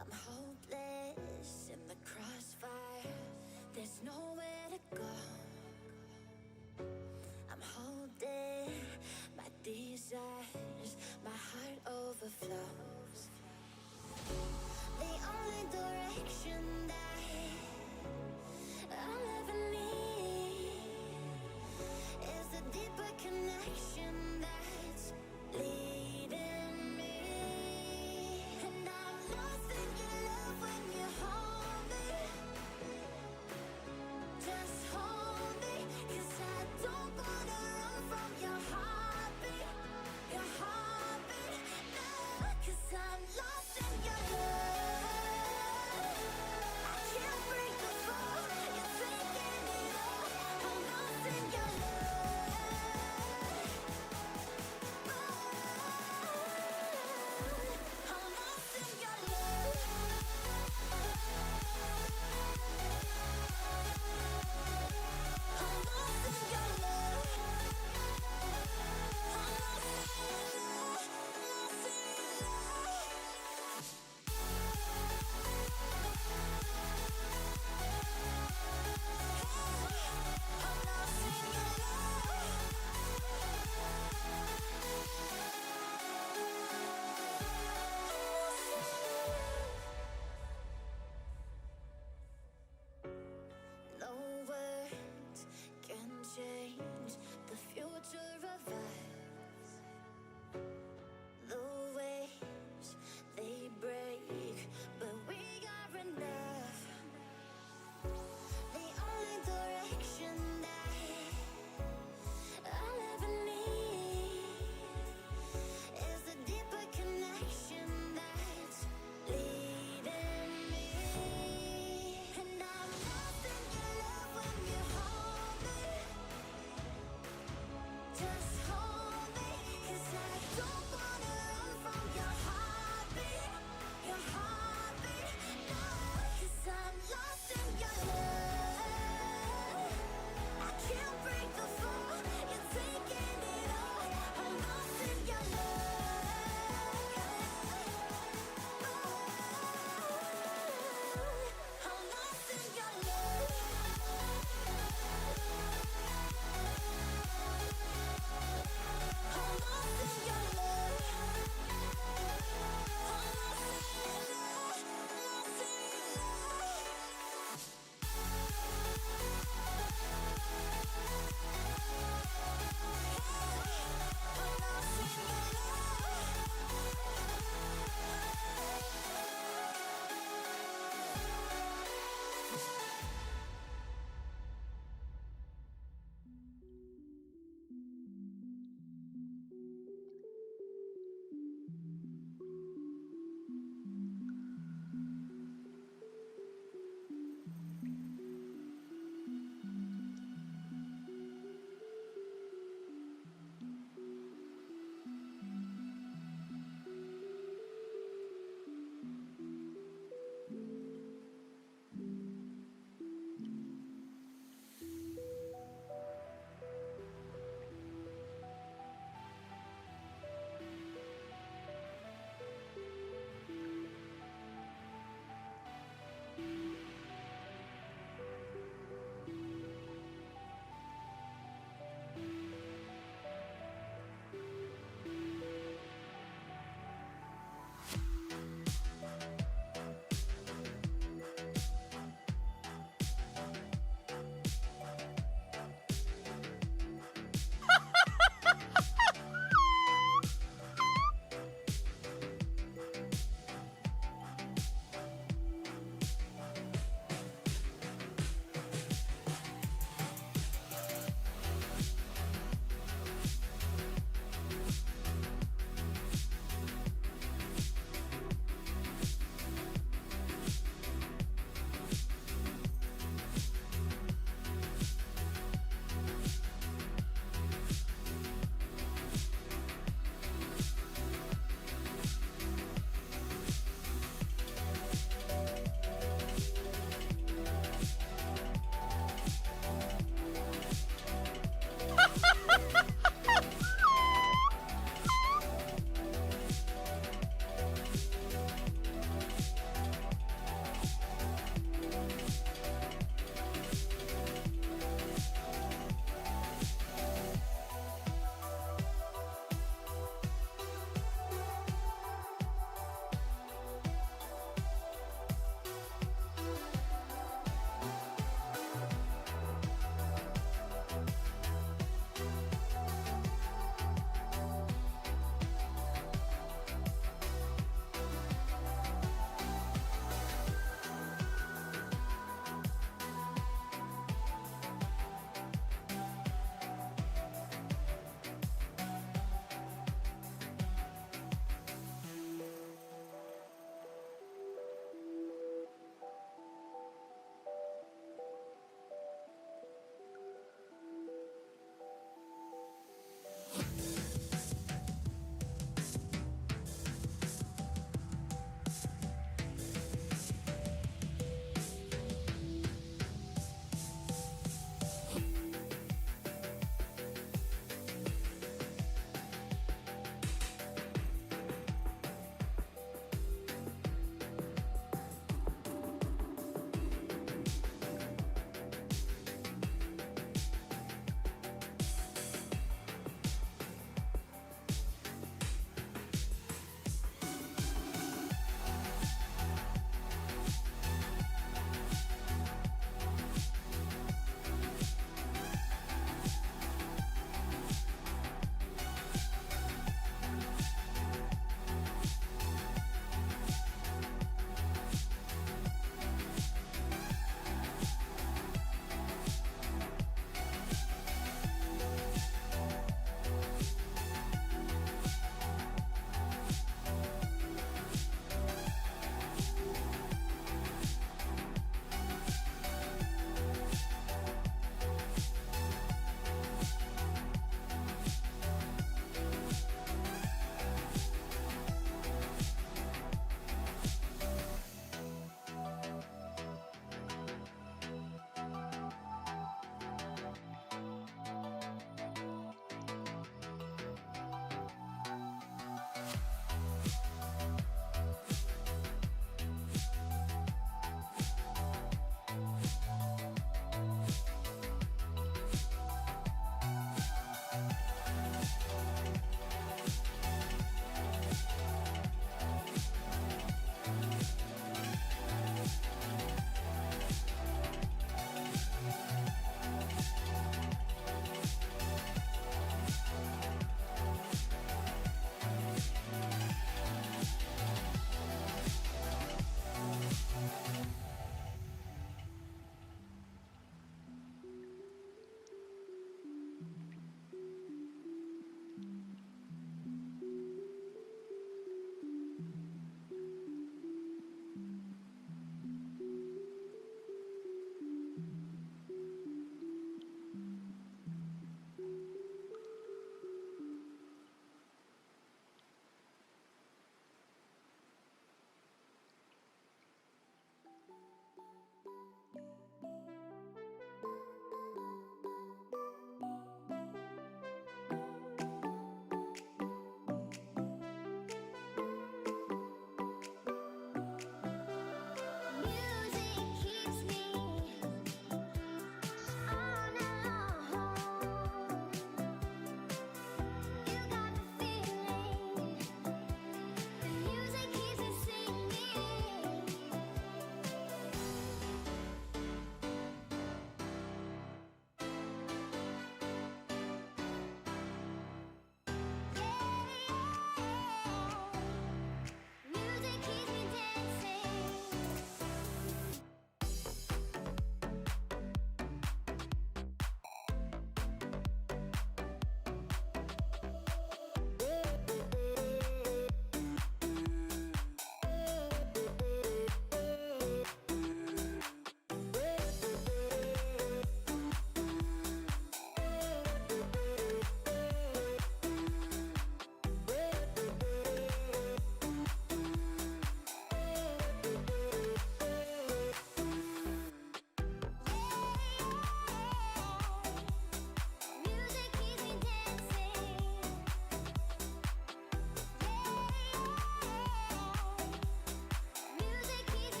I'm hopeless in the crossfire. There's nowhere to go. I'm holding my desires. My heart overflows. The only direction that I'll ever need is a deeper connection that's leading me. And I'm lost in your love when you hold me. Just hold me, 'cause I don't wanna run from your heartbeat. Your heartbeat, no, 'cause I'm lost in your love.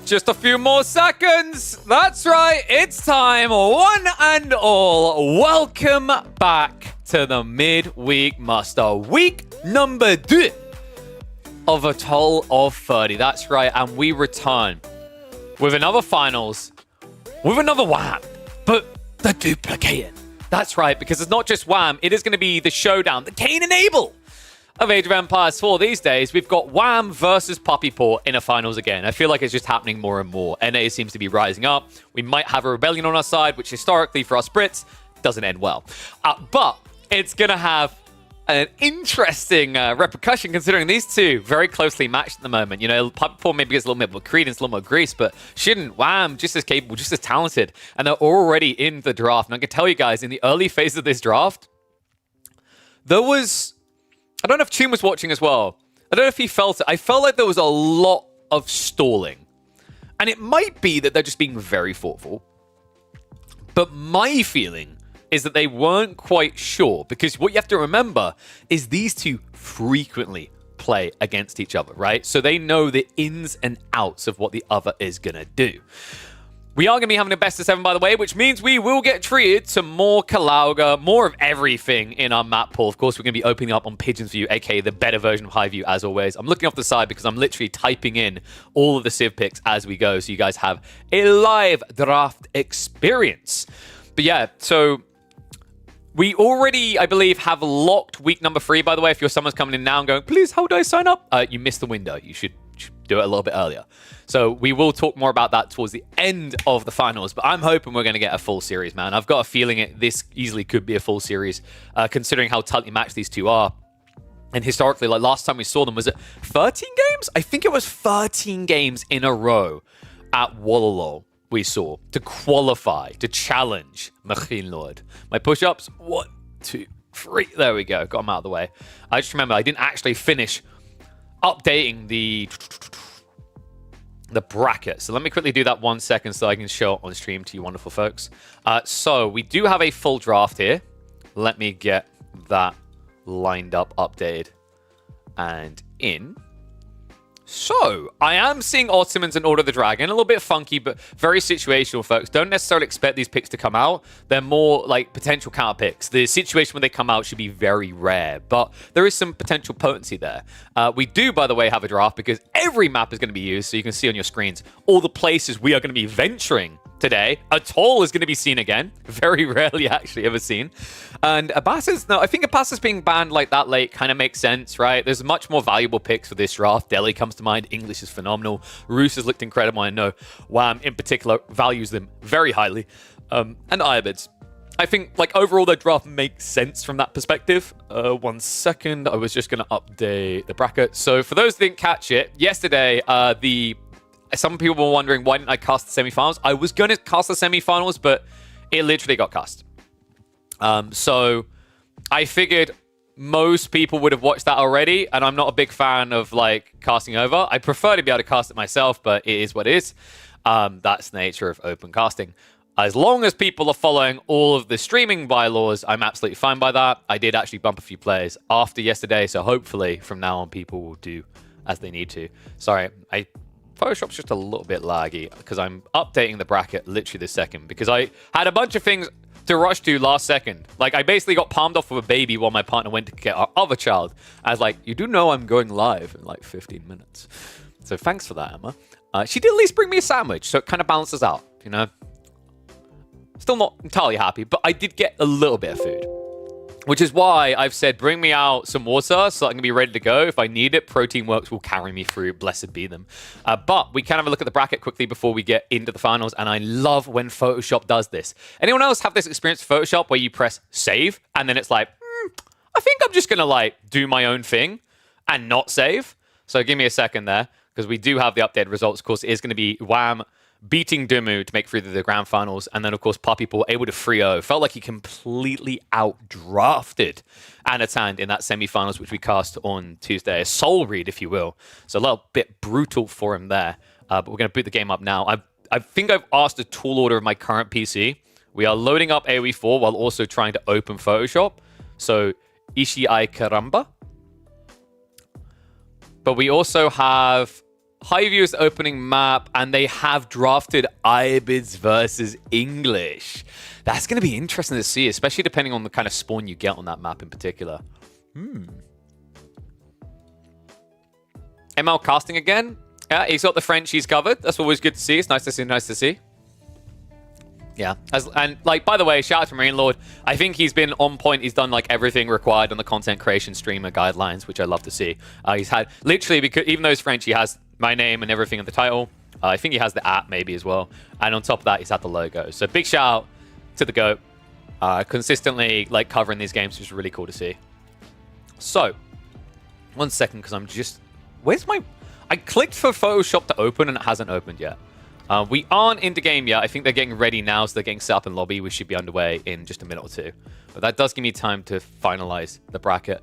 Just a few more seconds. That's right. It's time. One and all. Welcome back to the midweek muster. Week number 2 of Atoll of 30. That's right. And we return with another finals, with another Wham, but the duplicating. That's right. Because it's not just Wham. It is going to be the showdown, the Cain and Abel of Age of Empires 4 these days. We've got Wham versus Puppy Paw in a finals again. I feel like it's just happening more and more. NA seems to be rising up. We might have a rebellion on our side, which historically for us Brits doesn't end well. But it's going to have an interesting repercussion considering these two very closely matched at the moment. You know, Puppy Paw maybe gets a little bit more credence, a little more grease, but shouldn't Wham just as capable, just as talented. And they're already in the draft. And I can tell you guys, in the early phase of this draft, there was... I don't know if Tune was watching as well. I don't know if he felt it. I felt like there was a lot of stalling. And it might be that they're just being very thoughtful. But my feeling is that they weren't quite sure. Because what you have to remember is these two frequently play against each other, right? So they know the ins and outs of what the other is going to do. We are going to be having a best of 7, by the way, which means we will get treated to more Kaga, more of everything in our map pool. Of course, we're going to be opening up on Pigeon's View, aka the better version of High View, as always. I'm looking off the side because I'm literally typing in all of the Civ picks as we go, so you guys have a live draft experience. But yeah, so we already, I believe, have locked week number 3, by the way. If you're someone's coming in now and going, please, how do I sign up? You missed the window. You should do it a little bit earlier. So we will talk more about that towards the end of the finals, but I'm hoping we're going to get a full series, man. I've got a feeling this easily could be a full series, considering how tightly matched these two are. And historically, like last time we saw them, was it 13 games? I think it was 13 games in a row at Wallalo we saw to qualify, to challenge Machine Lord. My push-ups, 1, 2, 3. There we go. Got them out of the way. I just remember I didn't actually finish updating the bracket. So let me quickly do that 1 second so I can show it on stream to you wonderful folks. So we do have a full draft here. Let me get that lined up, updated, and in. So, I am seeing Ottomans and Order of the Dragon. A little bit funky, but very situational, folks. Don't necessarily expect these picks to come out. They're more like potential counter picks. The situation when they come out should be very rare, but there is some potential potency there. We do, by the way, have a draft because every map is going to be used, so you can see on your screens all the places we are going to be venturing today. Atoll is going to be seen again. Very rarely actually ever seen. And I think Abasa's being banned like that late kind of makes sense, right? There's much more valuable picks for this draft. Delhi comes to mind. English is phenomenal. Roos has looked incredible. I know Wham in particular values them very highly. And Iabids. I think like overall their draft makes sense from that perspective. 1 second. I was just going to update the bracket. So for those that didn't catch it, yesterday some people were wondering why didn't I cast the semifinals. I was going to cast the semifinals, but it literally got cast. So I figured most people would have watched that already, and I'm not a big fan of like casting over. I prefer to be able to cast it myself, but it is what it is. That's the nature of open casting. As long as people are following all of the streaming bylaws, I'm absolutely fine by that. I did actually bump a few players after yesterday, so hopefully from now on people will do as they need to. Sorry, Photoshop's just a little bit laggy because I'm updating the bracket literally this second because I had a bunch of things to rush to last second. Like, I basically got palmed off with a baby while my partner went to get our other child. I was like, you do know I'm going live in like 15 minutes. So thanks for that, Emma. She did at least bring me a sandwich, so it kind of balances out, you know? Still not entirely happy, but I did get a little bit of food. Which is why I've said, bring me out some water so I can be ready to go. If I need it, Protein Works will carry me through. Blessed be them. But we can have a look at the bracket quickly before we get into the finals. And I love when Photoshop does this. Anyone else have this experience with Photoshop where you press save and then it's like, I think I'm just going to like do my own thing and not save. So give me a second there because we do have the updated results. Of course, it is going to be Wham beating Dumu to make through to the grand finals. And then, of course, Puppy Paw able to 3-0. Felt like he completely outdrafted Anatan in that semi-finals, which we cast on Tuesday. A soul read, if you will. So a little bit brutal for him there. But we're going to boot the game up now. I think I've asked a tool order of my current PC. We are loading up AoE 4 while also trying to open Photoshop. So, Ishii Karamba. But we also have Highview is the opening map, and they have drafted Ibids versus English. That's going to be interesting to see, especially depending on the kind of spawn you get on that map in particular. ML casting again. Yeah, he's got the Frenchies covered. That's always good to see. It's nice to see. Nice to see. Yeah, and like, by the way, shout out to Marine Lord. I think he's been on point. He's done like everything required on the content creation streamer guidelines, which I love to see. He's had literally, because even though he's French, he has my name and everything in the title. I think he has the app maybe as well, and on top of that, he's had the logo. So big shout out to the GOAT. Consistently like covering these games, which is really cool to see. So, 1 second, because I'm just, where's my? I clicked for Photoshop to open and it hasn't opened yet. We aren't in the game yet. I think they're getting ready now, so they're getting set up in lobby. We should be underway in just a minute or two. But that does give me time to finalize the bracket.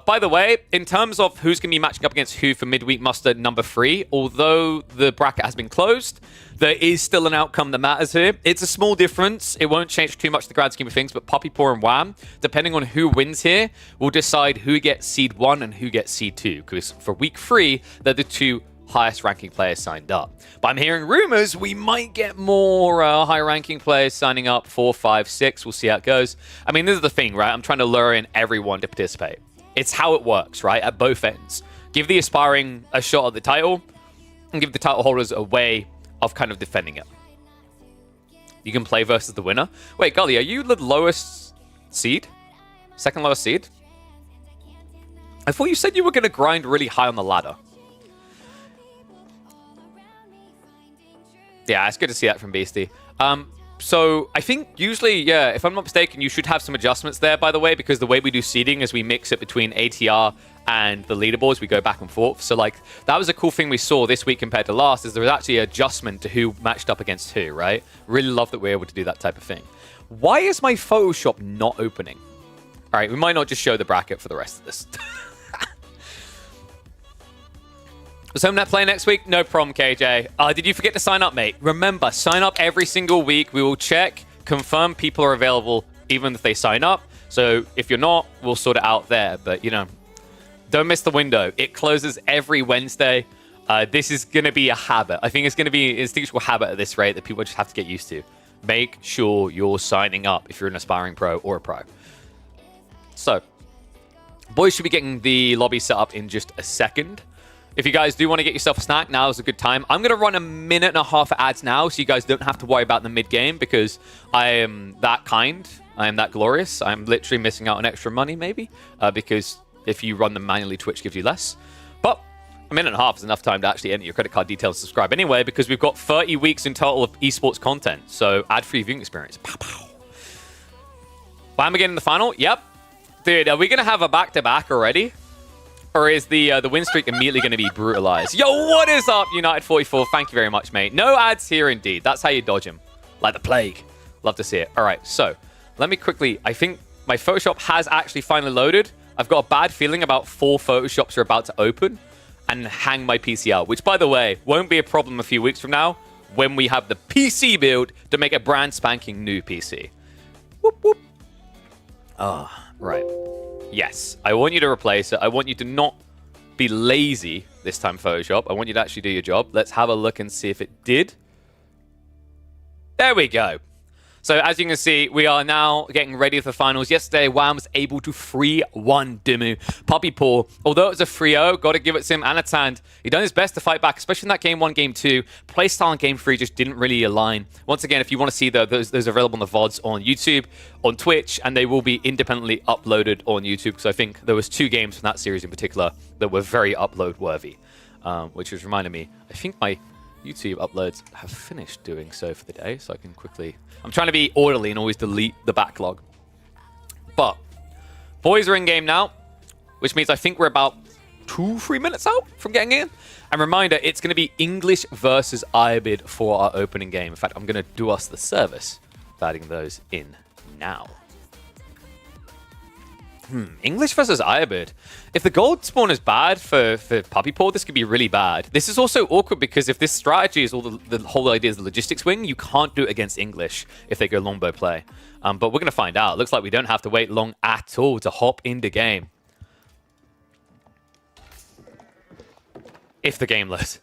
By the way, in terms of who's going to be matching up against who for Midweek Muster number 3, although the bracket has been closed, there is still an outcome that matters here. It's a small difference. It won't change too much the grand scheme of things, but Puppy Paw and Wham, depending on who wins here, will decide who gets seed 1 and who gets seed 2. Because for week 3, they're the 2 highest ranking players signed up. But I'm hearing rumors we might get more high ranking players signing up, 4, 5, 6. We'll see how it goes. I mean, this is the thing, right? I'm trying to lure in everyone to participate. It's how it works, right? At both ends. Give the aspiring a shot at the title, and give the title holders a way of kind of defending it. You can play versus the winner. Wait, Gully, are you the lowest seed? Second lowest seed? I thought you said you were going to grind really high on the ladder. Yeah, it's good to see that from Beastie. So I think usually, yeah, if I'm not mistaken, you should have some adjustments there, by the way, because the way we do seeding is we mix it between ATR and the leaderboards. We go back and forth. So like, that was a cool thing we saw this week compared to last, is there was actually an adjustment to who matched up against who, right? Really love that we're able to do that type of thing. Why is my Photoshop not opening? All right, we might not just show the bracket for the rest of this. Was HomeNet playing next week? No problem, KJ. Did you forget to sign up, mate? Remember, sign up every single week. We will check, confirm people are available, even if they sign up. So if you're not, we'll sort it out there. But, you know, don't miss the window. It closes every Wednesday. This is going to be a habit. I think it's going to be an instinctual habit at this rate that people just have to get used to. Make sure you're signing up if you're an aspiring pro or a pro. So, boys should be getting the lobby set up in just a second. If you guys do want to get yourself a snack, now is a good time. I'm going to run a minute and a half of ads now, so you guys don't have to worry about the mid-game, because I am that kind. I am that glorious. I'm literally missing out on extra money, maybe, because if you run them manually, Twitch gives you less. But a minute and a half is enough time to actually enter your credit card details and subscribe anyway, because we've got 30 weeks in total of esports content, so ad-free viewing experience. Pow, pow. Wham again in the final? Yep. Dude, are we going to have a back-to-back already? Or is the win streak immediately going to be brutalized? Yo, what is up, United44? Thank you very much, mate. No ads here, indeed. That's how you dodge him. Like the plague. Love to see it. All right, so let me quickly... I think my Photoshop has actually finally loaded. I've got a bad feeling about 4 Photoshops are about to open and hang my PC out, which, by the way, won't be a problem a few weeks from now when we have the PC build to make a brand spanking new PC. Whoop, whoop. Right. Yes, I want you to replace it. I want you to not be lazy this time, Photoshop. I want you to actually do your job. Let's have a look and see if it did. There we go. So as you can see, we are now getting ready for the finals. Yesterday, Wham was able to 3-1 Dimmu. Puppy Paw, although it was a 3-0, got to give it to him. Anatand, he done his best to fight back, especially in that game 1, game 2. Playstyle in game 3 just didn't really align. Once again, if you want to see those are available on the VODs on YouTube, on Twitch, and they will be independently uploaded on YouTube, because I think there was 2 games from that series in particular that were very upload worthy, which was reminding me, I think my YouTube uploads have finished doing so for the day, so I can quickly... I'm trying to be orderly and always delete the backlog. But boys are in game now, which means I think we're about 2-3 minutes out from getting in. And reminder, it's going to be English versus Ibid for our opening game. In fact, I'm going to do us the service of adding those in now. English versus Ibid. If the gold spawn is bad for Puppy Paw, this could be really bad. This is also awkward because if this strategy is all the whole idea is the logistics wing, you can't do it against English if they go longbow play. But we're going to find out. Looks like we don't have to wait long at all to hop into game. If the game loads.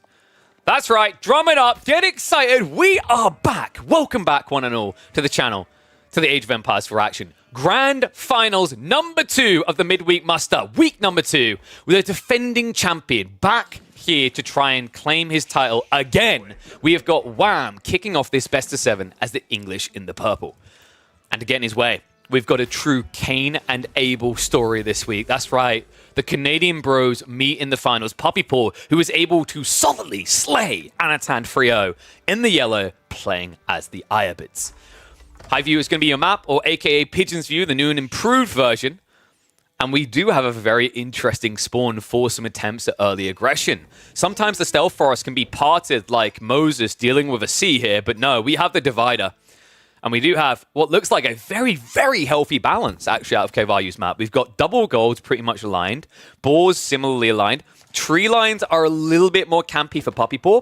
That's right, drum it up, get excited, we are back! Welcome back, one and all, to the channel, to the Age of Empires for Action. Grand Finals number 2 of the midweek muster, week number 2, with a defending champion back here to try and claim his title again. We have got Wham kicking off this best of 7 as the English in the purple. And to get in his way, we've got a true Cain and Abel story this week. That's right. The Canadian bros meet in the finals. Puppy Paw, who is able to solidly slay Anatan Frio in the yellow, playing as the Iabits. High View is going to be your map, or aka Pigeon's View, the new and improved version. And we do have a very interesting spawn for some attempts at early aggression. Sometimes the Stealth Forest can be parted like Moses dealing with a sea here, but no, we have the Divider. And we do have what looks like a very, very healthy balance, actually, out of Kevaryu's map. We've got double golds pretty much aligned. Boars similarly aligned. Tree lines are a little bit more campy for Puppy Paw,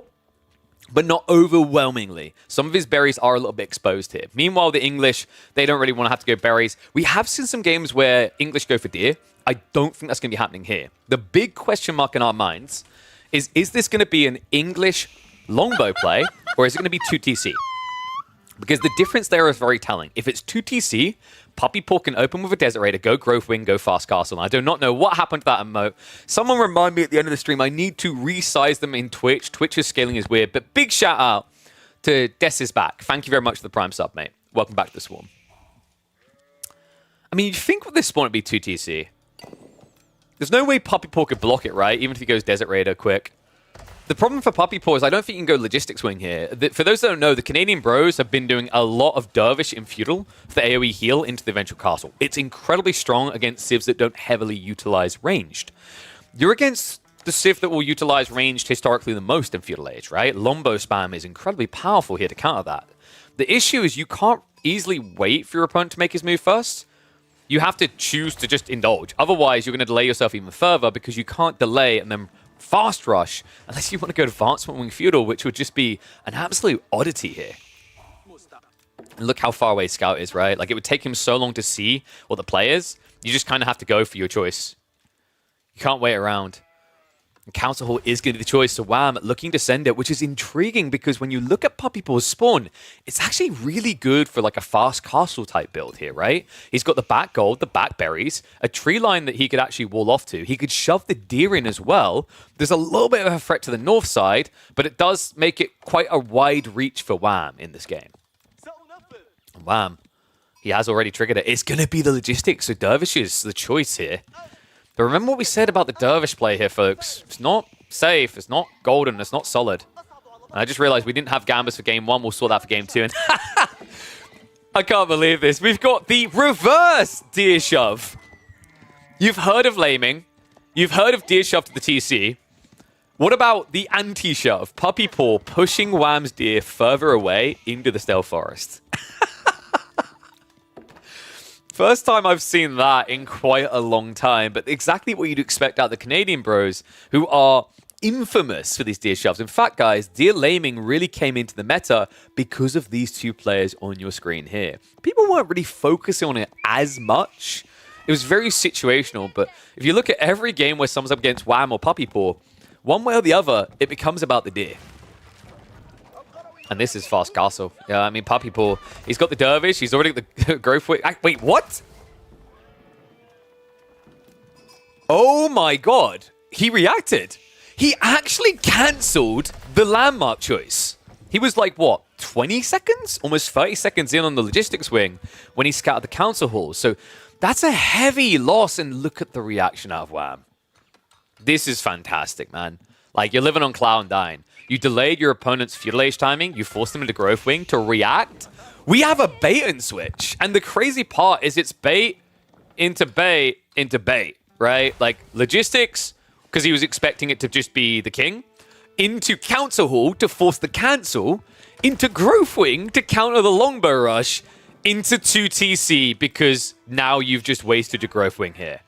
but not overwhelmingly. Some of his berries are a little bit exposed here. Meanwhile, the English, they don't really want to have to go berries. We have seen some games where English go for deer. I don't think that's going to be happening here. The big question mark in our minds is this going to be an English longbow play, or is it going to be 2TC? Because the difference there is very telling. If it's 2TC, Puppy Paw can open with a Desert Raider, go Growth Wing, go Fast Castle. And I do not know what happened to that emote. Someone remind me at the end of the stream, I need to resize them in Twitch. Twitch's scaling is weird. But big shout out to Des is back. Thank you very much for the Prime sub, mate. Welcome back to the Swarm. I mean, you'd think with this spawn it'd be 2TC. There's no way Puppy Paw could block it, right? Even if he goes Desert Raider quick. The problem for Puppy Paw is I don't think you can go Logistics Wing here. For those that don't know, the Canadian bros have been doing a lot of Dervish in Feudal for the AoE heal into the Eventual Castle. It's incredibly strong against civs that don't heavily utilize ranged. You're against the civ that will utilize ranged historically the most in Feudal Age, right? Lombo spam is incredibly powerful here to counter that. The issue is you can't easily wait for your opponent to make his move first. You have to choose to just indulge. Otherwise, you're going to delay yourself even further because you can't delay and then fast rush unless you want to go Advancement Wing Feudal, which would just be an absolute oddity here. And look how far away Scout is, right? Like, it would take him so long to see what the play is. You just kind of have to go for your choice. You can't wait around. And Council Hall is going to be the choice, so Wham looking to send it, which is intriguing because when you look at Puppy Paw's spawn, it's actually really good for like a fast castle type build here, right? He's got the back gold, the back berries, a tree line that he could actually wall off to. He could shove the deer in as well. There's a little bit of a threat to the north side, but it does make it quite a wide reach for Wham in this game. Wham, he has already triggered it. It's going to be the logistics, so Dervish is the choice here. But remember what we said about the Dervish play here, folks. It's not safe, it's not golden, it's not solid. And I just realized we didn't have Gambas for game 1. We'll sort that for game 2. And I can't believe this. We've got the reverse deer shove. You've heard of laming. You've heard of deer shove to the TC. What about the anti-shove? Puppy Paw pushing Wham's deer further away into the Stealth Forest. First time I've seen that in quite a long time, but exactly what you'd expect out of the Canadian bros, who are infamous for these deer shoves. In fact, guys, deer laming really came into the meta because of these two players on your screen here. People weren't really focusing on it as much. It was very situational, but if you look at every game where someone's up against Wham or Puppy Paw, one way or the other, it becomes about the deer. And this is Fast Castle. Yeah, I mean, Puppy Paw, he's got the Dervish. He's already got the Growth Wing. Wait, what? Oh my god. He reacted. He actually cancelled the landmark choice. He was like, what, 20 seconds? Almost 30 seconds in on the Logistics Wing when he scouted the Council Hall. So that's a heavy loss, and look at the reaction out of Wham. This is fantastic, man. Like, you're living on cloud nine. You delayed your opponent's Feudal Age timing. You forced them into Growth Wing to react. We have a bait and switch. And the crazy part is it's bait into bait into bait, right? Like, logistics, because he was expecting it to just be the king, into Council Hall to force the cancel, into Growth Wing to counter the Longbow Rush, into 2TC because now you've just wasted your Growth Wing here.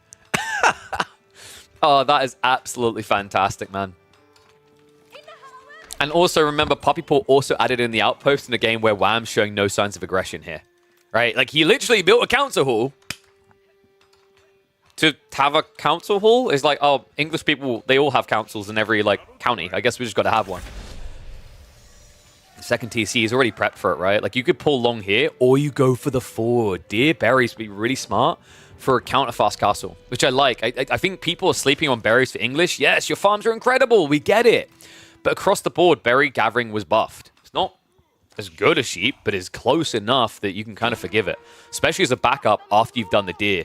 Oh, that is absolutely fantastic, man. And also, remember, Puppy Paw also added in the outpost in a game where Wham's showing no signs of aggression here. Right? Like, he literally built a council hall. To have a council hall is like, oh, English people, they all have councils in every, like, county. I guess we just got to have one. Second TC is already prepped for it, right? Like, you could pull long here, or you go for the forward. Deer berries would be really smart for a counter-fast castle, which I like. I think people are sleeping on berries for English. Yes, your farms are incredible. We get it. But across the board, berry gathering was buffed. It's not as good as sheep, but is close enough that you can kind of forgive it, especially as a backup after you've done the deer.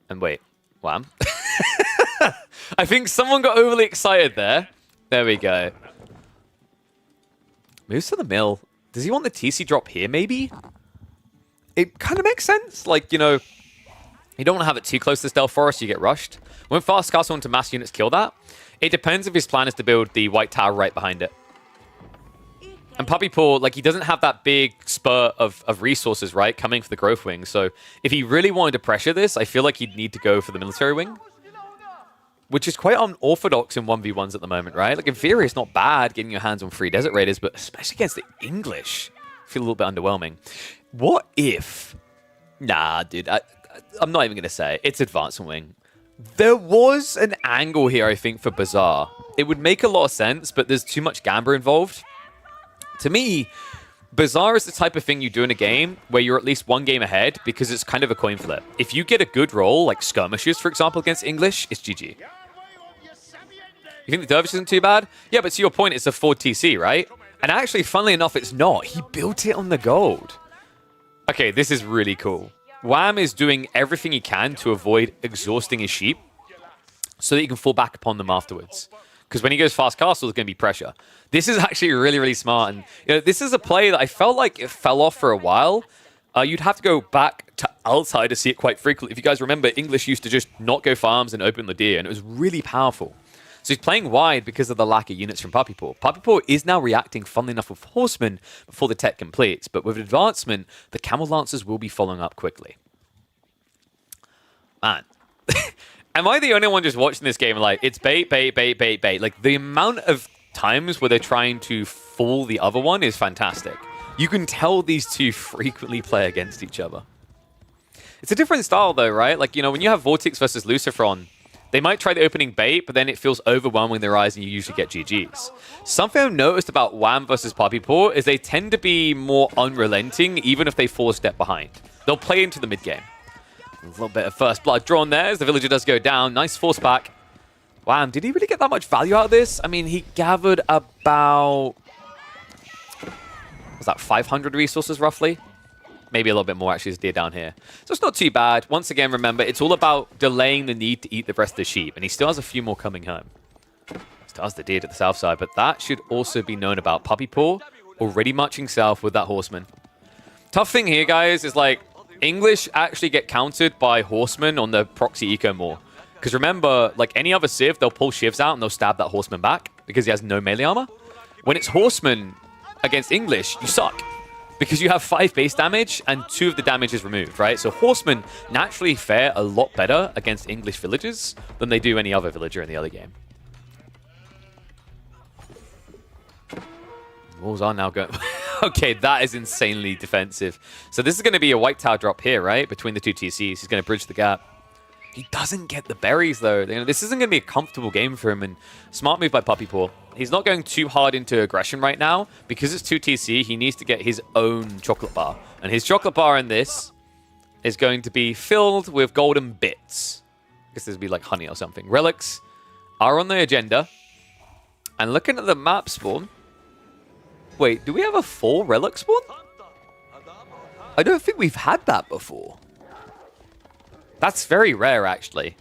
And wait, wham. I think someone got overly excited there. There we go. Moves to the mill. Does he want the TC drop here, maybe? It kind of makes sense. Like, you know, you don't want to have it too close to Stealth Forest, you get rushed. When Fast Castle into mass units kill that, it depends if his plan is to build the White Tower right behind it. And Puppy Paw, like, he doesn't have that big spur of resources, right, coming for the Growth Wing. So if he really wanted to pressure this, I feel like he'd need to go for the Military Wing, which is quite unorthodox in 1v1s at the moment, right? Like, in theory, it's not bad getting your hands on 3 Desert Raiders, but especially against the English, I feel a little bit underwhelming. What if... Nah, dude, I'm not even going to say it. It's Advancement Wing. There was an angle here, I think, for Bazaar. It would make a lot of sense, but there's too much Gamba involved. To me, Bazaar is the type of thing you do in a game where you're at least one game ahead because it's kind of a coin flip. If you get a good roll, like Skirmishes, for example, against English, it's GG. You think the Dervish isn't too bad? Yeah, but to your point, it's a 4 TC, right? And actually, funnily enough, it's not. He built it on the gold. Okay, this is really cool. Wham is doing everything he can to avoid exhausting his sheep so that he can fall back upon them afterwards. Because when he goes fast castle, there's going to be pressure. This is actually really, really smart. And you know, this is a play that I felt like it fell off for a while. You'd have to go back to Altai to see it quite frequently. If you guys remember, English used to just not go farms and open the deer, and it was really powerful. So he's playing wide because of the lack of units from Puppy Paw. Puppy Paw is now reacting, funnily enough, with Horsemen before the tech completes. But with Advancement, the Camel Lancers will be following up quickly. Man. Am I the only one just watching this game like, it's bait, bait, bait, bait, bait? Like, the amount of times where they're trying to fool the other one is fantastic. You can tell these two frequently play against each other. It's a different style, though, right? Like, you know, when you have Vortex versus Lucifron, they might try the opening bait, but then it feels overwhelming in their eyes and you usually get GGs. Something I've noticed about Wham versus Puppy Paw is they tend to be more unrelenting, even if they fall a step behind. They'll play into the mid-game. A little bit of first blood drawn there as the villager does go down. Nice force back. Wham, did he really get that much value out of this? I mean, he gathered about... was that 500 resources, roughly? Maybe a little bit more, actually, is deer down here. So it's not too bad. Once again, remember, it's all about delaying the need to eat the rest of the sheep. And he still has a few more coming home. Still has the deer to the south side. But that should also be known about. Puppy Paw already marching south with that horseman. Tough thing here, guys, is like, English actually get countered by horsemen on the proxy eco more. Because remember, like any other civ, they'll pull shivs out and they'll stab that horseman back because he has no melee armor. When it's horseman against English, you suck. Because you have 5 base damage and 2 of the damage is removed, right? So horsemen naturally fare a lot better against English villagers than they do any other villager in the other game. Walls are now going... Okay, that is insanely defensive. So this is going to be a white tower drop here, right? Between the two TCs. He's going to bridge the gap. He doesn't get the berries, though. You know, this isn't going to be a comfortable game for him. And smart move by Puppy Paw. He's not going too hard into aggression right now. Because it's 2 TC, he needs to get his own chocolate bar. And his chocolate bar in this is going to be filled with golden bits. I guess this would be like honey or something. Relics are on the agenda. And looking at the map spawn... Wait, do we have a 4 relic spawn? I don't think we've had that before. That's very rare, actually.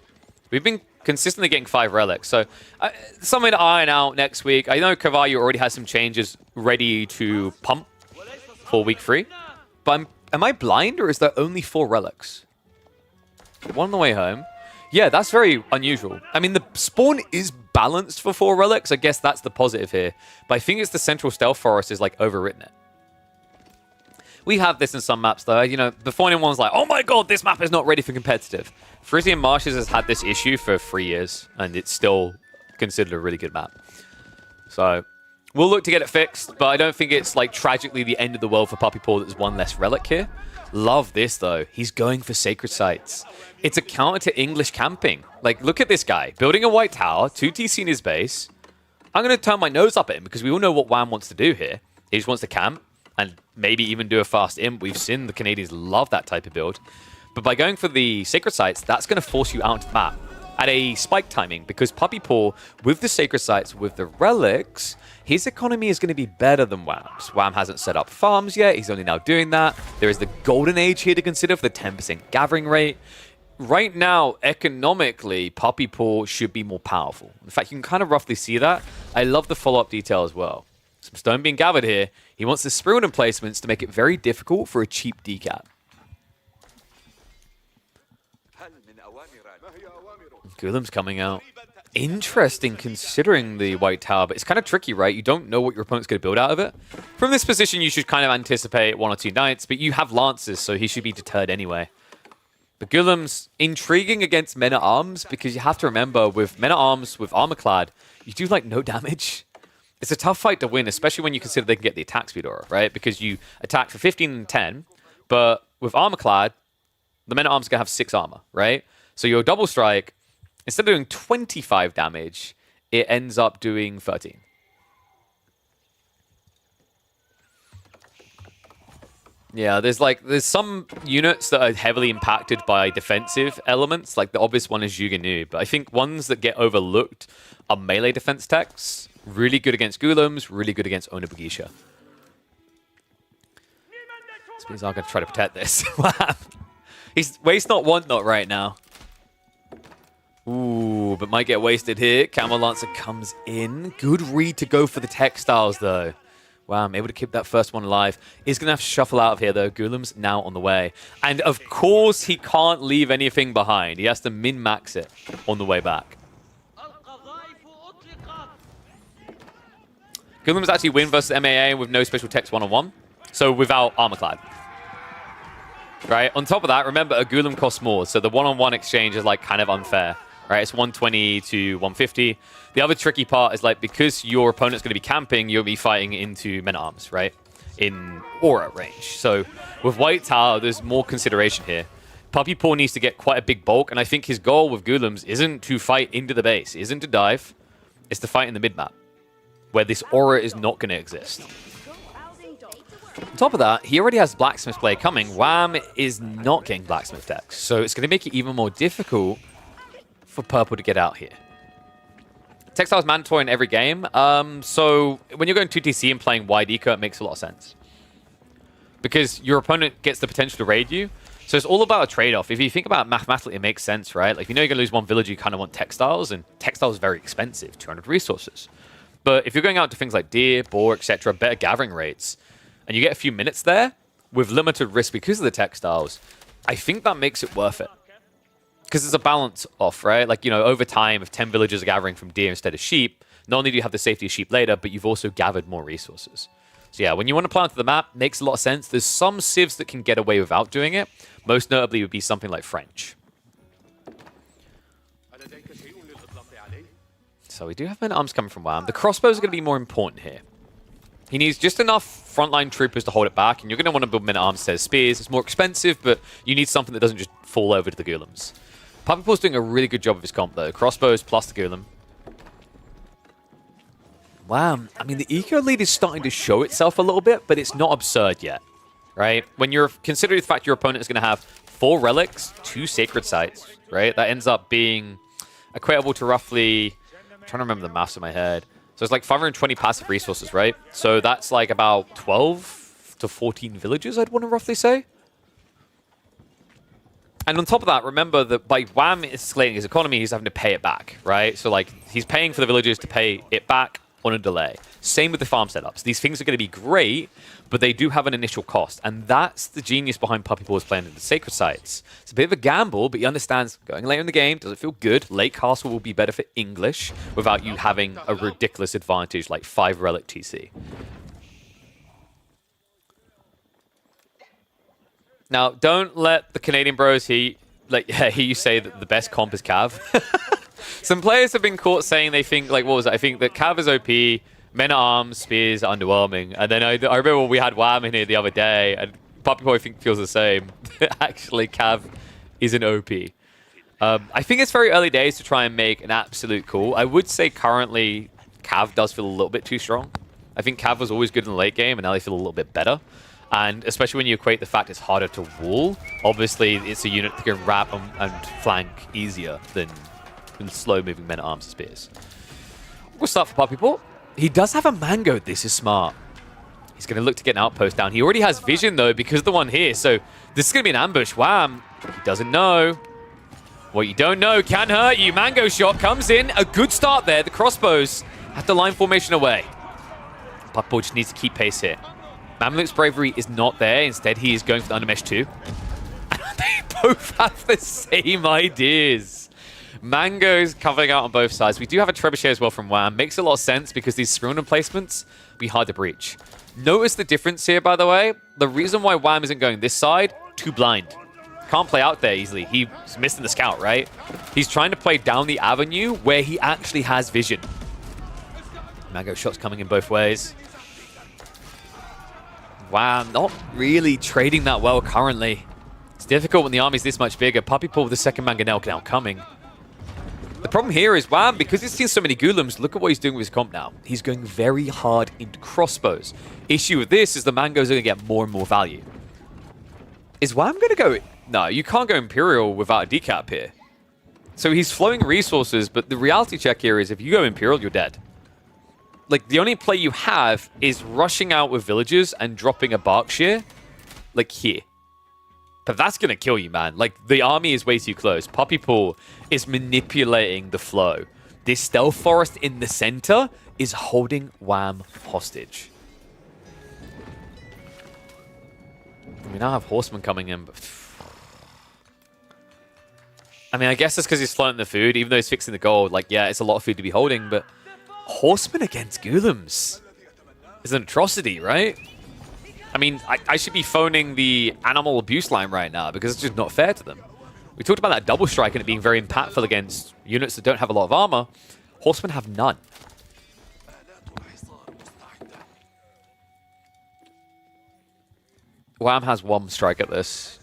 We've been consistently getting 5 relics, so something to iron out next week. I know Cavallo already has some changes ready to pump for week 3, but am I blind, or is there only 4 relics? One on the way home. Yeah, that's very unusual. I mean, the spawn is balanced for 4 relics. I guess that's the positive here. But I think it's the central stealth forest is like overwritten it. We have this in some maps though. You know, before anyone's like, oh my god, this map is not ready for competitive. Frisian Marshes has had this issue for 3 years and it's still considered a really good map. So we'll look to get it fixed, but I don't think it's like tragically the end of the world for Puppy Paw that there's 1 less relic here. Love this though. He's going for sacred sites. It's a counter to English camping. Like, look at this guy. Building a white tower, 2 TC in his base. I'm going to turn my nose up at him because we all know what Wham wants to do here. He just wants to camp and maybe even do a fast imp. We've seen the Canadians love that type of build. But by going for the Sacred Sites, that's going to force you out into the map at a spike timing, because Puppy Paw, with the Sacred Sites, with the relics, his economy is going to be better than Wham's. Wham hasn't set up farms yet. He's only now doing that. There is the Golden Age here to consider for the 10% gathering rate. Right now, economically, Puppy Paw should be more powerful. In fact, you can kind of roughly see that. I love the follow-up detail as well. Some stone being gathered here. He wants the Spirit emplacements to make it very difficult for a cheap decap. Gulam's coming out. Interesting considering the white tower, but it's kind of tricky, right? You don't know what your opponent's going to build out of it. From this position, you should kind of anticipate 1 or 2 knights, but you have lances, so he should be deterred anyway. But Gulam's intriguing against men-at-arms, because you have to remember, with men-at-arms, with armor-clad, you do like no damage. It's a tough fight to win, especially when you consider they can get the attack speed aura, right? Because you attack for 15 and 10, but with armor-clad, the men-at-arms are going to have 6 armor, right? So your double strike, instead of doing 25 damage, it ends up doing 13. Yeah, there's some units that are heavily impacted by defensive elements, like the obvious one is Yuganu, but I think ones that get overlooked are melee defense techs. Really good against Gulams, really good against Onabugisha. Spears are going to try to protect this. He's waste not, want not right now. Ooh, but might get wasted here. Camel Lancer comes in. Good read to go for the textiles, though. Wow, I'm able to keep that first one alive. He's going to have to shuffle out of here, though. Gulam's now on the way. And, of course, he can't leave anything behind. He has to min-max it on the way back. Gulam's actually win versus MAA with no special text one-on-one. So, without armor-clad. Right? On top of that, remember, a Gulam costs more. So, the one-on-one exchange is, like, kind of unfair. Right, it's 120 to 150. The other tricky part is, like, because your opponent's going to be camping, you'll be fighting into men-at-arms, right? In aura range. So with White Tower, there's more consideration here. Puppy Paw needs to get quite a big bulk, and I think his goal with Gulams isn't to fight into the base, isn't to dive, it's to fight in the mid-map, where this aura is not going to exist. On top of that, he already has Blacksmith play coming. Wham is not getting Blacksmith decks, so it's going to make it even more difficult for Purple to get out here. Textile is mandatory in every game, so when you're going 2TC and playing wide eco, it makes a lot of sense. Because your opponent gets the potential to raid you, so it's all about a trade-off. If you think about it mathematically, it makes sense, right? Like, if you know you're going to lose one village, you kind of want textiles, and textiles is very expensive, 200 resources. But if you're going out to things like deer, boar, etc., better gathering rates, and you get a few minutes there, with limited risk because of the textiles, I think that makes it worth it. Because there's a balance off, right? Like, you know, over time, if 10 villagers are gathering from deer instead of sheep, not only do you have the safety of sheep later, but you've also gathered more resources. So yeah, when you want to plan to the map, makes a lot of sense. There's some civs that can get away without doing it. Most notably would be something like French. So we do have men-at-arms coming from Wham. The crossbows are going to be more important here. He needs just enough frontline troopers to hold it back, and you're going to want to build men-at-arms instead of spears. It's more expensive, but you need something that doesn't just fall over to the Gulams. Puppy Paw's doing a really good job of his comp, though. Crossbows plus the Gulam. Wow. I mean, the eco lead is starting to show itself a little bit, but it's not absurd yet, right? When you're considering the fact your opponent is going to have 4 relics, 2 sacred sites, right? That ends up being equatable to roughly... I'm trying to remember the maths in my head. So it's like 520 passive resources, right? So that's like about 12 to 14 villages, I'd want to roughly say. And on top of that, remember that by Wham escalating his economy, he's having to pay it back, right? So, like, he's paying for the villagers to pay it back on a delay. Same with the farm setups. These things are going to be great, but they do have an initial cost. And that's the genius behind Puppy Paw's playing in the sacred sites. It's a bit of a gamble, but he understands going later in the game doesn't feel good. Late castle will be better for English without you having a ridiculous advantage like 5 relic TC. Now, don't let the Canadian bros hear you say that the best comp is Cav. Some players have been caught saying they think, like, what was it? I think that Cav is OP, men-at-arms, spears are underwhelming. And then I remember we had Wham in here the other day, and Puppy Boy feels the same. Actually, Cav is an OP. I think it's very early days to try and make an absolute call. I would say currently Cav does feel a little bit too strong. I think Cav was always good in the late game, and now they feel a little bit better. And especially when you equate the fact it's harder to wall, obviously it's a unit that can wrap and flank easier than slow-moving men-at-arms and spears. We'll start for Puppy Paw. He does have a Mango. This is smart. He's going to look to get an outpost down. He already has vision, though, because of the one here. So this is going to be an ambush. Wham! He doesn't know. What you don't know can hurt you. Mango shot comes in. A good start there. The crossbows have the line formation away. Puppy Paw just needs to keep pace here. Mamluk's bravery is not there. Instead, he is going for the Undermesh too. They both have the same ideas. Mango's covering out on both sides. We do have a Trebuchet as well from Wham. Makes a lot of sense because these Scroon placements be hard to breach. Notice the difference here, by the way. The reason why Wham isn't going this side, too blind. Can't play out there easily. He's missing the scout, right? He's trying to play down the avenue where he actually has vision. Mango shots coming in both ways. Wow, not really trading that well currently. It's difficult when the army's this much bigger. Puppy Paw with the second Mangonel now coming. The problem here is Wham, because he's seen so many Ghoulems, look at what he's doing with his comp now. He's going very hard into crossbows. Issue with this is the Mangos are going to get more and more value. Is Wham going to go... No, you can't go Imperial without a decap here. So he's flowing resources, but the reality check here is if you go Imperial, you're dead. Like, the only play you have is rushing out with villagers and dropping a Berkshire, like here. But that's going to kill you, man. Like, the army is way too close. Puppy Paw is manipulating the flow. This stealth forest in the center is holding Wham hostage. We now have Horsemen coming in, but... I mean, I guess it's because he's floating the food, even though he's fixing the gold. Like, yeah, it's a lot of food to be holding, but... Horsemen against Ghoulems is an atrocity, right? I mean, I should be phoning the animal abuse line right now because it's just not fair to them. We talked about that double strike and it being very impactful against units that don't have a lot of armor. Horsemen have none. Wham has one strike at this.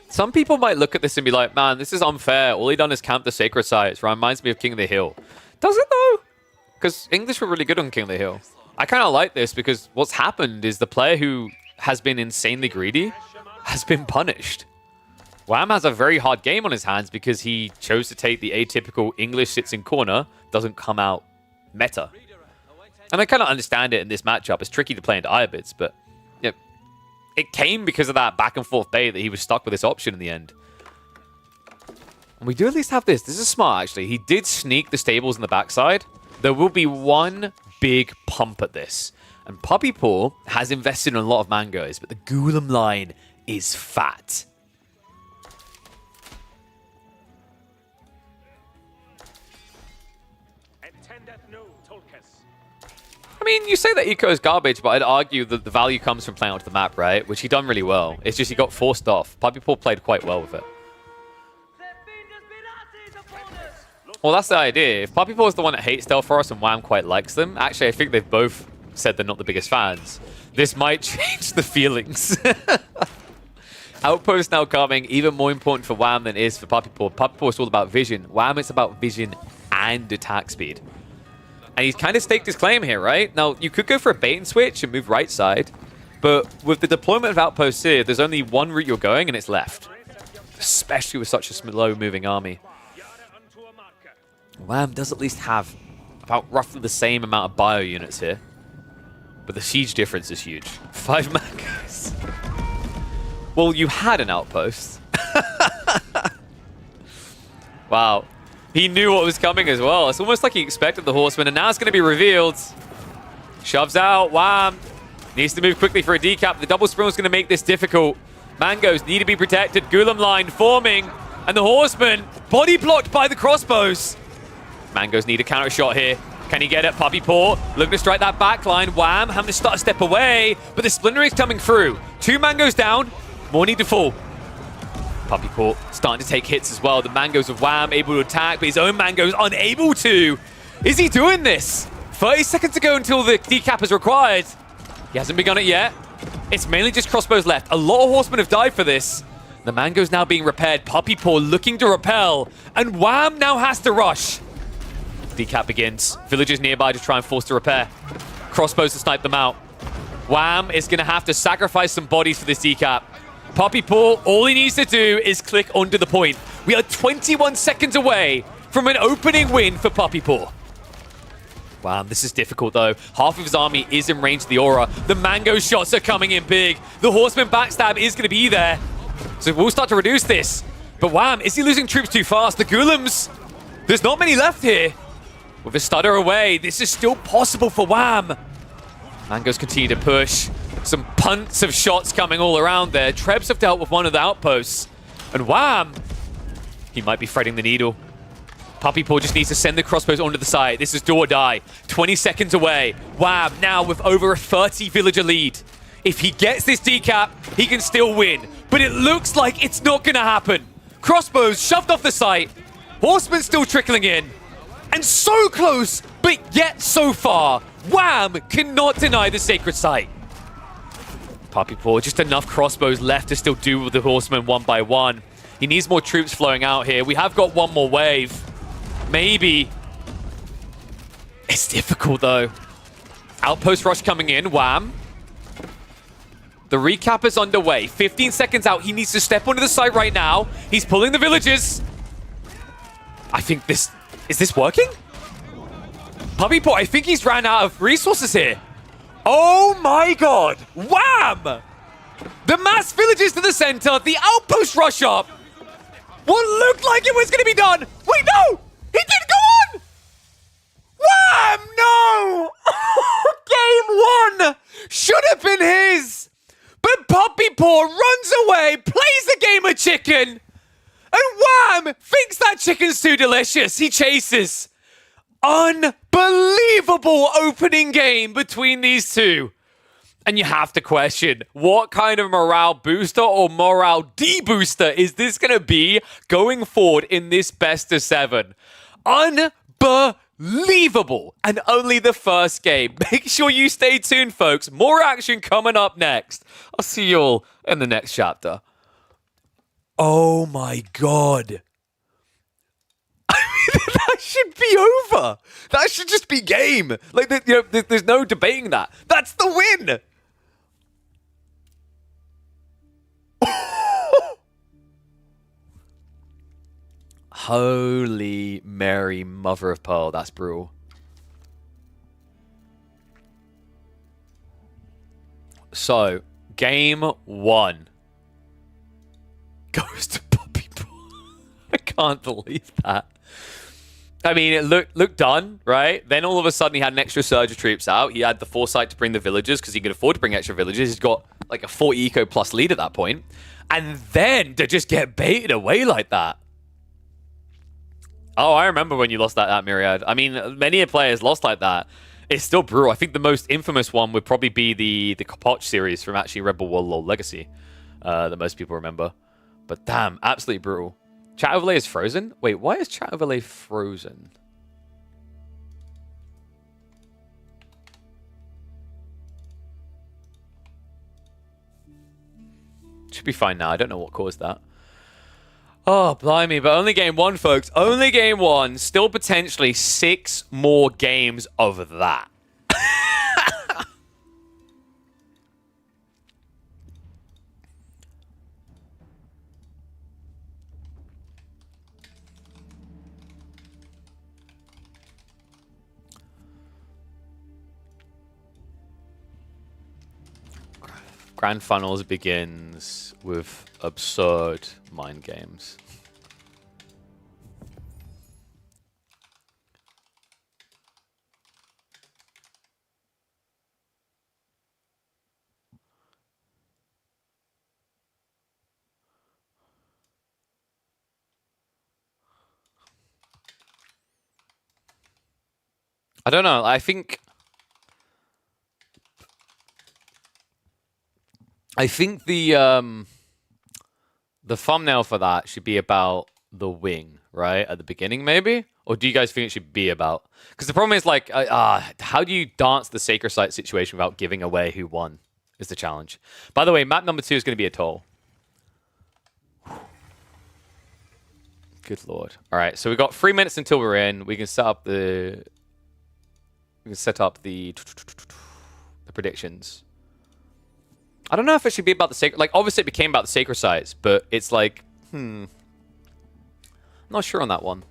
Some people might look at this and be like, man, this is unfair. All he done is camp the sacred sites. Reminds me of King of the Hill. Does it though? Because English were really good on King of the Hill. I kind of like this because what's happened is the player who has been insanely greedy has been punished. Wham has a very hard game on his hands because he chose to take the atypical English sits in corner, doesn't come out meta. And I kind of understand it in this matchup. It's tricky to play into Irobids, but yeah, it came because of that back and forth bait that he was stuck with this option in the end. And we do at least have this. This is smart, actually. He did sneak the stables in the backside. There will be one big pump at this. And Puppy Paw has invested in a lot of mangoes, but the Ghoulem line is fat. I mean, you say that eco is garbage, but I'd argue that the value comes from playing onto the map, right? Which he done really well. It's just he got forced off. Puppy Paw played quite well with it. Well, that's the idea. If Puppy Paw is the one that hates Stealth Forest and Wham quite likes them, actually, I think they've both said they're not the biggest fans. This might change the feelings. Outpost now coming, even more important for Wham than it is for Puppy Paw. Puppy Paw is all about vision. Wham, it's about vision and attack speed. And he's kind of staked his claim here, right? Now, you could go for a bait and switch and move right side, but with the deployment of outposts here, there's only one route you're going, and it's left. Especially with such a slow-moving army. Wham does at least have about roughly the same amount of bio units here. But the siege difference is huge. 5 mangoes. Well, you had an outpost. Wow. He knew what was coming as well. It's almost like he expected the horseman, and now it's going to be revealed. Shoves out. Wham. Needs to move quickly for a decap. The double sprint is going to make this difficult. Mangoes need to be protected. Ghoulem line forming. And the horseman body blocked by the crossbows. Mangoes need a counter shot here. Can he get it? Puppy Paw looking to strike that back line. Wham having to start a step away. But the splintering is coming through. 2 mangoes down. More need to fall. Puppy Paw starting to take hits as well. The mangoes of Wham able to attack, but his own mangoes unable to. Is he doing this? 30 seconds to go until the decap is required. He hasn't begun it yet. It's mainly just crossbows left. A lot of horsemen have died for this. The mango's now being repaired. Puppy Paw looking to repel. And Wham now has to rush. Decap begins. Villagers nearby to try and force the repair. Crossbows to snipe them out. Wham is going to have to sacrifice some bodies for this decap. Puppy Paw, all he needs to do is click onto the point. We are 21 seconds away from an opening win for Puppy Paw. Wow, this is difficult though. Half of his army is in range of the aura. The mango shots are coming in big. The horseman backstab is going to be there. So we'll start to reduce this. But Wham, is he losing troops too fast? The Ghoulems, there's not many left here. With a stutter away, this is still possible for Wham. Mangoes continue to push. Some punts of shots coming all around there. Trebs have dealt with one of the outposts. And Wham, he might be threading the needle. Puppy Paw just needs to send the crossbows onto the side. This is do or die. 20 seconds away. Wham, now with over a 30 villager lead. If he gets this decap, he can still win. But it looks like it's not going to happen. Crossbows shoved off the site. Horsemen still trickling in. And so close, but yet so far. Wham cannot deny the sacred site. Puppy Paw, just enough crossbows left to still do with the horsemen one by one. He needs more troops flowing out here. We have got one more wave. Maybe. It's difficult though. Outpost rush coming in. Wham. The recap is underway. 15 seconds out. He needs to step onto the site right now. He's pulling the villages. I think this... Is this working? Puppy Paw, I think he's ran out of resources here. Oh my god! Wham! The mass villages to the center, the outpost rush up. What looked like it was going to be done. Wait, no! He didn't go on! Wham! No! Game one should have been his. But Puppy Paw runs away, plays the game of chicken. And Wham thinks that chicken's too delicious. He chases. Unbelievable opening game between these two. And you have to question, what kind of morale booster or morale debooster is this going to be going forward in this best of 7? Unbelievable. And only the first game. Make sure you stay tuned, folks. More action coming up next. I'll see you all in the next chapter. Oh my god. That should be over. That should just be game. Like, there's no debating that. That's the win. Holy Mary, mother of pearl. That's brutal. So, game 1 goes to Puppy Paw. I can't believe that. I mean, it looked done, right? Then all of a sudden he had an extra surge of troops out. He had the foresight to bring the villagers because he could afford to bring extra villagers. He's got like a 40 eco plus lead at that point. And then to just get baited away like that. Oh, I remember when you lost that Myriad. I mean, many players lost like that. It's still brutal. I think the most infamous one would probably be the Kopoch series from actually Rebel Warlord Legacy that most people remember. But damn, absolutely brutal. Chat overlay is frozen? Wait, why is chat overlay frozen? Should be fine now. I don't know what caused that. Oh, blimey. But only game 1, folks. Only game 1. Still potentially 6 more games of that. Grand Finals begins with absurd mind games. I don't know. I think the thumbnail for that should be about the wing, right? At the beginning, maybe? Or do you guys think it should be about... Because the problem is, like, how do you dance the sacred site situation without giving away who won is the challenge. By the way, map number 2 is going to be Atoll. Good lord. All right, so we've got 3 minutes until we're in. We can set up the predictions. I don't know if it should be about the sacred. Like, obviously, it became about the sacred sites, but it's like, I'm not sure on that one.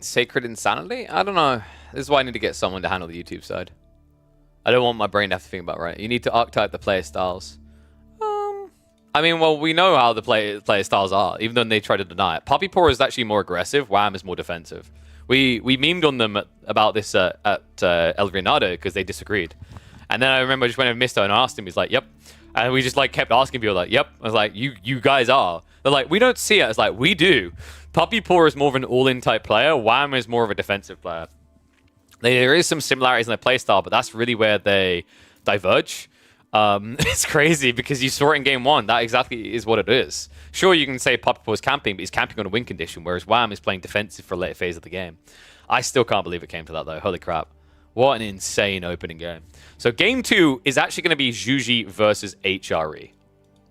Sacred Insanity? I don't know. This is why I need to get someone to handle the YouTube side. I don't want my brain to have to think about, right? You need to archetype the player styles. I mean, well, we know how the player styles are, even though they try to deny it. Puppy Paw is actually more aggressive. Wham is more defensive. We memed on them about this at El Renado because they disagreed. And then I remember I just went to Misto and asked him. He's like, yep. And we just like kept asking people like, yep. I was like, you guys are. They're like, we don't see it. It's like, we do. Puppy Paw is more of an all-in type player. Wham is more of a defensive player. There is some similarities in their playstyle, but that's really where they diverge. It's crazy because you saw it in game one. That exactly is what it is. Sure, you can say Puppy Paw is camping, but he's camping on a win condition, whereas Wham is playing defensive for a later phase of the game. I still can't believe it came to that, though. Holy crap. What an insane opening game. So game 2 is actually going to be Juji versus HRE.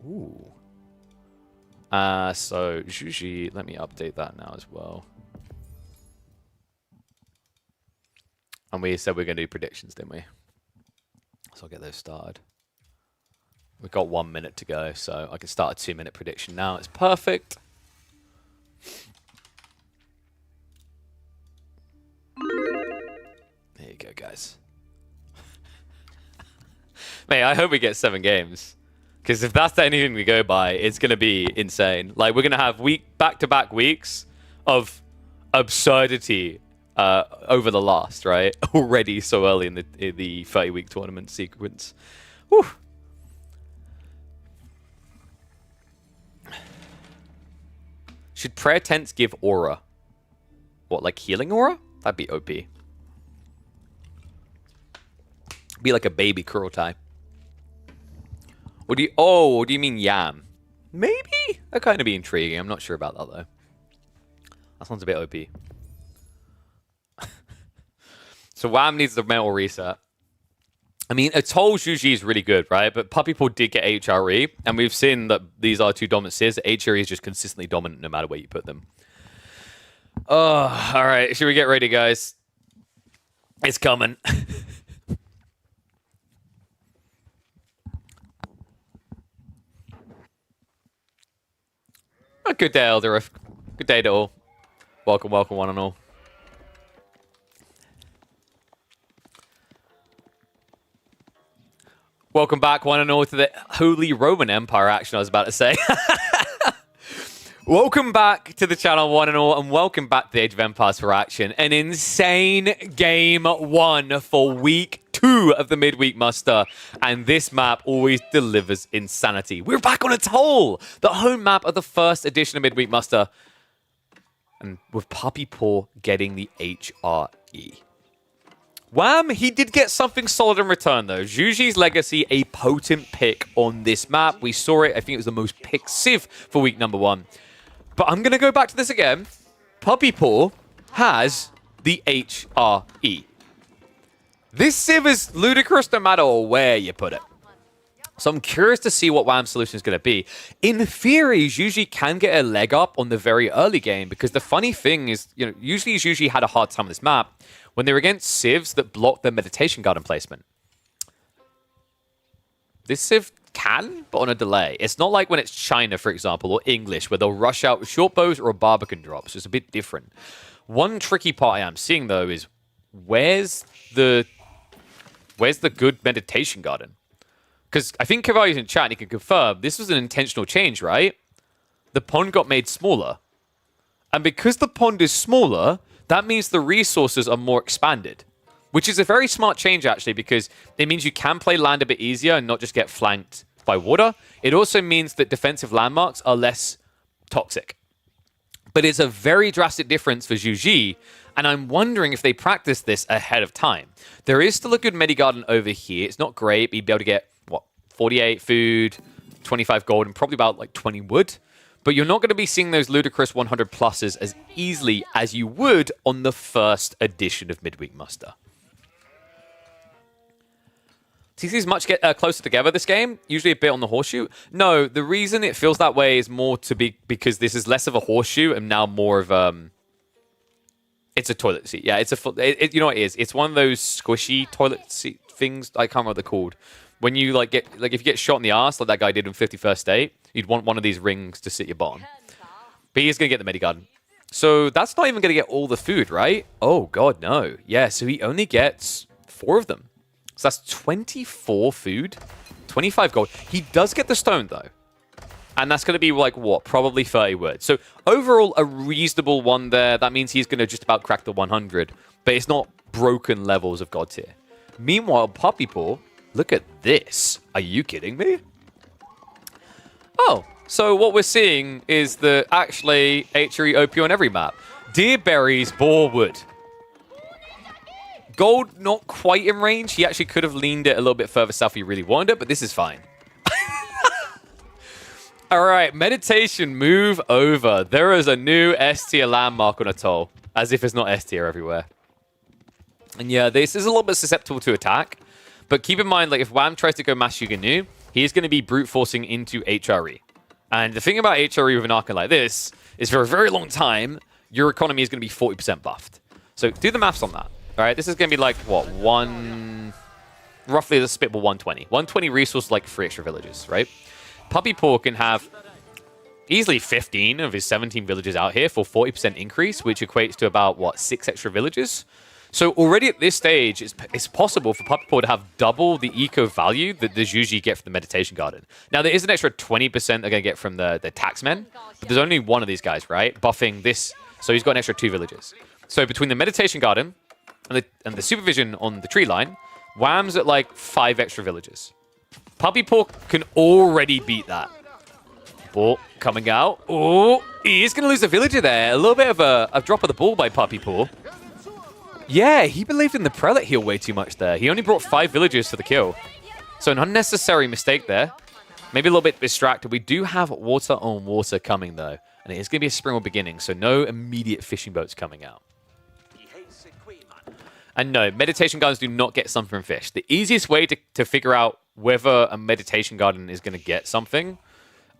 Ooh. So Juji, let me update that now as well. And we said we're going to do predictions, didn't we? So I'll get those started. We've got 1 minute to go, so I can start a 2-minute prediction now. It's perfect. There you go, guys. Mate, I hope we get 7 games. Because if that's anything we go by, it's going to be insane. Like, we're going to have back-to-back weeks of absurdity over the last, right? Already so early in the 30-week tournament sequence. Whew. Should prayer tents give aura? What, like healing aura? That'd be OP. Be like a baby Kurultai. What do you mean yam? Maybe? That kind of be intriguing. I'm not sure about that, though. That sounds a bit OP. So Wham needs the mental reset. I mean, Atoll Juji is really good, right? But Puppy Paw did get HRE, and we've seen that these are 2 dominant Civs. HRE is just consistently dominant no matter where you put them. Oh, all right. Should we get ready, guys? It's coming. Good day, Elderif. Good day to all. Welcome, welcome, one and all. Welcome back, one and all, to the Holy Roman Empire action, I was about to say. Welcome back to the channel, one and all, and welcome back to the Age of Empires for action. An insane game 1 for week 2 of the midweek muster, and this map always delivers insanity. We're back on Atoll, the home map of the first edition of midweek muster, and with Puppy Paw getting the HRE. Wham, he did get something solid in return, though. Juji's Legacy, a potent pick on this map. We saw it. I think it was the most picked Civ for week number 1. But I'm going to go back to this again. Puppy Paw has the HRE. This Civ is ludicrous no matter where you put it. So I'm curious to see what Wham's solution is going to be. In theory, Juji can get a leg up on the very early game, because the funny thing is, you know, usually Juji had a hard time on this map when they were against Civs that blocked their meditation garden placement. This Civ can, but on a delay. It's not like when it's China, for example, or English, where they'll rush out with short bows or a Barbican drop. So it's a bit different. One tricky part I am seeing, though, is where's the good meditation garden? Because I think Kavai's in chat and he can confirm this was an intentional change, right? The pond got made smaller. And because the pond is smaller, that means the resources are more expanded. Which is a very smart change, actually, because it means you can play land a bit easier and not just get flanked by water. It also means that defensive landmarks are less toxic. But it's a very drastic difference for Zhu Ji, and I'm wondering if they practice this ahead of time. There is still a good Medigarden over here. It's not great, but you'd be able to get, what, 48 food, 25 gold, and probably about like 20 wood. But you're not going to be seeing those ludicrous 100 pluses as easily as you would on the first edition of Midweek Muster. TC's much closer together this game, usually a bit on the horseshoe. No, the reason it feels that way is more because this is less of a horseshoe and now more of it's a toilet seat. Yeah, it's you know what it is? It's one of those squishy toilet seat things. I can't remember what they're called. When you if you get shot in the ass like that guy did in 51st State, you'd want one of these rings to sit your bottom. But he is going to get the Medigarden. So that's not even going to get all the food, right? Oh god, no. Yeah, so he only gets 4 of them. So that's 24 food, 25 gold. He does get the stone, though. And that's going to be, like, what? Probably 30 words. So overall, a reasonable one there. That means he's going to just about crack the 100. But it's not broken levels of God tier. Meanwhile, Puppy Paw, look at this. Are you kidding me? Oh, so what we're seeing is that actually HRE OP on every map. Deer berries, boar wood. Gold, not quite in range. He actually could have leaned it a little bit further south if he really wanted it, but this is fine. All right, meditation, move over. There is a new S-tier landmark on Atoll, as if it's not S-tier everywhere. And yeah, this is a little bit susceptible to attack, but keep in mind, like if Wham tries to go Mass Yuganu, he's going to be brute forcing into HRE. And the thing about HRE with an Archon like this is for a very long time, your economy is going to be 40% buffed. So do the maths on that. All right, this is going to be like, what, roughly the spitball 120. 120 resources, like 3 extra villages, right? Puppy Paw can have easily 15 of his 17 villages out here for 40% increase, which equates to about, what, 6 extra villages? So already at this stage, it's possible for Puppy Paw to have double the eco value that the Zhuji get from the Meditation Garden. Now, there is an extra 20% they're going to get from the taxmen, but there's only one of these guys, right? Buffing this, so he's got an extra 2 villages. So between the Meditation Garden and the supervision on the tree line, Wham's at like 5 extra villages. Puppy Paw can already beat that. Ball coming out. Oh, he is going to lose a villager there. A little bit of a drop of the ball by Puppy Paw. Yeah, he believed in the Prelate heal way too much there. He only brought 5 villagers for the kill. So an unnecessary mistake there. Maybe a little bit distracted. We do have water on water coming though. And it is going to be a spring beginning, so no immediate fishing boats coming out. And no, meditation gardens do not get something from fish. The easiest way to figure out whether a meditation garden is going to get something,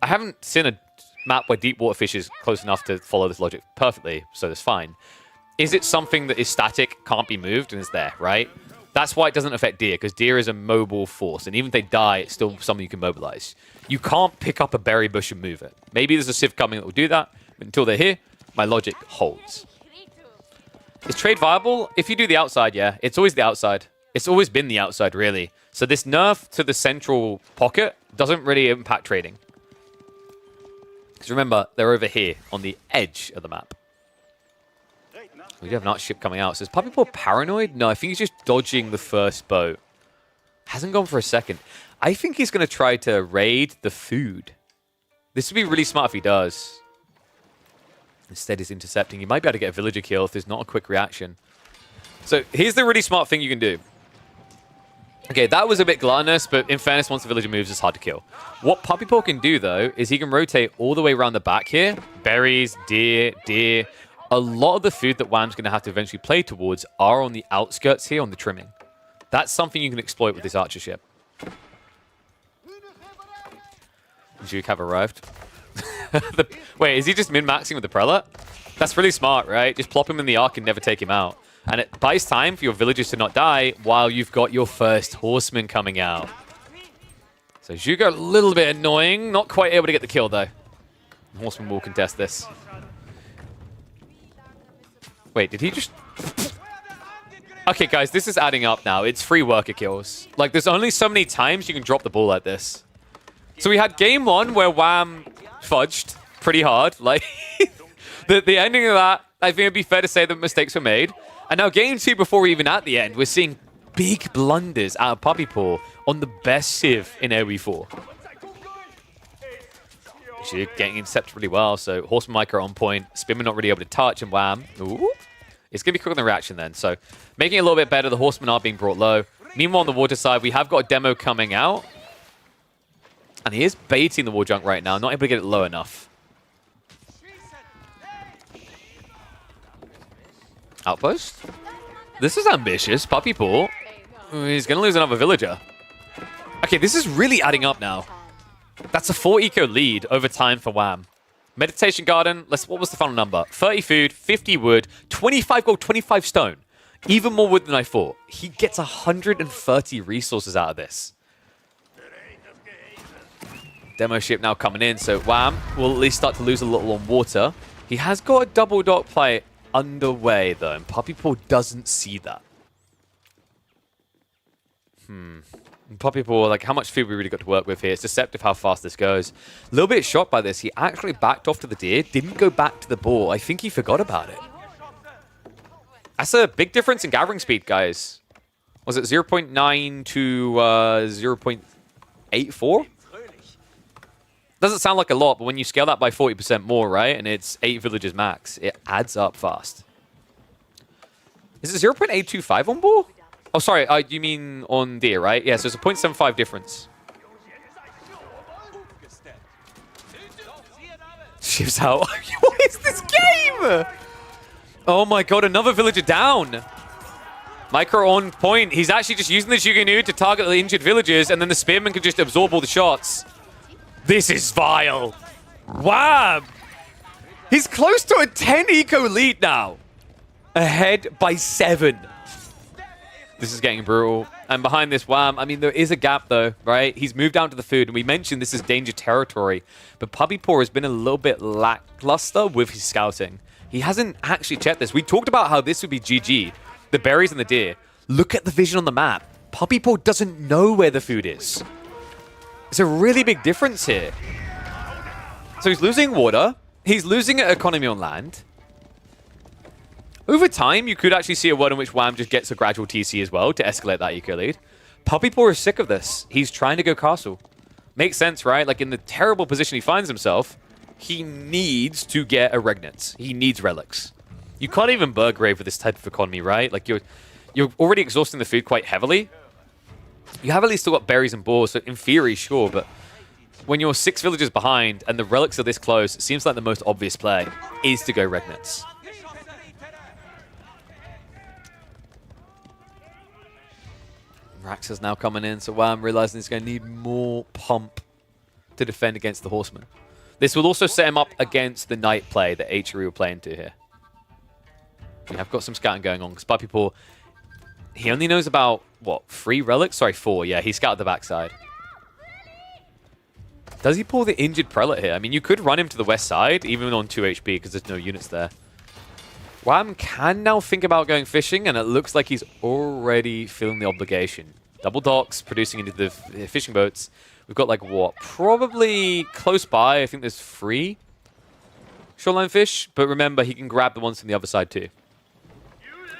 I haven't seen a map where deep water fish is close enough to follow this logic perfectly, so that's fine. Is it something that is static, can't be moved, and is there, right? That's why it doesn't affect deer, because deer is a mobile force, and even if they die, it's still something you can mobilize. You can't pick up a berry bush and move it. Maybe there's a civ coming that will do that, but until they're here, my logic holds. Is trade viable? If you do the outside, yeah. It's always the outside. It's always been the outside, really. So this nerf to the central pocket doesn't really impact trading. Because remember, they're over here on the edge of the map. We do have an arch ship coming out. So is Puppy Paw paranoid? No, I think he's just dodging the first boat. Hasn't gone for a second. I think he's going to try to raid the food. This would be really smart if he does. Instead, he's intercepting. You might be able to get a villager kill if there's not a quick reaction. So here's the really smart thing you can do. Okay, that was a bit gluttonous, but in fairness, once the villager moves, it's hard to kill. What Puppy Paw can do, though, is he can rotate all the way around the back here. Berries, deer. A lot of the food that Wham's going to have to eventually play towards are on the outskirts here, on the trimming. That's something you can exploit with this archer ship. Juke have arrived. Wait, is he just min-maxing with the Prelate? That's really smart, right? Just plop him in the arc and never take him out. And it buys time for your villagers to not die while you've got your first horseman coming out. So Zhuge a little bit annoying. Not quite able to get the kill, though. Horseman will contest this. Wait, did he just... Okay, guys, this is adding up now. It's free worker kills. Like, there's only so many times you can drop the ball like this. So we had game 1 where Wham fudged pretty hard. Like, the ending of that, I think it'd be fair to say that mistakes were made. And now game 2, before we're even at the end, we're seeing big blunders out of Puppy Paw on the best civ in AoE4. actually getting intercepted really well. So Horseman Micro on point, Spearman not really able to touch, and wham. Ooh. It's going to be quick on the reaction then. So making it a little bit better. The Horsemen are being brought low. Meanwhile, on the water side, we have got a demo coming out. And he is baiting the War Junk right now, not able to get it low enough. Outpost? This is ambitious. Puppy Paw. He's going to lose another villager. Okay, this is really adding up now. That's a 4 eco lead over time for Wham. Meditation Garden, what was the final number? 30 food, 50 wood, 25 gold, 25 stone. Even more wood than I thought. He gets 130 resources out of this. Demo ship now coming in, so Wham will at least start to lose a little on water. He has got a double dock play underway, though, and Puppy Paw doesn't see that. Puppy Paw, like, how much food we really got to work with here. It's deceptive how fast this goes. A little bit shocked by this. He actually backed off to the deer, didn't go back to the boar. I think he forgot about it. That's a big difference in gathering speed, guys. Was it 0.9 to 0.84? Doesn't sound like a lot, but when you scale that by 40% more, right, and it's 8 villages max, it adds up fast. Is it 0.825 on boar? Oh, sorry, you mean on deer, right? Yeah, so it's a 0.75 difference. Shifts out. What is this game? Oh my god, another villager down. Micro on point. He's actually just using the Jugunu to target the injured villagers, and then the Spearman can just absorb all the shots. This is vile. Wow. He's close to a 10 eco lead now. Ahead by 7. This is getting brutal. And behind this Wham, I mean, there is a gap, though, right? He's moved down to the food, and we mentioned this is danger territory. But Puppy Paw has been a little bit lackluster with his scouting. He hasn't actually checked this. We talked about how this would be GG. The berries and the deer. Look at the vision on the map. Puppy Paw doesn't know where the food is. It's a really big difference here. So he's losing water. He's losing economy on land. Over time, you could actually see a world in which Wham just gets a gradual TC as well to escalate that eco lead. Puppy Paw is sick of this. He's trying to go castle. Makes sense, right? Like, in the terrible position he finds himself, he needs to get a Regnant. He needs relics. You can't even Burgrave with this type of economy, right? Like, you're already exhausting the food quite heavily. You have at least still got berries and boars, so in theory, sure, but when you're 6 villages behind and the relics are this close, it seems like the most obvious play is to go Regnants. Rax is now coming in, so Wham realizing he's going to need more pump to defend against the Horseman. This will also set him up against the Knight play that HRE will play into here. We have got some scouting going on, because Puppy Paw, he only knows about, what, 3 relics? Sorry, 4. Yeah, he scouted the backside. Does he pull the injured Prelate here? I mean, you could run him to the west side, even on 2 HP, because there's no units there. Wham can now think about going fishing, and it looks like he's already feeling the obligation. Double docks, producing into the fishing boats. We've got, like, what? Probably close by. I think there's 3 shoreline fish. But remember, he can grab the ones from the other side, too.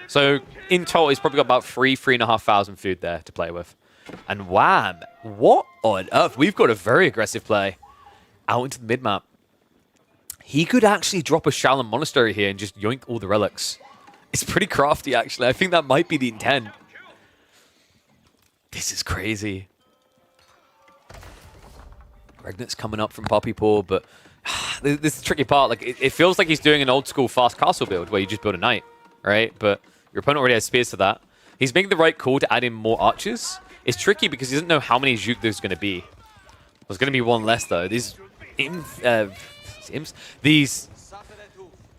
So, in total, he's probably got about 3,500 food there to play with. And Wham! What on earth? We've got a very aggressive play out into the mid-map. He could actually drop a Shaolin Monastery here and just yoink all the relics. It's pretty crafty, actually. I think that might be the intent. This is crazy. Regnant's coming up from Puppy Paw, but this is the tricky part. Like, it feels like he's doing an old-school fast castle build where you just build a knight, right? But your opponent already has spears for that. He's making the right call to add in more archers. It's tricky because he doesn't know how many Juke there's going to be. There's going to be one less, though. These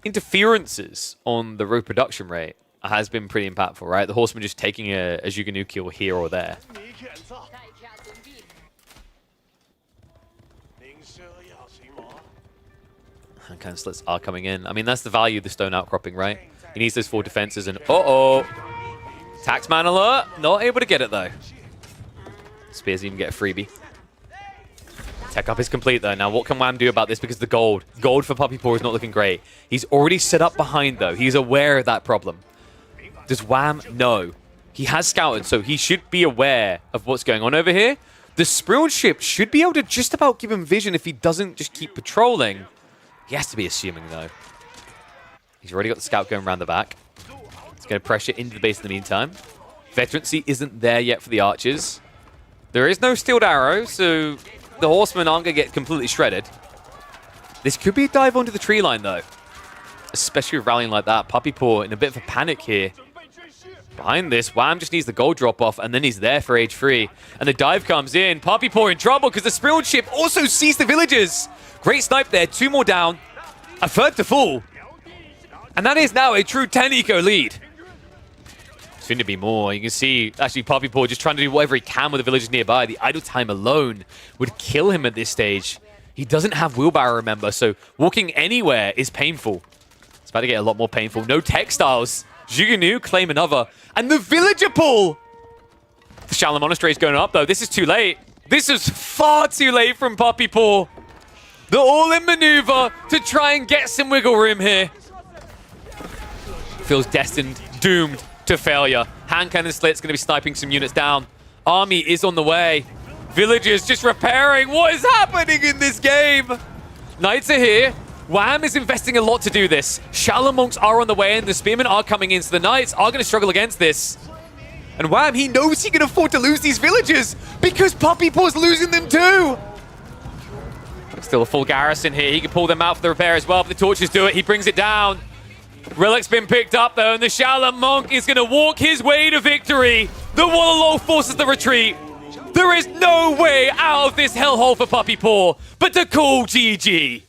interferences on the reproduction rate has been pretty impactful, right? The Horseman just taking a Jugunu kill here or there. And kind of slits are coming in. I mean, that's the value of the stone outcropping, right? He needs those 4 defenses and... Uh-oh! Taxman alert! Not able to get it, though. Spears even get a freebie. Tech up is complete, though. Now, what can Wham do about this? Because the gold. Gold for Puppy Paw is not looking great. He's already set up behind, though. He's aware of that problem. Does Wham? No. He has scouted, so he should be aware of what's going on over here. The Sprilled ship should be able to just about give him vision if he doesn't just keep patrolling. He has to be assuming, though. He's already got the scout going around the back. He's going to pressure into the base in the meantime. Veterancy isn't there yet for the archers. There is no steeled arrow, so the horsemen aren't going to get completely shredded. This could be a dive onto the tree line, though. Especially with rallying like that. Puppy Paw in a bit of a panic here. Behind this, Wham just needs the gold drop off, and then he's there for age 3. And the dive comes in. Puppy Paw in trouble because the Sprilled ship also sees the villagers. Great snipe there. 2 more down. A third to fall. And that is now a true 10 eco lead. Soon to be more. You can see, actually, Puppy Paw just trying to do whatever he can with the villagers nearby. The idle time alone would kill him at this stage. He doesn't have wheelbarrow, remember, so walking anywhere is painful. It's about to get a lot more painful. No textiles. Jugunu claim another. And the villager pull! The Shallow Monastery is going up, though. This is too late. This is far too late from Puppy Paw. The all-in maneuver to try and get some wiggle room here. Feels destined, doomed to failure. Hand cannon slit's going to be sniping some units down. Army is on the way. Villagers just repairing. What is happening in this game? Knights are here. Wham is investing a lot to do this. Shallow Monks are on the way in. The Spearmen are coming in, so the Knights are going to struggle against this. And Wham, he knows he can afford to lose these villagers because Puppy Paw's losing them too. Still a full garrison here. He can pull them out for the repair as well, but the torches do it. He brings it down. Relic's been picked up, though, and the Shallow Monk is going to walk his way to victory. The Wallalol forces the retreat. There is no way out of this hellhole for Puppy Paw but to call GG.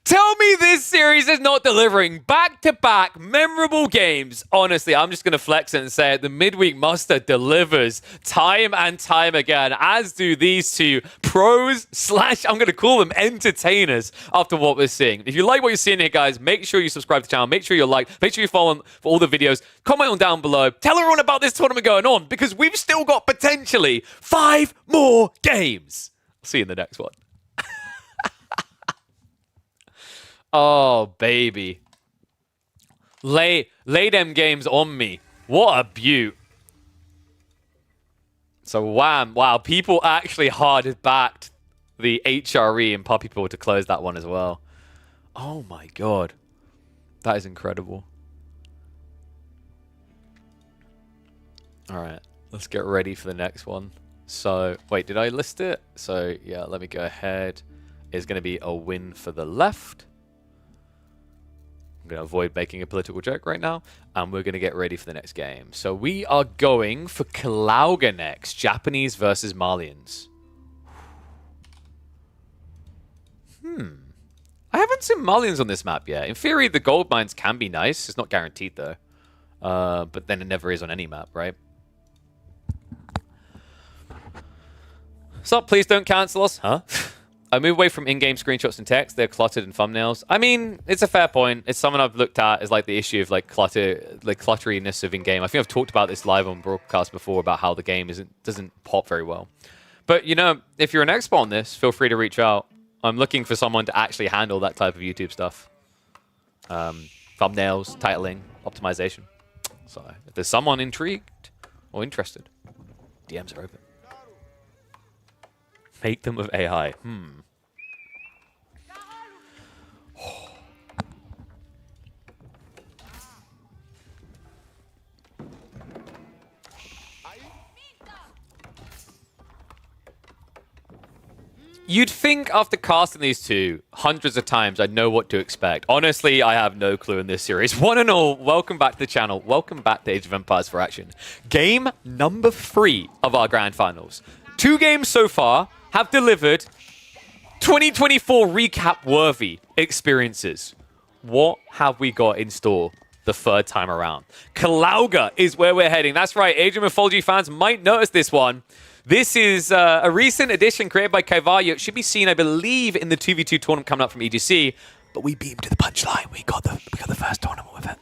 Tell me this series is not delivering back-to-back memorable games. Honestly, I'm just going to flex it and say it. The Midweek Muster delivers time and time again, as do these two pros / I'm going to call them entertainers after what we're seeing. If you like what you're seeing here, guys, make sure you subscribe to the channel. Make sure you like. Make sure you follow them for all the videos. Comment on down below. Tell everyone about this tournament going on because we've still got potentially 5 more games. See you in the next one. Oh, baby. Lay them games on me. What a beaut. So, Wham. Wow, people actually hard backed the HRE and Puppy Paw to close that one as well. Oh, my God. That is incredible. All right, let's get ready for the next one. So, wait, did I list it? So, yeah, let me go ahead. It's going to be a win for the left. I'm going to avoid making a political joke right now, and we're going to get ready for the next game. So we are going for Kaga next, Japanese versus Malians. I haven't seen Malians on this map yet. In theory, the gold mines can be nice. It's not guaranteed, though. But then it never is on any map, right? So please don't cancel us, huh? I move away from in-game screenshots and text. They're cluttered in thumbnails. I mean, it's a fair point. It's something I've looked at as like the issue of like clutteriness of in-game. I think I've talked about this live on broadcast before about how the game doesn't pop very well. But you know, if you're an expert on this, feel free to reach out. I'm looking for someone to actually handle that type of YouTube stuff. Thumbnails, titling, optimization. So if there's someone intrigued or interested, DMs are open. Make them with AI. You'd think after casting these two hundreds of times, I'd know what to expect. Honestly, I have no clue in this series. One and all, welcome back to the channel. Welcome back to Age of Empires for Action. Game number 3 of our Grand Finals. 2 games so far have delivered 2024 recap-worthy experiences. What have we got in store the 3rd time around? Kaga is where we're heading. That's right, Age of Mythology fans might notice this one. This is a recent addition created by Kaga. It should be seen, I believe, in the 2v2 tournament coming up from EGC. But we beamed to the punchline. We got the first tournament with it.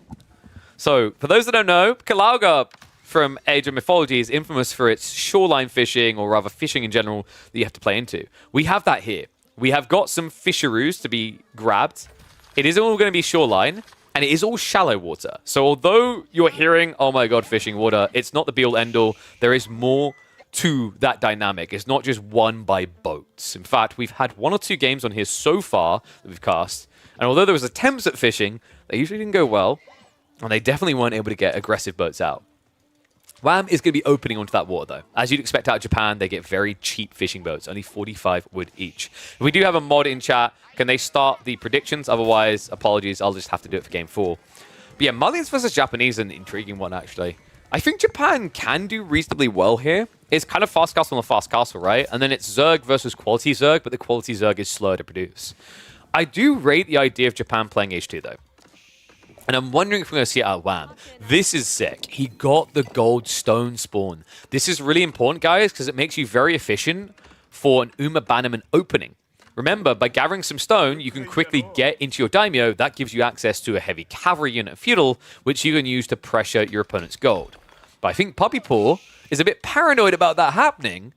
So, for those that don't know, Kaga from Age of Mythology is infamous for its shoreline fishing, or rather fishing in general, that you have to play into. We have that here. We have got some fisheroos to be grabbed. It is all going to be shoreline, and it is all shallow water. So although you're hearing, oh my god, fishing water, it's not the be-all, end-all. There is more to that dynamic. It's not just won by boats. In fact, we've had 1 or 2 games on here so far that we've cast, and although there was attempts at fishing, they usually didn't go well, and they definitely weren't able to get aggressive boats out. WAM is going to be opening onto that water, though. As you'd expect out of Japan, they get very cheap fishing boats, only 45 wood each. If we do have a mod in chat, can they start the predictions? Otherwise, apologies, I'll just have to do it for game 4. But yeah, Malians versus Japanese, an intriguing one, actually. I think Japan can do reasonably well here. It's kind of fast castle on a fast castle, right? And then it's Zerg versus quality Zerg, but the quality Zerg is slower to produce. I do rate the idea of Japan playing H2, though. And I'm wondering if we're going to see it out of WAM. This is sick. He got the gold stone spawn. This is really important, guys, because it makes you very efficient for an Uma Bannerman opening. Remember, by gathering some stone, you can quickly get into your daimyo. That gives you access to a heavy cavalry unit feudal, which you can use to pressure your opponent's gold. But I think Puppy Paw is a bit paranoid about that happening.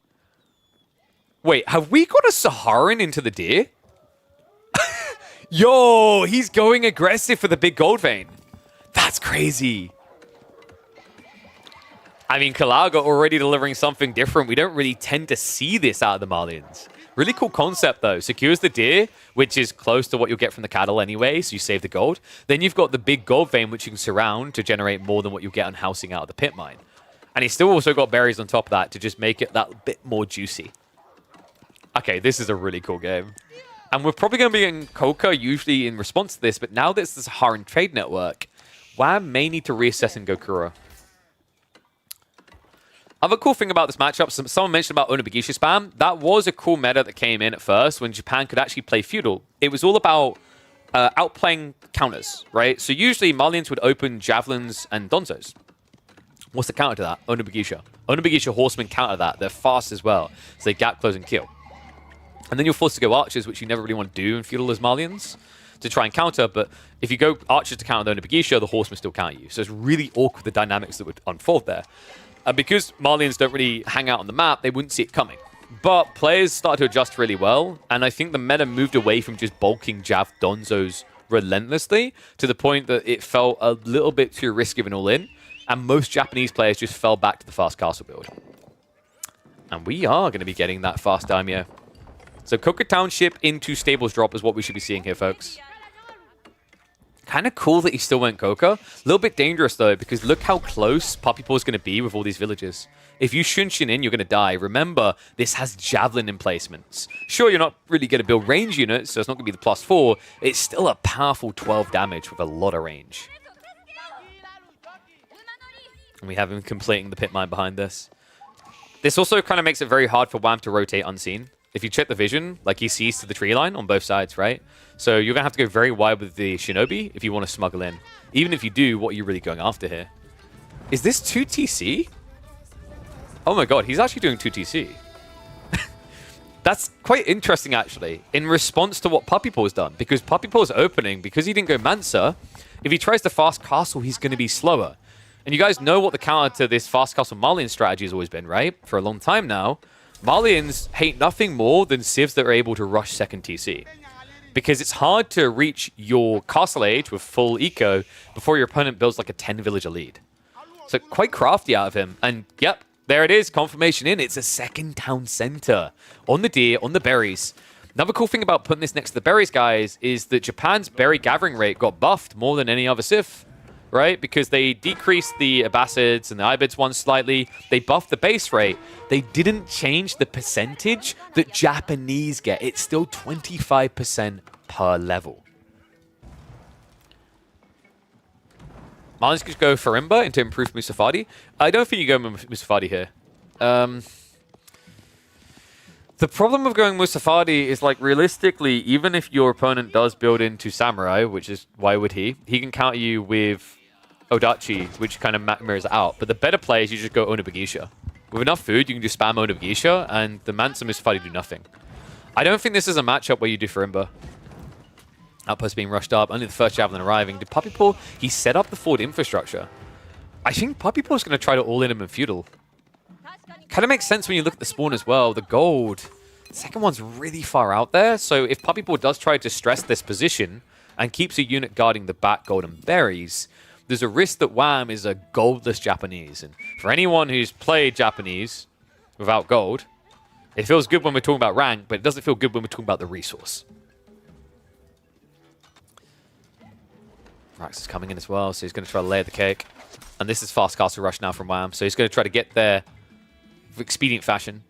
Wait, have we got a Saharan into the deer? Yo, he's going aggressive for the big gold vein. That's crazy. I mean, Kaga already delivering something different. We don't really tend to see this out of the Malians. Really cool concept, though. Secures the deer, which is close to what you'll get from the cattle anyway, so you save the gold. Then you've got the big gold vein, which you can surround to generate more than what you'll get on housing out of the pit mine. And he's still also got berries on top of that to just make it that bit more juicy. Okay, this is a really cool game. And we're probably going to be getting Coca usually in response to this, but now that it's the Saharan Trade Network, WAM may need to reassess in Gokura. Other cool thing about this matchup, someone mentioned about Onobugisha spam. That was a cool meta that came in at first when Japan could actually play feudal. It was all about outplaying counters, right? So usually Malians would open javelins and donzos. What's the counter to that? Onobugisha. Onobugisha horsemen counter that. They're fast as well, so they gap close and kill. And then you're forced to go archers, which you never really want to do in feudal as Malians, to try and counter. But if you go archers to counter the Onobugisha, the horsemen still counter you. So it's really awkward, the dynamics that would unfold there. And because Malians don't really hang out on the map, they wouldn't see it coming. But players started to adjust really well, and I think the meta moved away from just bulking Jav Donzos relentlessly to the point that it felt a little bit too risky of an all-in, and most Japanese players just fell back to the fast castle build. And we are going to be getting that fast daimyo. So Coca Township into Stables drop is what we should be seeing here, folks. Kind of cool that he still went Coca. A little bit dangerous, though, because look how close Puppy Paw is going to be with all these villages. If you Shunshin in, you're going to die. Remember, this has Javelin emplacements. Sure, you're not really going to build range units, so it's not going to be the +4. It's still a powerful 12 damage with a lot of range. And we have him completing the pit mine behind this. This also kind of makes it very hard for WAM to rotate unseen. If you check the vision, like he sees to the tree line on both sides, right? So you're going to have to go very wide with the Shinobi if you want to smuggle in. Even if you do, what are you really going after here? Is this 2TC? Oh my god, he's actually doing 2TC. That's quite interesting, actually, in response to what Puppy Paw's done. Because Puppy Paw's opening, because he didn't go Mansa, if he tries to fast castle, he's going to be slower. And you guys know what the counter to this fast castle Malian strategy has always been, right? For a long time now. Malians hate nothing more than civs that are able to rush second TC. Because it's hard to reach your castle age with full eco before your opponent builds like a 10 villager lead. So quite crafty out of him. And yep, there it is, confirmation in. It's a second town center on the deer, on the berries. Another cool thing about putting this next to the berries, guys, is that Japan's berry gathering rate got buffed more than any other civ. Right? Because they decreased the Abbasids and the Ibids one slightly. They buffed the base rate. They didn't change the percentage that Japanese get. It's still 25% per level. Malians could go Farimba into improved Musafadi. I don't think you go Musafadi here. The problem with going Musafadi is, like, realistically, even if your opponent does build into Samurai, which is, why would he? He can counter you with Odachi, which kind of mirrors out. But the better play is you just go Onobugisha. With enough food, you can just spam Onobugisha, and the Mansa Musafadi do nothing. I don't think this is a matchup where you do Farimba. Outpost being rushed up, only the first Javelin arriving. Did Puppy Paw, he set up the forward infrastructure. I think Puppy Paw is going to try to all-in him in feudal. Kind of makes sense when you look at the spawn as well. The gold. The second one's really far out there. So if Puppy Paw does try to stress this position and keeps a unit guarding the back golden berries, there's a risk that WAM is a goldless Japanese. And for anyone who's played Japanese, without gold. It feels good when we're talking about rank, but it doesn't feel good when we're talking about the resource. Rax is coming in as well, so he's going to try to layer the cake. And this is fast castle rush now from Wham, so he's going to try to get there with expedient fashion.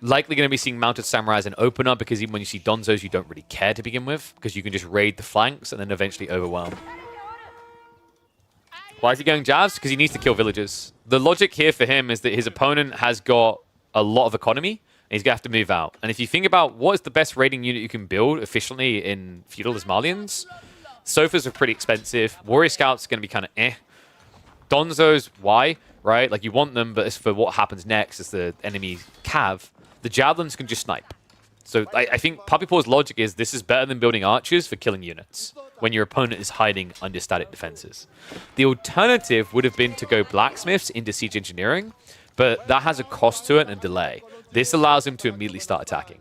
Likely going to be seeing mounted samurai as an opener, because even when you see Donzos, you don't really care to begin with, because you can just raid the flanks and then eventually overwhelm. Why is he going jabs? Because he needs to kill villagers. The logic here for him is that his opponent has got a lot of economy, and he's going to have to move out. And if you think about what is the best raiding unit you can build efficiently in Feudal Ismalians, Sofas are pretty expensive. Warrior Scouts are going to be kind of eh. Donzos, why? Right? Like, you want them, but it's for what happens next as the enemy cav. The Javelins can just snipe. So I think Puppy Paw's logic is this is better than building archers for killing units when your opponent is hiding under static defenses. The alternative would have been to go blacksmiths into siege engineering, but that has a cost to it and a delay. This allows him to immediately start attacking.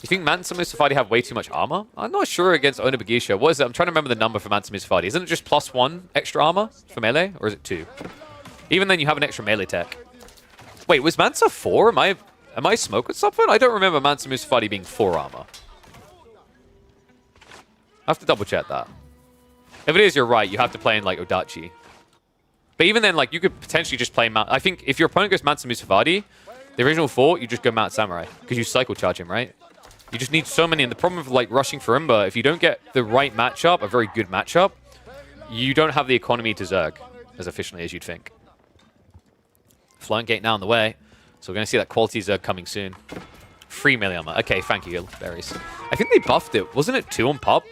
You think Mansa Mustafadi have way too much armor? I'm not sure against Onabagisha. What is it? I'm trying to remember the number for Mansa Mustafadi. Isn't it just +1 extra armor for melee? Or is it 2? Even then, you have an extra melee tech. Wait, was Mansa 4? Am I smoking something? I don't remember Mansa Mustafadi being 4 armor. I have to double check that. If it is, you're right. You have to play in, like, Odachi. But even then, like, you could potentially just play Mount... I think if your opponent goes Mansa Mustafadi, the original 4, you just go Mount Samurai. Because you cycle charge him, right? You just need so many. And the problem with, like, rushing for Imba, if you don't get the right matchup, a very good matchup, you don't have the economy to Zerg as efficiently as you'd think. Flying Gate now on the way. So we're going to see that quality Zerg coming soon. Free melee armor. Okay, thank you, Berries. I think they buffed it. Wasn't it 2 on pop?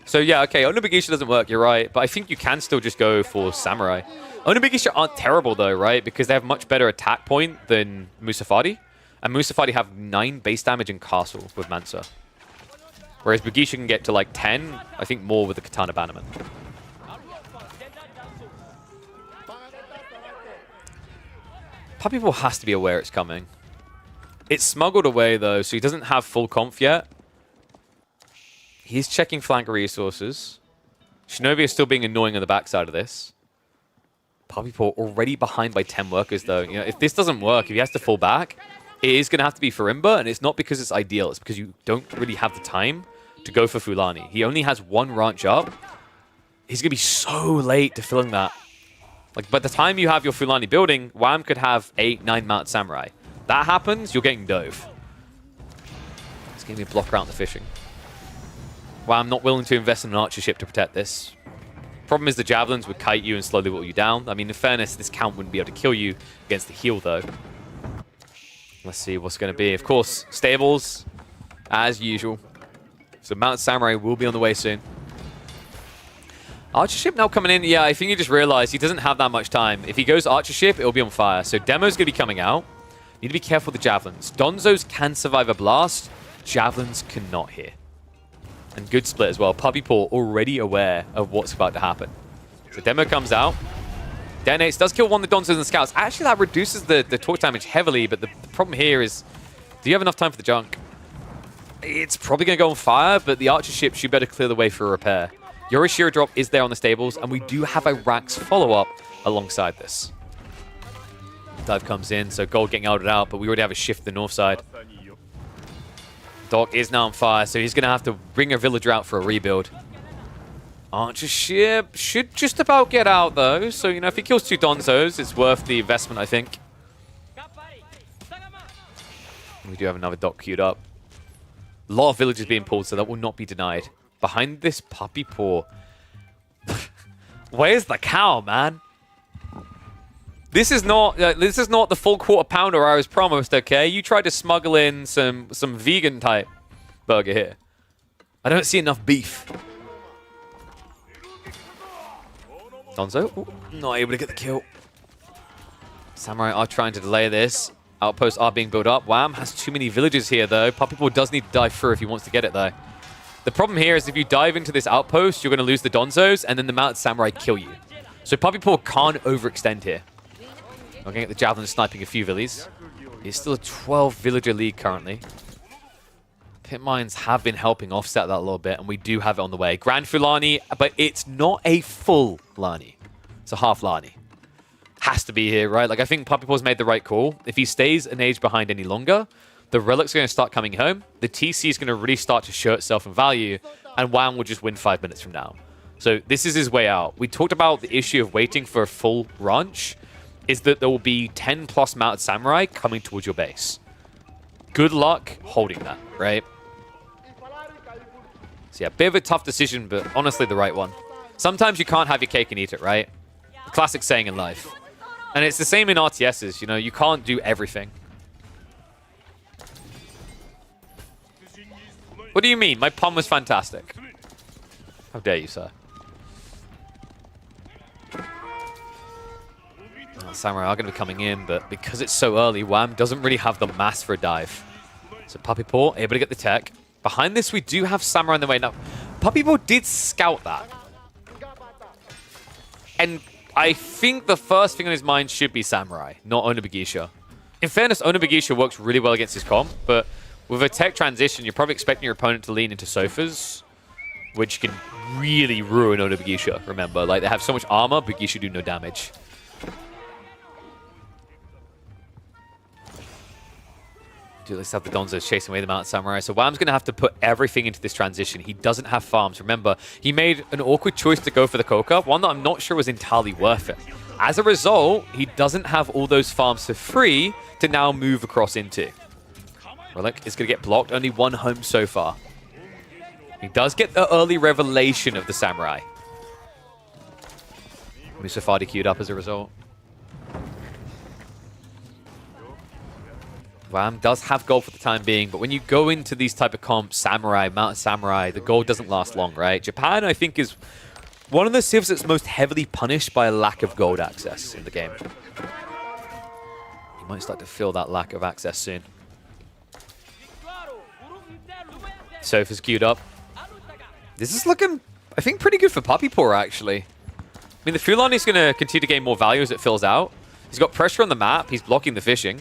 So yeah, okay, Onabagisha doesn't work, you're right. But I think you can still just go for Samurai. Onabagisha aren't terrible though, right? Because they have much better attack point than Mustafadi. And Mustafadi have 9 base damage in Castle with Mansa. Whereas Bagisha can get to like 10, I think more with the Katana Bannerman. Puppy Paw has to be aware it's coming. It's smuggled away though, so he doesn't have full conf yet. He's checking flank resources. Shinobi is still being annoying on the backside of this. Puppy Paw already behind by 10 workers though. You know, if this doesn't work, if he has to fall back, it is going to have to be Farimba, and it's not because it's ideal. It's because you don't really have the time to go for Fulani. He only has 1 ranch up. He's going to be so late to filling that. Like, by the time you have your Fulani building, Wham could have 8, 9 Mount Samurai. That happens, you're getting dove. It's going to be a block around the fishing. Wham not willing to invest in an archer ship to protect this. Problem is the javelins would kite you and slowly whittle you down. I mean, in fairness, this count wouldn't be able to kill you against the heal, though. Let's see what's going to be. Of course, stables, as usual. So Mount Samurai will be on the way soon. Archer ship now coming in. Yeah, I think he just realized he doesn't have that much time. If he goes archer ship, it'll be on fire. So Demo's going to be coming out. Need to be careful with the javelins. Donzos can survive a blast. Javelins cannot here. And good split as well. Puppy Paw already aware of what's about to happen. So Demo comes out. Detonates. Does kill one of the Donzos and Scouts. Actually, that reduces the torch damage heavily. But the problem here is, do you have enough time for the junk? It's probably going to go on fire, but the archer ship should better clear the way for a repair. Yorishiro drop is there on the stables, and we do have a Rax follow-up alongside this. Dive comes in, so gold getting outed out, but we already have a shift to the north side. Doc is now on fire, so he's going to have to bring a villager out for a rebuild. Archer ship should just about get out, though. So, you know, if he kills 2 Donzos, it's worth the investment, I think. We do have another Doc queued up. A lot of villagers being pulled, so that will not be denied. Behind this Puppy Paw. Where's the cow, man? This is not the full quarter pounder I was promised, okay? You tried to smuggle in some vegan type burger here. I don't see enough beef. Donzo, ooh, not able to get the kill. Samurai are trying to delay this. Outposts are being built up. Wham has too many villages here, though. Puppy Paw does need to dive through if he wants to get it, though. The problem here is if you dive into this outpost, you're going to lose the Donzos, and then the Mounted Samurai kill you. So Puppy Paw can't overextend here. Looking at the Javelin sniping a few villies. He's still a 12 villager lead currently. Pit mines have been helping offset that a little bit, and we do have it on the way. Grand Fulani, but it's not a full Lani. So half Lani. Has to be here, right? Like, I think Puppy Paw's made the right call. If he stays an age behind any longer, the Relic's going to start coming home. The TC is going to really start to show itself in value, and Wham will just win 5 minutes from now. So this is his way out. We talked about the issue of waiting for a full ranch, is that there will be 10 plus mounted samurai coming towards your base. Good luck holding that, right? So yeah, bit of a tough decision, but honestly the right one. Sometimes you can't have your cake and eat it, right? The classic saying in life. And it's the same in RTSs, you know, you can't do everything. What do you mean? My pun was fantastic. How dare you, sir? Oh, Samurai are going to be coming in, but because it's so early, Wham doesn't really have the mass for a dive. So Puppy Paw able to get the tech. Behind this, we do have Samurai on the way. Now, Puppy Paw did scout that. And I think the first thing on his mind should be Samurai, not Onobugisha. In fairness, Onobugisha works really well against his comp, but with a tech transition, you're probably expecting your opponent to lean into Sofas, which can really ruin Onobugisha, remember. Like, they have so much armor, Bugisha do no damage. Dude, let's have the Donzos chasing away the Mountain Samurai. So Wham's going to have to put everything into this transition. He doesn't have farms. Remember, he made an awkward choice to go for the Coca, one that I'm not sure was entirely worth it. As a result, he doesn't have all those farms for free to now move across into. Relic is going to get blocked. Only one home so far. He does get the early revelation of the Samurai. Musafadi queued up as a result. Wham does have gold for the time being, but when you go into these type of comps, Samurai, Mountain Samurai, the gold doesn't last long, right? Japan, I think, is one of the civs that's most heavily punished by a lack of gold access in the game. You might start to feel that lack of access soon. Sofa's queued up. This is looking, I think, pretty good for Puppy Paw, actually. I mean, the Fulani's going to continue to gain more value as it fills out. He's got pressure on the map. He's blocking the fishing.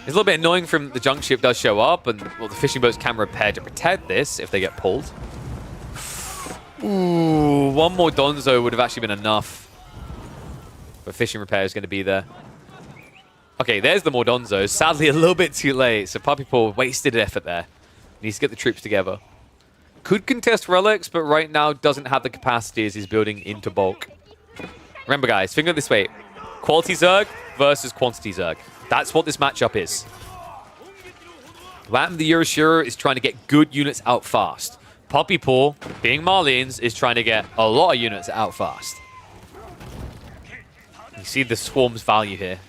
It's a little bit annoying from the junk ship does show up, and well, the fishing boats can repair to protect this if they get pulled. Ooh, one more Donzo would have actually been enough. But fishing repair is going to be there. Okay, there's the more Donzos. Sadly, a little bit too late. So Puppy Paw wasted effort there. Needs to get the troops together. Could contest relics, but right now doesn't have the capacity as he's building into bulk. Remember, guys, think of it this way. Quality Zerg versus quantity Zerg. That's what this matchup is. Wham the Euroshiro is trying to get good units out fast. Puppy Paw, being Marlene's, is trying to get a lot of units out fast. You see the Swarm's value here.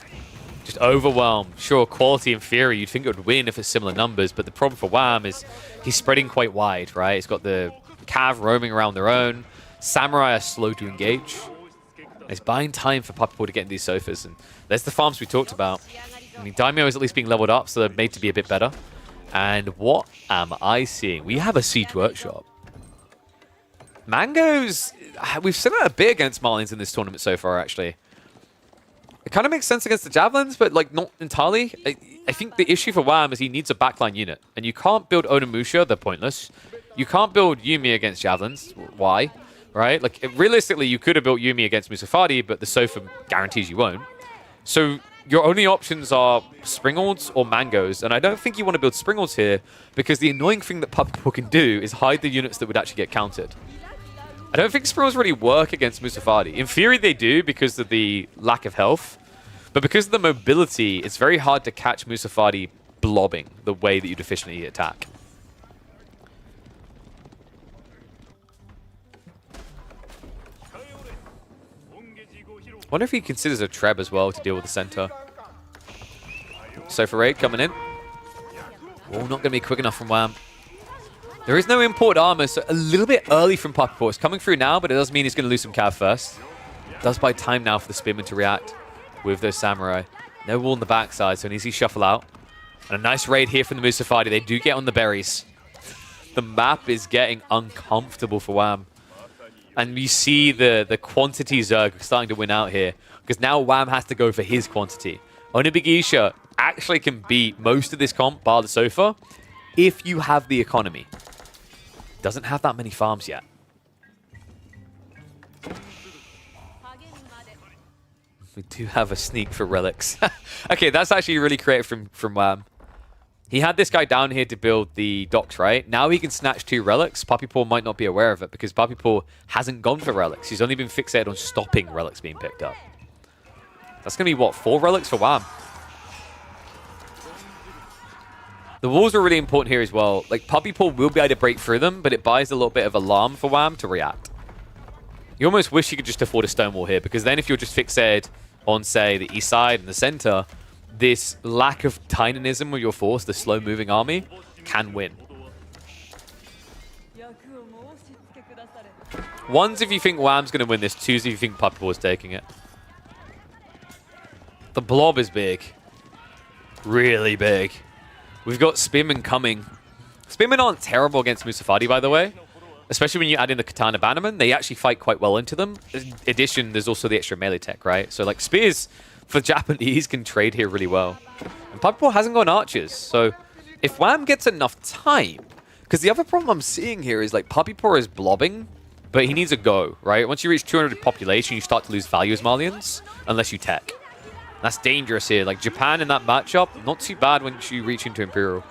Just overwhelmed. Sure, quality in theory, you'd think it would win if it's similar numbers, but the problem for Wham is he's spreading quite wide, right? He's got the Cav roaming around their own. Samurai are slow to engage. It's buying time for Puppy Paw to get in these Sofas, and there's the farms we talked about. I mean, Daimyo is at least being leveled up, so they're made to be a bit better. And what am I seeing? We have a Siege Workshop. Mangoes, we've seen it a bit against Marlins in this tournament so far, actually. It kind of makes sense against the Javelins, but like not entirely. I think the issue for Wham is he needs a backline unit. And you can't build Onimusha, they're pointless. You can't build Yumi against Javelins. Why? Right? Like, realistically, you could have built Yumi against Musafadi, but the Sofa guarantees you won't. So your only options are Springolds or Mangoes, and I don't think you want to build Springolds here, because the annoying thing that Puppy Paw can do is hide the units that would actually get countered. I don't think Springolds really work against Musafadi. In theory, they do because of the lack of health, but because of the mobility, it's very hard to catch Musafadi blobbing the way that you'd efficiently attack. Wonder if he considers a Treb as well to deal with the center. Sofa Raid coming in. Oh, not going to be quick enough from Wham. There is no import armor, so a little bit early from Puppy Paw. It's coming through now, but it does mean he's going to lose some cav first. Does buy time now for the Spearman to react with those Samurai. No wall on the backside, so an easy shuffle out. And a nice raid here from the Musafadi. They do get on the berries. The map is getting uncomfortable for Wham. And you see the quantity Zerg starting to win out here, because now Wham has to go for his quantity. Onibugisha actually can beat most of this comp, bar the Sofa, if you have the economy. Doesn't have that many farms yet. We do have a sneak for relics. Okay, that's actually really creative from Wham. He had this guy down here to build the docks, right? Now he can snatch 2 relics. Puppy Paw might not be aware of it because Puppy Paw hasn't gone for relics. He's only been fixated on stopping relics being picked up. That's going to be, what, 4 relics for Wham? The walls are really important here as well. Like, Puppy Paw will be able to break through them, but it buys a little bit of alarm for Wham to react. You almost wish you could just afford a stone wall here, because then if you're just fixated on, say, the east side and the center, this lack of dynamism of your force, the slow-moving army, can win. One's if you think Wham's going to win this, two's if you think Puppy Paw's taking it. The blob is big. Really big. We've got Spearmen coming. Spearmen aren't terrible against Musafadi, by the way. Especially when you add in the Katana Bannerman. They actually fight quite well into them. In addition, there's also the extra melee tech, right? So, like, Spears for Japanese can trade here really well. And Puppy Paw hasn't got archers. So, if Wham gets enough time... Because the other problem I'm seeing here is, like, Puppy Paw is blobbing, but he needs a go, right? Once you reach 200 population, you start to lose value as Malians, unless you tech. That's dangerous here. Like, Japan in that matchup, not too bad once you reach into Imperial.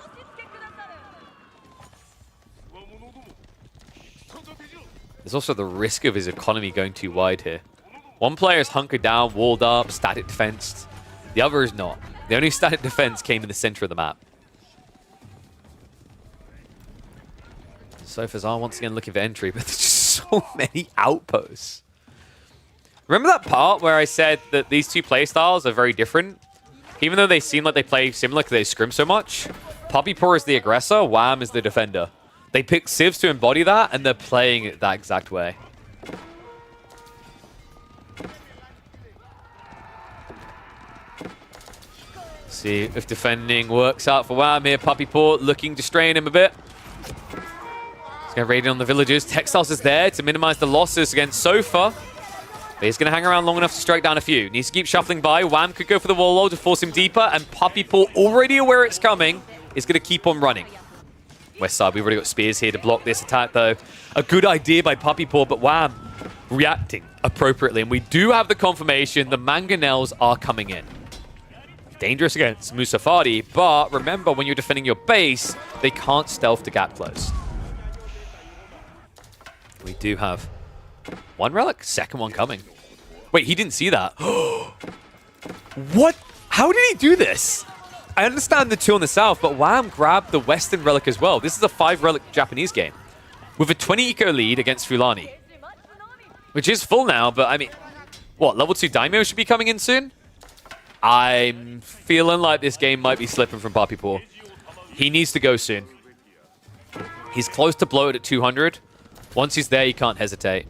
There's also the risk of his economy going too wide here. One player is hunkered down, walled up, static defense. The other is not. The only static defense came in the center of the map. Sofas are once again looking for entry, but there's just so many outposts. Remember that part where I said that these two playstyles are very different? Even though they seem like they play similar because they scrim so much, Puppy Paw is the aggressor, Wham is the defender. They pick civs to embody that, and they're playing it that exact way. See if defending works out for Wham here. Puppy Paw looking to strain him a bit. He's going to raid in on the villagers. Textiles is there to minimize the losses against Sofa. But he's going to hang around long enough to strike down a few. Needs to keep shuffling by. Wham could go for the wall to force him deeper. And Puppy Paw, already aware it's coming, is going to keep on running. West side, we've already got spears here to block this attack, though. A good idea by Puppy Paw, but Wham reacting appropriately. And we do have the confirmation the mangonels are coming in. Dangerous against Musafadi, but remember, when you're defending your base, they can't stealth to gap close. We do have one relic, second one coming. Wait, he didn't see that. What? How did he do this? I understand the 2 on the south, but Wham grabbed the western relic as well. This is a 5 relic Japanese game with a 20 eco lead against Fulani, which is full now, but I mean, what, level 2 Daimyo should be coming in soon? I'm feeling like this game might be slipping from Puppy Paw. He needs to go soon. He's close to blow it at 200. Once he's there, you can't hesitate.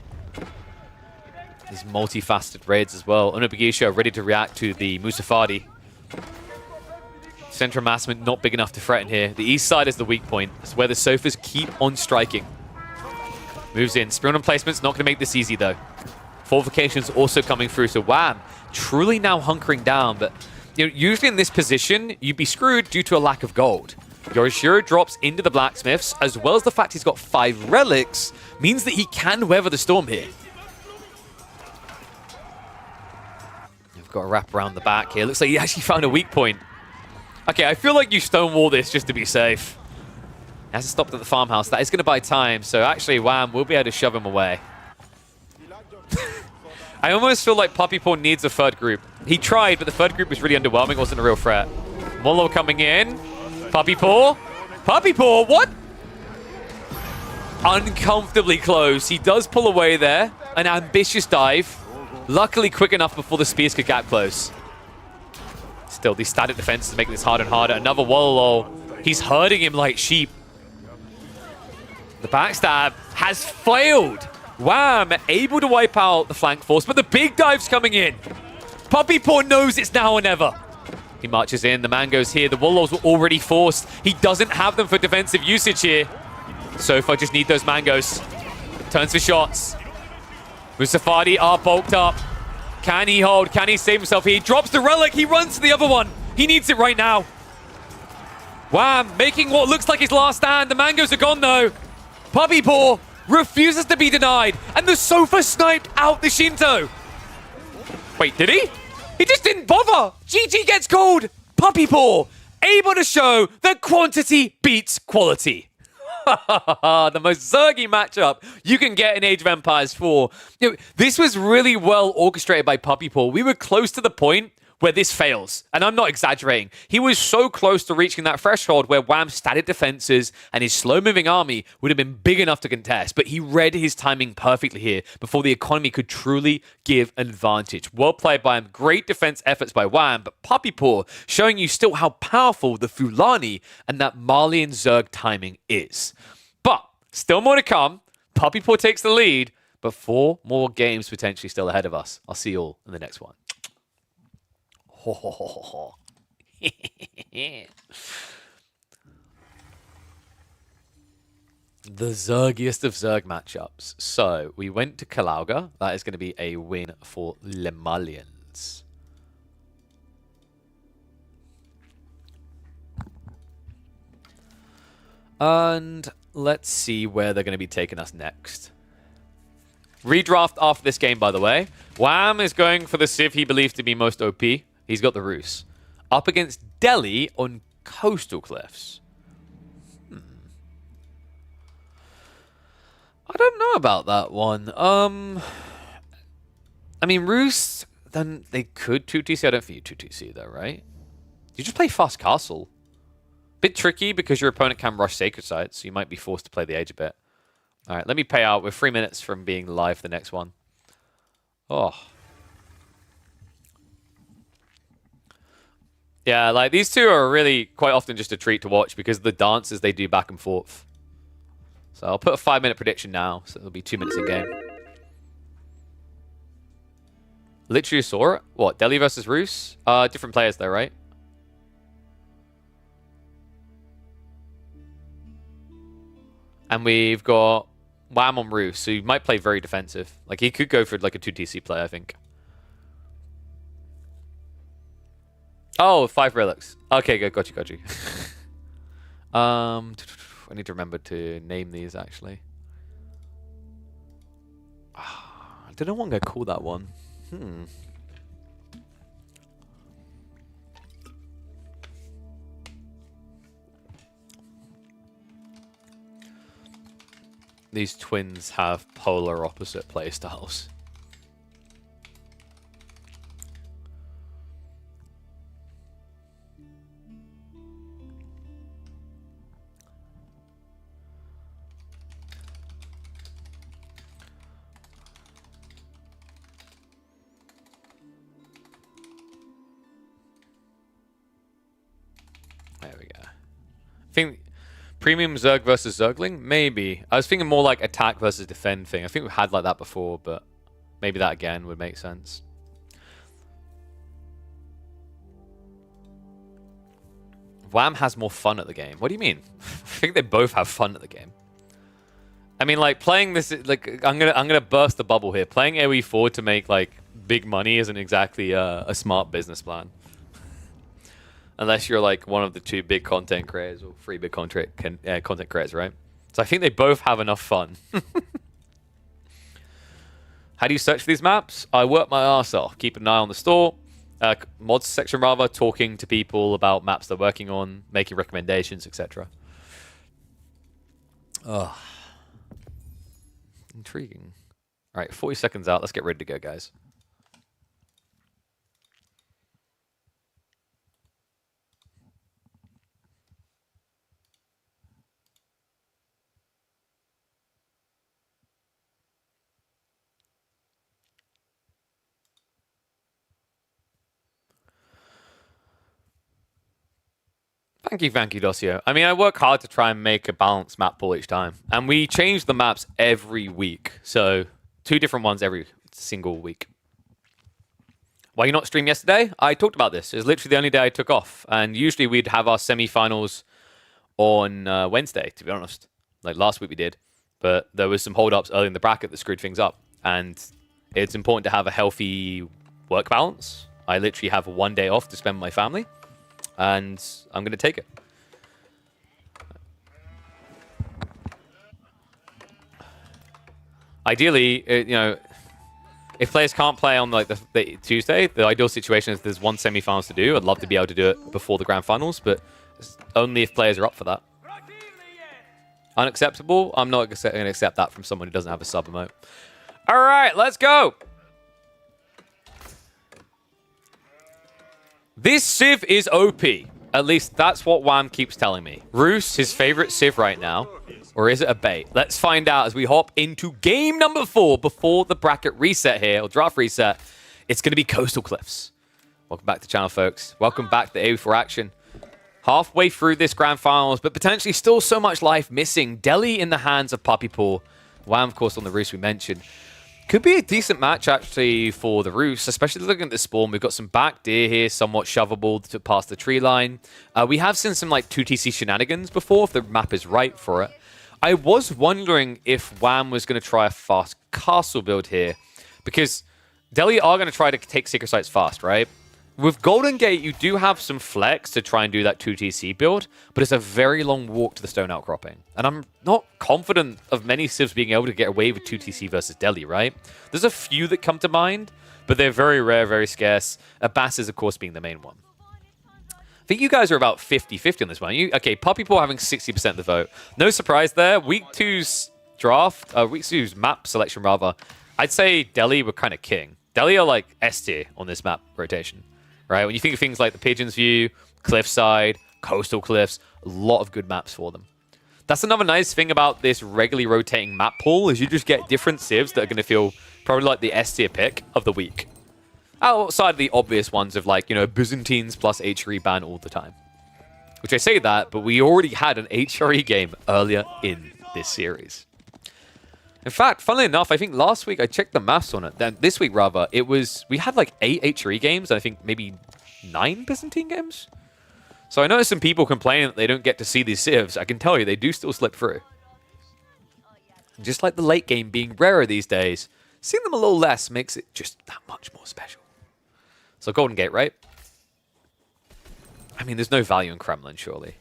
There's multifaceted raids as well. Onobugisha ready to react to the Musafadi. Central massament not big enough to threaten here. The east side is the weak point. It's where the Sofas keep on striking. Moves in. Spear on placement's not going to make this easy, though. Fortification's also coming through, so Wham truly now hunkering down. But you know, usually in this position, you'd be screwed due to a lack of gold. Yorishiro drops into the blacksmiths, as well as the fact he's got 5 relics, means that he can weather the storm here. We've got to wrap around the back here. Looks like he actually found a weak point. Okay, I feel like you stonewall this just to be safe. He hasn't stopped at the farmhouse. That is going to buy time, so actually Wham will be able to shove him away. I almost feel like Puppy Paw needs a third group. He tried, but the third group was really underwhelming. It wasn't a real threat. Molo coming in. Puppy Paw. Puppy Paw, what? Uncomfortably close. He does pull away there. An ambitious dive. Luckily quick enough before the spears could gap close. Still, these static defenses make this harder and harder. Another Wololo. He's herding him like sheep. The backstab has failed. Wham, able to wipe out the flank force, but the big dive's coming in. Puppy Paw knows it's now or never. He marches in, the mangoes here. The Wollos were already forced. He doesn't have them for defensive usage here. Sofa just need those mangoes. Turns for shots. Musafadi are bulked up. Can he hold? Can he save himself here? He drops the relic. He runs to the other one. He needs it right now. Wham, making what looks like his last stand. The mangoes are gone though. Puppy Paw refuses to be denied. And the Sofa sniped out the Shinto. Wait, did he? He just didn't bother. GG gets called. Puppy Paw, able to show that quantity beats quality. The most Zergy matchup you can get in Age of Empires 4. This was really well orchestrated by Puppy Paw. We were close to the point where this fails. And I'm not exaggerating. He was so close to reaching that threshold where Wham's static defenses and his slow-moving army would have been big enough to contest. But he read his timing perfectly here before the economy could truly give an advantage. Well played by him. Great defense efforts by Wham. But Puppy Paw showing you still how powerful the Fulani and that Malian Zerg timing is. But still more to come. Puppy Paw takes the lead. But 4 more games potentially still ahead of us. I'll see you all in the next one. Ho, ho, ho, ho, ho. The Zergiest of Zerg matchups. So, we went to Kaga. That is going to be a win for Lemalians. And let's see where they're going to be taking us next. Redraft after this game, by the way. Wham is going for the Civ he believes to be most OP. He's got the Rus. Up against Delhi on Coastal Cliffs. I don't know about that one. I mean, Rus, then they could 2TC. I don't think you 2TC though, right? You just play Fast Castle. Bit tricky because your opponent can rush Sacred Sites, so you might be forced to play the Age a bit. All right, let me pay out. We're 3 minutes from being live for the next one. Oh. Yeah, like these two are really quite often just a treat to watch because of the dances they do back and forth. So I'll put a 5-minute prediction now, so it'll be 2 minutes in game. Literally saw it. What, Delhi versus Rus? Different players though, right? And we've got Wham on Rus, so you might play very defensive. Like he could go for like a 2TC play, I think. Oh, 5 relics. Okay, good. Got you. I need to remember to name these, actually. I don't know what I'm going to call that one. These twins have polar opposite playstyles. There we go. I think Premium Zerg versus Zergling? Maybe. I was thinking more like attack versus defend thing. I think we've had like that before, but maybe that again would make sense. Wham has more fun at the game. What do you mean? I think they both have fun at the game. I mean, like playing this, like I'm gonna burst the bubble here. Playing AoE forward to make like big money isn't exactly a smart business plan. Unless you're like one of the 2 big content creators or 3 big content creators, right? So I think they both have enough fun. How do you search for these maps? I work my arse off. Keep an eye on the store, mods section rather, talking to people about maps they're working on, making recommendations, etc. Ugh. Intriguing. All right, 40 seconds out. Let's get ready to go, guys. Thank you, Dossio. I mean, I work hard to try and make a balanced map pool each time. And we change the maps every week. So 2 different ones every single week. Why you not stream yesterday? I talked about this. It was literally the only day I took off. And usually we'd have our semi-finals on Wednesday, to be honest. Like last week we did. But there was some hold-ups early in the bracket that screwed things up. And it's important to have a healthy work balance. I literally have 1 day off to spend with my family. And I'm going to take it. Ideally, you know, If players can't play on like the Tuesday, the ideal situation is there's one semi-finals to do. I'd love to be able to do it before the grand finals, but only if players are up for that. Unacceptable? I'm not going to accept that from someone who doesn't have a sub emote. All right, let's go. This Civ is OP. At least that's what Wham keeps telling me. Roos, his favorite Civ right now. Or is it a bait? Let's find out as we hop into game number 4 before the bracket reset here, or draft reset. It's going to be Coastal Cliffs. Welcome back to the channel, folks. Welcome back to the A4 action. Halfway through this grand finals, but potentially still so much life missing. Delhi in the hands of Puppy Paw. Wham, of course, on the Roos we mentioned. Could be a decent match, actually, for the Roos, especially looking at the spawn. We've got some back deer here, somewhat shovable to pass the tree line. We have seen some, like, 2TC shenanigans before, if the map is right for it. I was wondering if Wham was going to try a fast castle build here, because Delhi are going to try to take secret sites fast, right? With Golden Gate, you do have some flex to try and do that 2TC build, but it's a very long walk to the stone outcropping. And I'm not confident of many civs being able to get away with 2TC versus Delhi, right? There's a few that come to mind, but they're very rare, very scarce. Abbas is, of course, being the main one. I think you guys are about 50-50 on this one. Okay, Puppy Paw having 60% of the vote. No surprise there. Week 2's draft, Week 2's map selection, rather, I'd say Delhi were kind of king. Delhi are like S tier on this map rotation, right? When you think of things like the Pigeon's View, Cliffside, Coastal Cliffs, a lot of good maps for them. That's another nice thing about this regularly rotating map pool, is you just get different civs that are going to feel probably like the S tier pick of the week. Outside the obvious ones of, like, you know, Byzantines plus HRE ban all the time. Which I say that, but we already had an HRE game earlier in this series. In fact, funnily enough, I think last week I checked the maths on it. Then this week, rather, it was, we had like 8 HRE games, and I think maybe 9 Byzantine games. So I noticed some people complaining that they don't get to see these civs. I can tell you, they do still slip through. Just like the late game being rarer these days, seeing them a little less makes it just that much more special. So Golden Gate, right? I mean, there's no value in Kremlin, surely.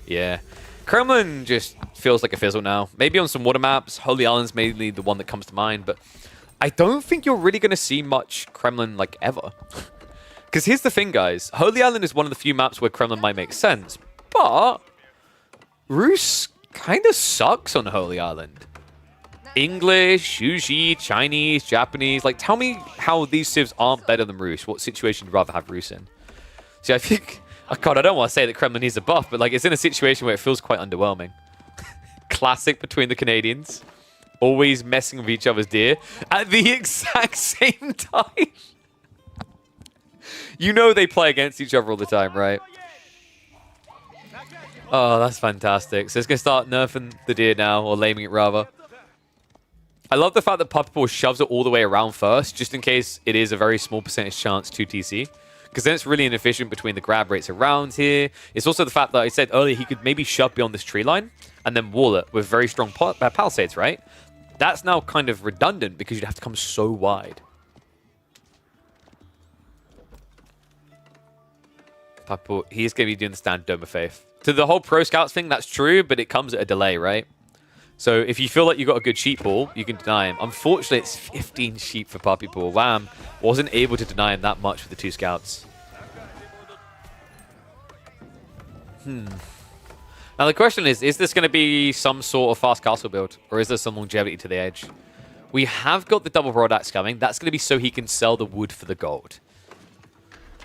Yeah. Kremlin just feels like a fizzle now. Maybe on some water maps. Holy Island's mainly the one that comes to mind, but I don't think you're really going to see much Kremlin, like, ever. Because here's the thing, guys. Holy Island is one of the few maps where Kremlin might make sense, but Roos kind of sucks on Holy Island. English, Yuji, Chinese, Japanese. Like, tell me how these civs aren't better than Roos. What situation you'd rather have Roos in? See, I think... Oh, God, I don't want to say that Kremlin needs a buff, but, like, it's in a situation where it feels quite underwhelming. Classic between the Canadians. Always messing with each other's deer at the exact same time. You know they play against each other all the time, right? Oh, that's fantastic. So it's going to start nerfing the deer now, or laming it, rather. I love the fact that Puppy Paw shoves it all the way around first, just in case it is a very small percentage chance to TC. Because then it's really inefficient between the grab rates around here. It's also the fact that I said earlier he could maybe shove beyond this tree line and then wall it with very strong palisades, right? That's now kind of redundant because you'd have to come so wide. Puppy Paw, he's going to be doing the standard Dome of Faith. To the whole Pro Scouts thing, that's true, but it comes at a delay, right? So if you feel like you've got a good sheep pool, you can deny him. Unfortunately, it's 15 sheep for Puppy Paw. Wham wasn't able to deny him that much with the 2 scouts. Now the question is this going to be some sort of fast castle build? Or is there some longevity to the edge? We have got the double broad axe coming. That's going to be so he can sell the wood for the gold.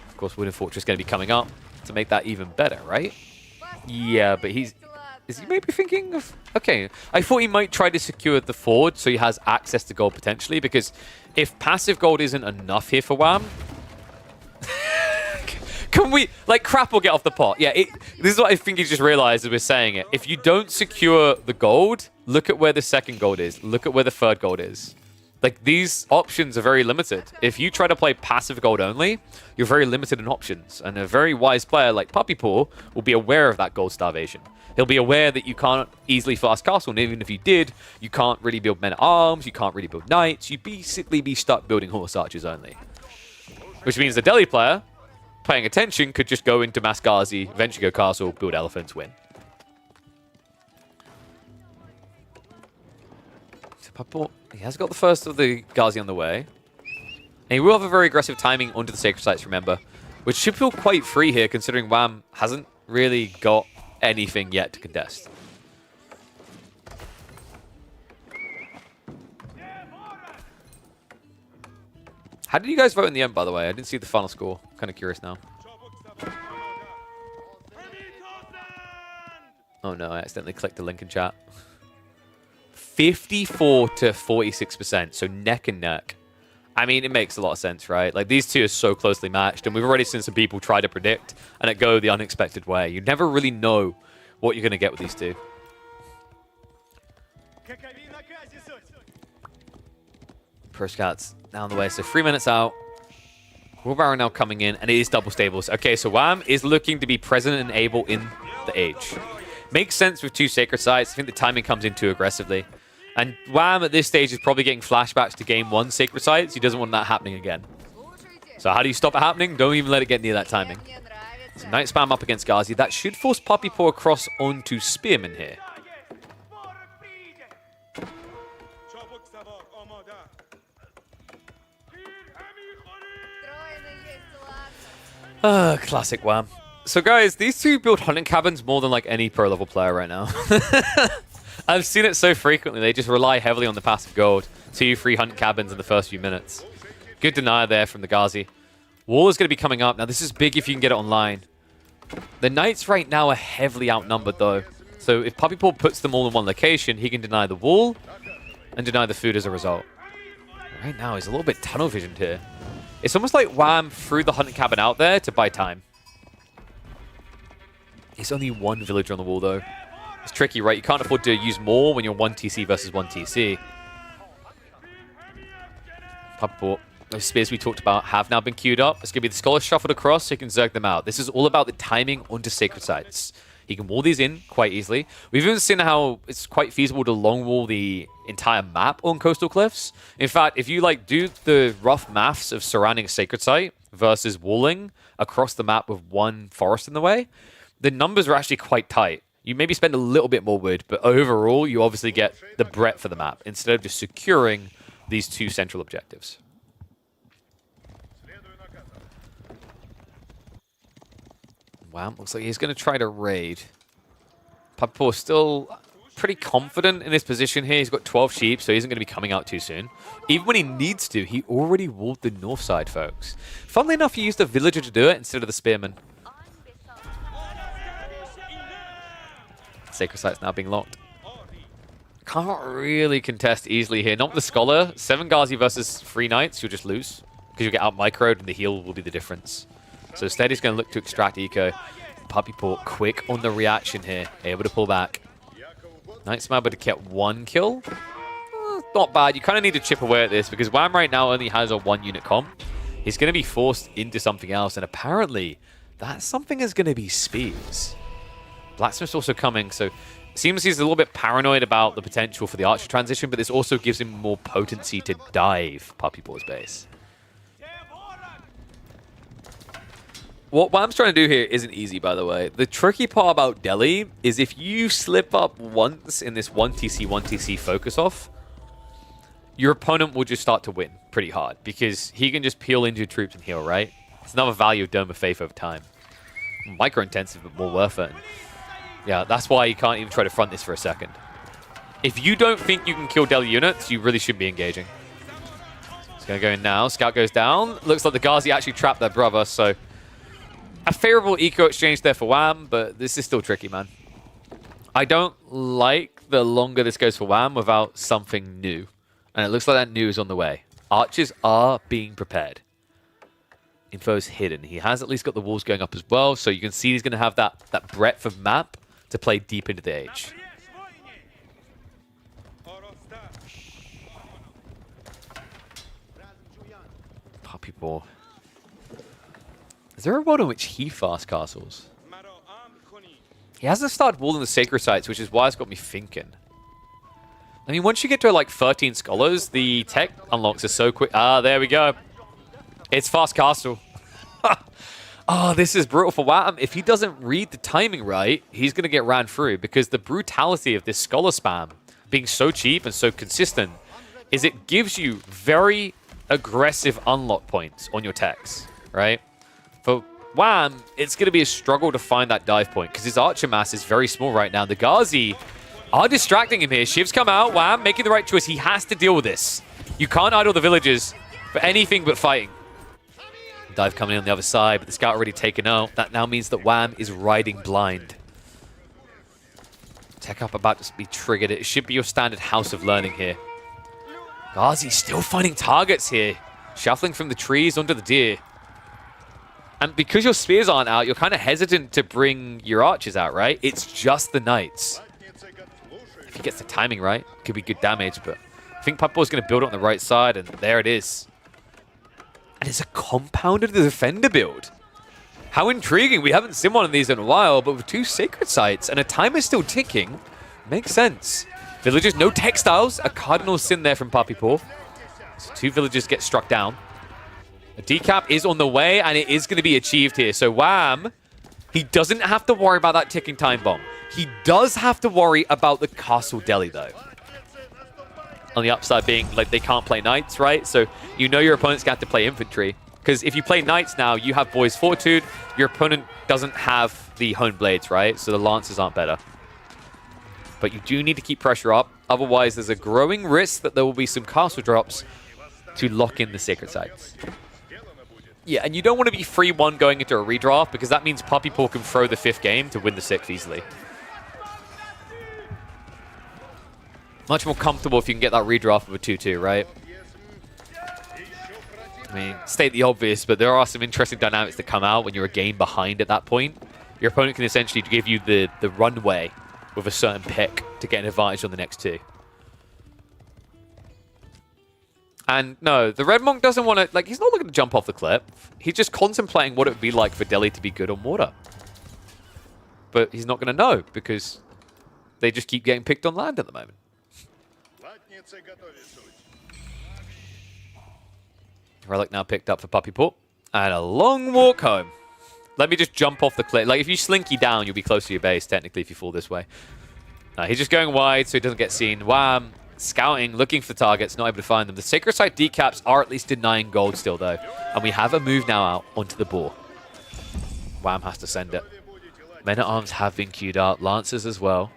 Of course, Wooden Fortress is going to be coming up to make that even better, right? Yeah, but he's... Is he maybe thinking of... Okay, I thought he might try to secure the forward so he has access to gold potentially, because if passive gold isn't enough here for Wham... Can we... Like, crap will get off the pot. Yeah, this is what I think he just realized as we're saying it. If you don't secure the gold, look at where the second gold is. Look at where the third gold is. Like, these options are very limited. If you try to play passive gold only, you're very limited in options. And a very wise player like Puppy Paw will be aware of that gold starvation. He'll be aware that you can't easily fast castle, and even if you did, you can't really build men-at-arms, you can't really build knights, you'd basically be stuck building horse archers only. Which means the Delhi player, paying attention, could just go into Masgazi, eventually go castle, build elephants, win. So Puppy Paw, he has got the first of the Ghazi on the way. And he will have a very aggressive timing onto the Sacred Sites, remember, which should feel quite free here, considering Wham hasn't really got anything yet to contest. How did you guys vote in the end, by the way? I didn't see the final score. I'm kind of curious now. Oh no, I accidentally clicked the link in chat. 54 to 46%, so neck and neck. I mean, it makes a lot of sense, right? Like, these two are so closely matched, and we've already seen some people try to predict and it go the unexpected way. You never really know what you're going to get with these two. Pro Scouts down the way, so 3 minutes out. Wheelbarrow now coming in, and it is double stables. Okay, so Wham is looking to be present and able in the age. Makes sense with two Sacred Sites. I think the timing comes in too aggressively. And Wham at this stage is probably getting flashbacks to game 1 Sacred Sites. He doesn't want that happening again. So how do you stop it happening? Don't even let it get near that timing. So Night Spam up against Ghazi. That should force Puppy Paw across onto Spearman here. Classic Wham. So guys, these two build hunting cabins more than like any pro level player right now. I've seen it so frequently. They just rely heavily on the passive gold. 2 free hunt cabins in the first few minutes. Good denier there from the Ghazi. Wall is going to be coming up. Now this is big if you can get it online. The Knights right now are heavily outnumbered though. So if Puppy Paw puts them all in one location, he can deny the wall and deny the food as a result. Right now he's a little bit tunnel visioned here. It's almost like Wham threw the hunting cabin out there to buy time. It's only 1 villager on the wall though. It's tricky, right? You can't afford to use more when you're 1 TC versus 1 TC. Puppy Paw. Those spears we talked about have now been queued up. It's going to be the Scholar shuffled across so he can zerg them out. This is all about the timing onto Sacred Sites. He can wall these in quite easily. We've even seen how it's quite feasible to long wall the entire map on Coastal Cliffs. In fact, if you like do the rough maths of surrounding a Sacred Site versus walling across the map with 1 forest in the way, the numbers are actually quite tight. You maybe spend a little bit more wood, but overall, you obviously get the breadth of the map instead of just securing these 2 central objectives. Wow, looks like he's going to try to raid. Puppy Paw still pretty confident in his position here. He's got 12 sheep, so he isn't going to be coming out too soon. Even when he needs to, he already walled the north side, folks. Funnily enough, he used a villager to do it instead of the spearman. Sacred Site's now being locked. Can't really contest easily here. Not with the Scholar. 7 Ghazi versus 3 Knights. You'll just lose. Because you'll get out-microed and the heal will be the difference. So Steady's going to look to extract Eco. Puppy Paw quick on the reaction here. Able to pull back. Knight's able to get 1 kill. Not bad. You kind of need to chip away at this because Wham right now only has a 1-unit comp. He's going to be forced into something else. And apparently, that something is going to be spears. Blacksmith's also coming, so it seems he's a little bit paranoid about the potential for the archer transition, but this also gives him more potency to dive Puppy Paw's base. What Wham's trying to do here isn't easy, by the way. The tricky part about Delhi is if you slip up once in this 1TC focus off, your opponent will just start to win pretty hard because he can just peel injured troops and heal, right? It's another value of Dome of Faith over time. Micro-intensive, but more worth it. Yeah, that's why you can't even try to front this for a second. If you don't think you can kill Delhi units, you really should be engaging. It's going to go in now. Scout goes down. Looks like the Ghazi actually trapped their brother, so a favorable eco exchange there for Wham, but this is still tricky, man. I don't like the longer this goes for Wham without something new. And it looks like that new is on the way. Archers are being prepared. Info's hidden. He has at least got the walls going up as well, so you can see he's going to have that breadth of map to play deep into the age. Puppy Paw. Is there a world in which he fast castles? He hasn't started walling the Sacred Sites, which is why it's got me thinking. I mean, once you get to like 13 Scholars, the tech unlocks are so quick. Ah, there we go. It's fast castle. Oh, this is brutal for Wham. If he doesn't read the timing right, he's going to get ran through because the brutality of this Scholar spam being so cheap and so consistent is it gives you very aggressive unlock points on your techs, right? For Wham, it's going to be a struggle to find that dive point because his archer mass is very small right now. The Ghazi are distracting him here. Shiv's come out. Wham making the right choice. He has to deal with this. You can't idle the villagers for anything but fighting. Dive coming in on the other side, but the scout already taken out. That now means that Wham is riding blind. Tech up about to be triggered. It should be your standard House of Learning here. Ghazi still finding targets here. Shuffling from the trees onto the deer. And because your spears aren't out, you're kind of hesitant to bring your archers out, right? It's just the knights. If he gets the timing right, it could be good damage, but I think Puppy's going to build it on the right side, and there it is. And it's a compounded defender build. How intriguing. We haven't seen one of these in a while, but with 2 sacred sites and a timer still ticking, makes sense. Villagers, no textiles. A cardinal sin there from Puppy Paw. So 2 villagers get struck down. A decap is on the way, and it is going to be achieved here. So Wham, he doesn't have to worry about that ticking time bomb. He does have to worry about the castle deli, though. On the upside being, like, they can't play knights, right? So you know your opponent's going to have to play infantry. Because if you play knights now, you have boys fortitude. Your opponent doesn't have the honed blades, right? So the lances aren't better. But you do need to keep pressure up. Otherwise, there's a growing risk that there will be some castle drops to lock in the sacred sites. Yeah, and you don't want to be 3-1 going into a redraft because that means Puppy Paw can throw the 5th game to win the 6th easily. Much more comfortable if you can get that redraft with a 2-2, right? I mean, state the obvious, but there are some interesting dynamics that come out when you're a game behind at that point. Your opponent can essentially give you the runway with a certain pick to get an advantage on the next 2. And no, the Red Monk doesn't want to, like, he's not looking to jump off the cliff. He's just contemplating what it would be like for Delhi to be good on water. But he's not going to know because they just keep getting picked on land at the moment. Relic now picked up for Puppy Paw. And a long walk home. Let me just jump off the cliff. Like, if you slinky down, you'll be close to your base, technically, if you fall this way. He's just going wide so he doesn't get seen. Wham! Scouting, looking for targets, not able to find them. The Sacred Site decaps are at least denying gold still, though. And we have a move now out onto the boar. Wham has to send it. Men-at-Arms have been queued up. Lancers as well.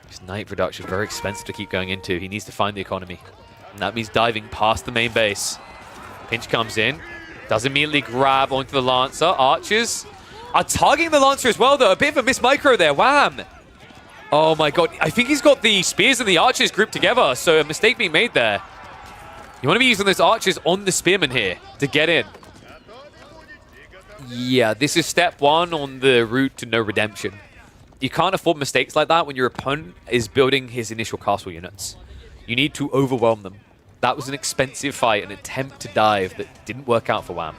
This Knight reduction, very expensive to keep going into. He needs to find the economy. And that means diving past the main base. Pinch comes in. Does immediately grab onto the Lancer. Archers are targeting the Lancer as well, though. A bit of a miss micro there. Wham! Oh my god, I think he's got the spears and the archers grouped together, so a mistake being made there. You want to be using those archers on the spearmen here to get in. Yeah, this is step 1 on the route to no redemption. You can't afford mistakes like that when your opponent is building his initial castle units. You need to overwhelm them. That was an expensive fight, an attempt to dive that didn't work out for Wham.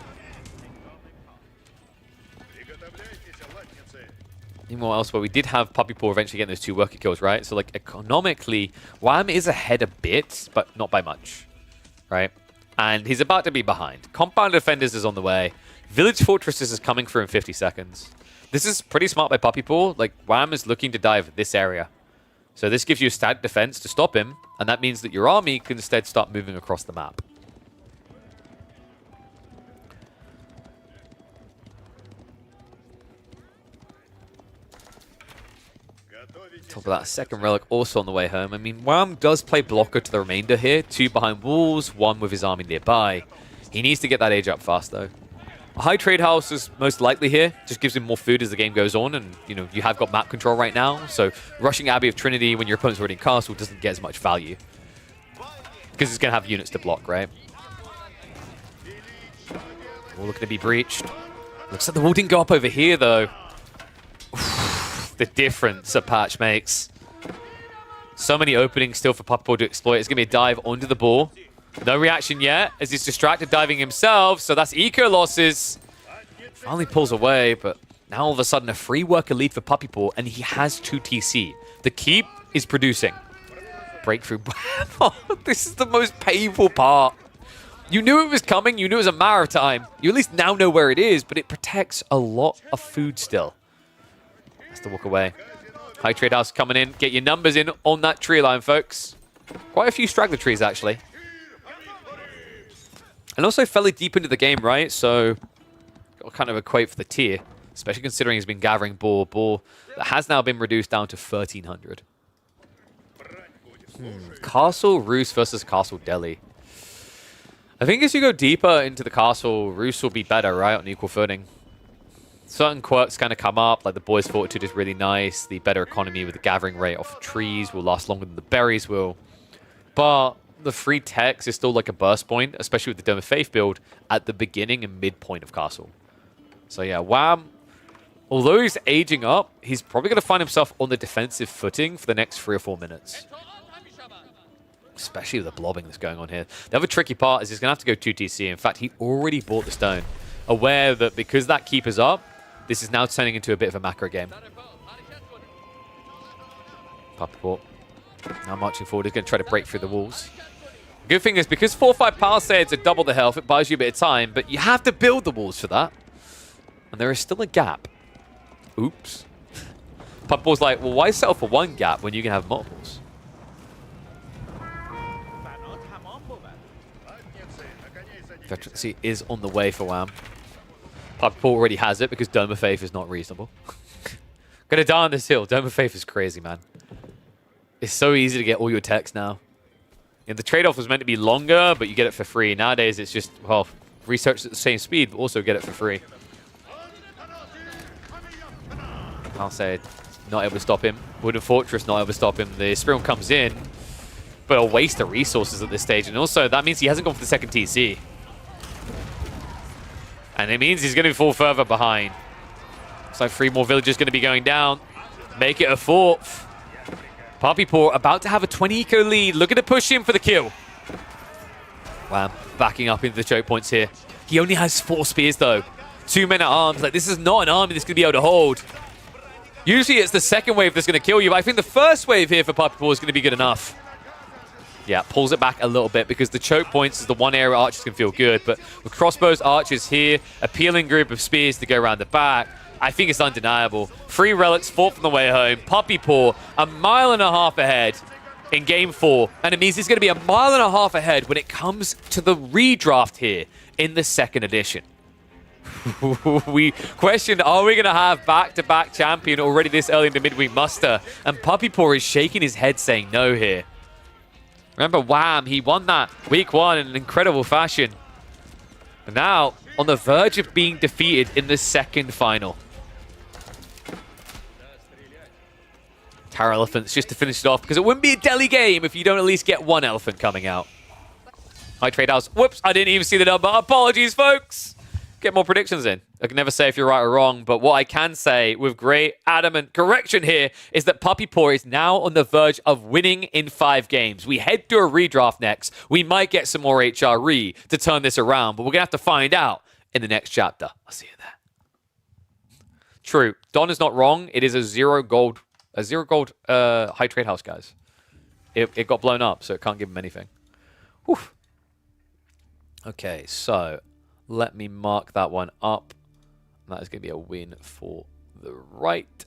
Meanwhile, elsewhere, we did have Puppy Paw eventually getting those 2 worker kills, right? So, like, economically, Wham is ahead a bit, but not by much, right? And he's about to be behind. Compound Defenders is on the way. Village Fortresses is coming through in 50 seconds. This is pretty smart by Puppy Paw. Like, Wham is looking to dive this area. So this gives you a stat defense to stop him, and that means that your army can instead start moving across the map. Top of that, second relic also on the way home. I mean, Wham does play blocker to the remainder here. 2 behind walls, 1 with his army nearby. He needs to get that age up fast, though. A high trade house is most likely here. Just gives him more food as the game goes on. And, you know, you have got map control right now. So rushing Abbey of Trinity when your opponent's already in castle doesn't get as much value. Because it's going to have units to block, right? All looking to be breached. Looks like the wall didn't go up over here, though. The difference a patch makes. So many openings still for Puppy Paw to exploit. It's going to be a dive onto the ball. No reaction yet, as he's distracted diving himself. So that's eco losses. Finally pulls away, but now all of a sudden a free worker lead for Puppy Paw, and he has 2 TC. The keep is producing. Breakthrough. This is the most painful part. You knew it was coming. You knew it was a matter of time. You at least now know where it is, but it protects a lot of food still. Has to walk away. High trade house coming in. Get your numbers in on that tree line, folks. Quite a few straggler trees, actually. And also fairly deep into the game, right? So, got kind of equate for the tier. Especially considering he's been gathering boar. Boar that has now been reduced down to 1,300. Castle Roos versus Castle Delhi. I think as you go deeper into the castle, Roos will be better, right? On equal footing. Certain quirks kind of come up, like the Boy's Fortitude is really nice. The better economy with the gathering rate off the trees will last longer than the berries will. But the free text is still like a burst point, especially with the Dome of Faith build at the beginning and midpoint of castle. So yeah, Wham, although he's aging up, he's probably going to find himself on the defensive footing for the next 3 or 4 minutes. Especially with the blobbing that's going on here. The other tricky part is he's going to have to go 2 TC. In fact, he already bought the stone. Aware that because that keeper's up, this is now turning into a bit of a macro game. Puppyport now marching forward. He's going to try to break through the walls. Good thing is because 4-5 Palisades are double the health, it buys you a bit of time, but you have to build the walls for that. And there is still a gap. Oops. Puppyport's like, well, why settle for 1 gap when you can have multiples? Veterancy is on the way for Wham. Puppyport already has it because Dome of Faith is not reasonable. Gonna die on this hill. Dome of Faith is crazy, man. It's so easy to get all your techs now. And the trade-off was meant to be longer, but you get it for free. Nowadays, it's just, well, research at the same speed, but also get it for free. I'll say, not able to stop him. Wooden Fortress not able to stop him. The Spearman comes in, but a waste of resources at this stage. And also, that means he hasn't gone for the second TC. And it means he's going to fall further behind. Looks like 3 more villagers going to be going down. Make it a 4th. Puppyport about to have a 20 eco lead. Looking to push him for the kill. Wow, backing up into the choke points here. He only has 4 spears though. 2 men at arms. Like, this is not an army that's going to be able to hold. Usually it's the second wave that's going to kill you, but I think the first wave here for Puppyport is going to be good enough. Yeah, pulls it back a little bit because the choke points is the one area archers can feel good. But with crossbows, archers here, a peeling group of spears to go around the back, I think it's undeniable. 3 relics, 4th on the way home. Puppyport, 1.5 miles ahead in game 4. And it means he's going to be 1.5 miles ahead when it comes to the redraft here in the 2nd edition. We questioned, are we going to have back-to-back champion already this early in the midweek muster? And Puppyport is shaking his head saying no here. Remember, Wham, he won that week 1 in an incredible fashion. And now, on the verge of being defeated in the 2nd final. Tower Elephants just to finish it off, because it wouldn't be a Delhi game if you don't at least get 1 elephant coming out. Hi, Trade House. Whoops, I didn't even see the number. Apologies, folks. Get more predictions in. I can never say if you're right or wrong, but what I can say with great adamant correction here is that Puppyport is now on the verge of winning in 5 games. We head to a redraft next. We might get some more HRE to turn this around, but we're going to have to find out in the next chapter. I'll see you there. True. Don is not wrong. It is a 0 gold high trade house, guys. It got blown up, so it can't give him anything. Whew. Okay, so let me mark that one up. That is going to be a win for the right.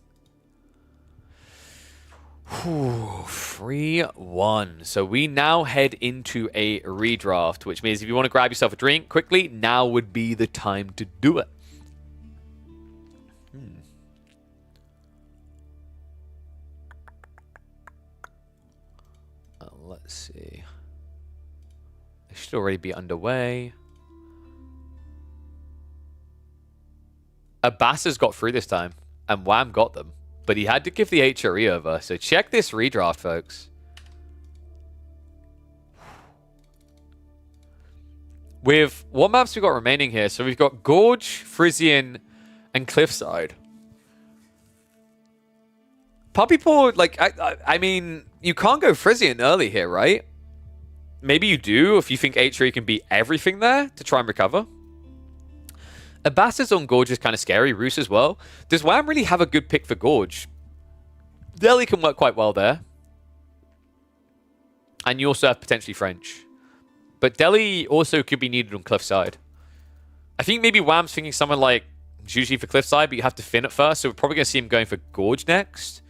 3-1. So we now head into a redraft, which means if you want to grab yourself a drink quickly, now would be the time to do it. Let's see. They should already be underway. Abbas has got through this time, and Wham got them. But he had to give the HRE over. So check this redraft, folks. With what maps we got remaining here? So we've got Gorge, Frisian, and Cliffside. Puppyport, like, I mean, you can't go Frisian early here, right? Maybe you do if you think HRE can beat everything there to try and recover. Abbas's on Gorge is kind of scary. Roos as well. Does Wham really have a good pick for Gorge? Delhi can work quite well there. And you also have potentially French. But Delhi also could be needed on Cliffside. I think maybe Wham's thinking someone like Juji for Cliffside, but you have to Finn at first. So we're probably going to see him going for Gorge next.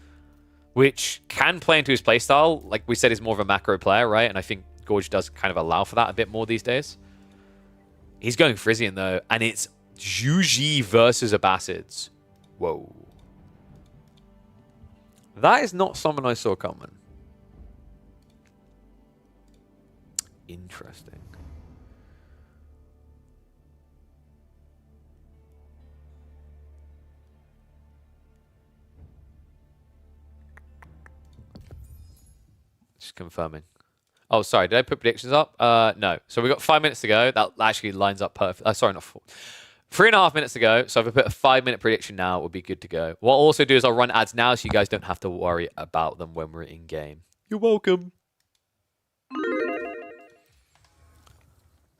Which can play into his playstyle. Like we said, he's more of a macro player, right? And I think Gorge does kind of allow for that a bit more these days. He's going Frisian, though, and it's Juji versus Abbasids. Whoa. That is not someone I saw coming. Interesting. Just confirming. Oh, sorry. Did I put predictions up? No. So we got 5 minutes to go. That actually lines up perfect. Sorry, not 4. 3.5 minutes to go. So if I put a 5-minute prediction now, it would be good to go. What I'll also do is I'll run ads now so you guys don't have to worry about them when we're in game. You're welcome.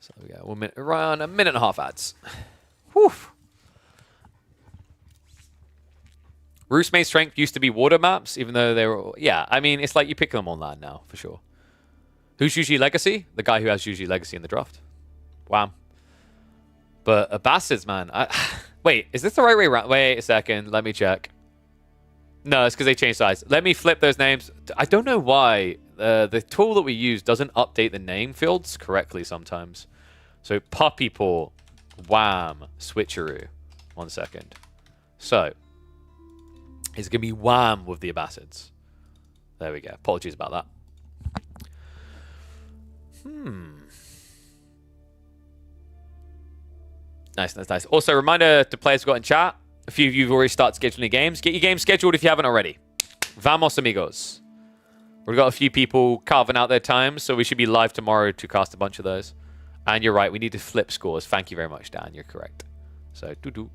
So we go 1 minute, around a minute and a half ads. Whew. Roost main strength used to be water maps, even though they were... Yeah, I mean, it's like you pick them on land now, for sure. Who's usually Legacy? The guy who has usually Legacy in the draft. Wow. But Abbasids, man. Wait, is this the right way around? Wait a second. Let me check. No, it's because they changed size. Let me flip those names. I don't know why. The tool that we use doesn't update the name fields correctly sometimes. So, Puppy Paw, Wham, Switcheroo. 1 second. So... It's going to be Wham with the Abbasids. There we go. Apologies about that. Nice. Also, reminder to players who got in chat. A few of you have already started scheduling games. Get your games scheduled if you haven't already. Vamos, amigos. We've got a few people carving out their time, so we should be live tomorrow to cast a bunch of those. And you're right, we need to flip scores. Thank you very much, Dan. You're correct. So, doo-doo.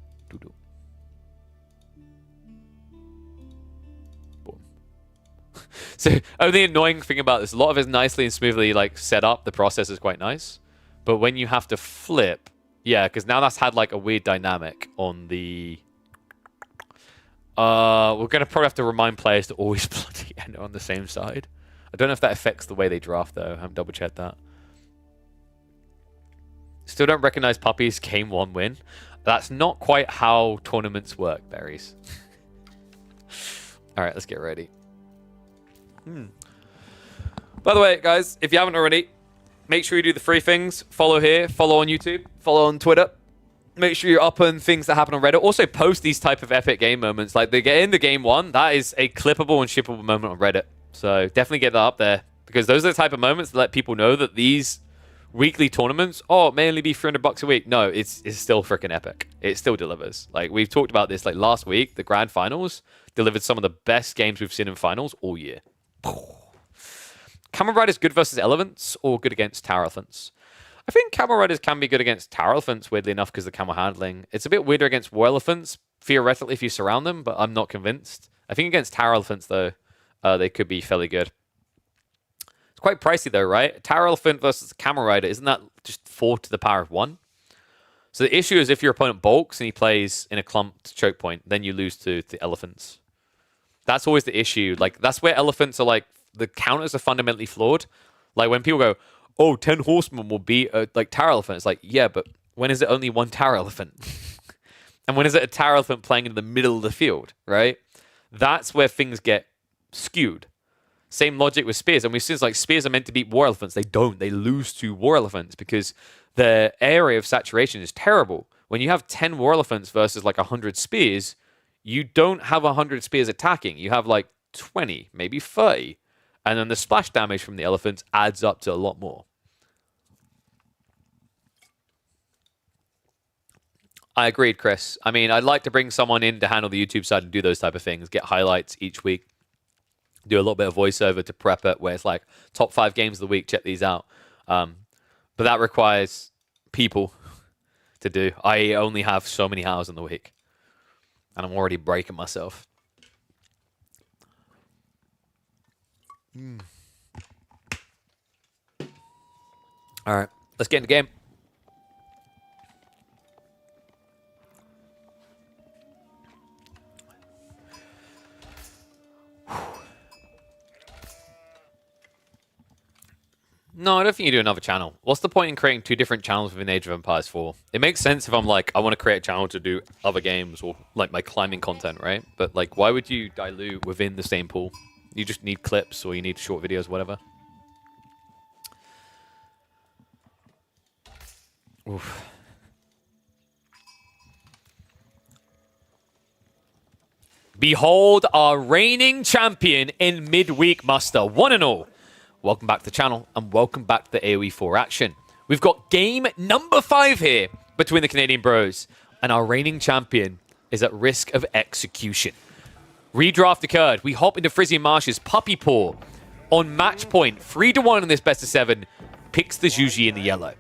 So, only annoying thing about this, a lot of it is nicely and smoothly like set up. The process is quite nice. But when you have to flip, yeah, because now that's had like a weird dynamic on the... we're going to probably have to remind players to always bloody enter on the same side. I don't know if that affects the way they draft, though. I haven't double-checked that. Still don't recognize Puppy's game 1 win. That's not quite how tournaments work, Berries. All right, let's get ready. By the way, guys, if you haven't already, make sure you do the 3 things. Follow here, follow on YouTube, follow on Twitter. Make sure you're up on things that happen on Reddit. Also, post these type of epic game moments. Like, they get in the game 1, that is a clippable and shippable moment on Reddit. So definitely get that up there. Because those are the type of moments that let people know that these weekly tournaments, it may only be $300 a week. No, it's still freaking epic. It still delivers. Like, we've talked about this like last week. The grand finals delivered some of the best games we've seen in finals all year. Camel Riders good versus elephants or good against tower elephants? I think Camel Riders can be good against tower elephants, weirdly enough, because of the camel handling. It's a bit weirder against war elephants, theoretically, if you surround them, but I'm not convinced. I think against tower elephants, though, they could be fairly good. It's quite pricey, though, right? Tower elephant versus camel rider, isn't that just 4 to the power of 1? So the issue is if your opponent bulks and he plays in a clumped choke point, then you lose to the elephants. That's always the issue. Like, that's where elephants are like, the counters are fundamentally flawed. Like, when people go, 10 horsemen will beat like tower elephant. It's like, yeah, but when is it only 1 tower elephant? And when is it a tower elephant playing in the middle of the field, right? That's where things get skewed. Same logic with spears. And we've seen like spears are meant to beat war elephants. They don't. They lose to war elephants because the area of saturation is terrible. When you have 10 war elephants versus like 100 spears, you don't have 100 spears attacking. You have like 20, maybe 30. And then the splash damage from the elephants adds up to a lot more. I agreed, Chris. I mean, I'd like to bring someone in to handle the YouTube side and do those type of things, get highlights each week, do a little bit of voiceover to prep it, where it's like top 5 games of the week, check these out. But that requires people to do. I only have so many hours in the week, and I'm already breaking myself. All right, let's get in the game. No, I don't think you do another channel. What's the point in creating 2 different channels within Age of Empires 4? It makes sense if I'm like, I want to create a channel to do other games or like my climbing content, right? But like, why would you dilute within the same pool? You just need clips or you need short videos, whatever. Oof. Behold our reigning champion in midweek muster, one and all. Welcome back to the channel, and welcome back to the AoE 4 action. We've got game number 5 here between the Canadian bros, and our reigning champion is at risk of execution. Redraft occurred. We hop into Frisian Marshes. Puppy Paw on match point. 3-1 in this best of 7. Picks the Juji in the yellow.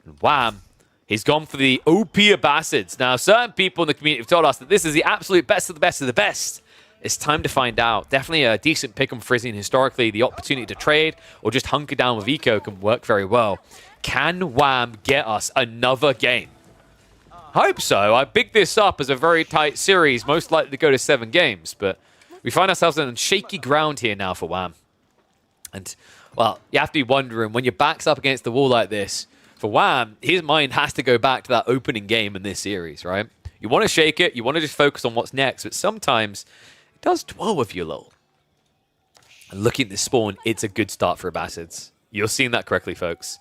And wham, he's gone for the OP Abbasids. Now, certain people in the community have told us that this is the absolute best of the best of the best. It's time to find out. Definitely a decent pick on Frisian. Historically, the opportunity to trade or just hunker down with Eco can work very well. Can Wham get us another game? Hope so. I picked this up as a very tight series, most likely to go to 7 games, but we find ourselves on shaky ground here now for Wham. And, well, you have to be wondering, when your back's up against the wall like this, for Wham, his mind has to go back to that opening game in this series, right? You want to shake it, you want to just focus on what's next, but sometimes it does dwell with you a little. And looking at this spawn, it's a good start for Abbasids. You're seeing that correctly, folks.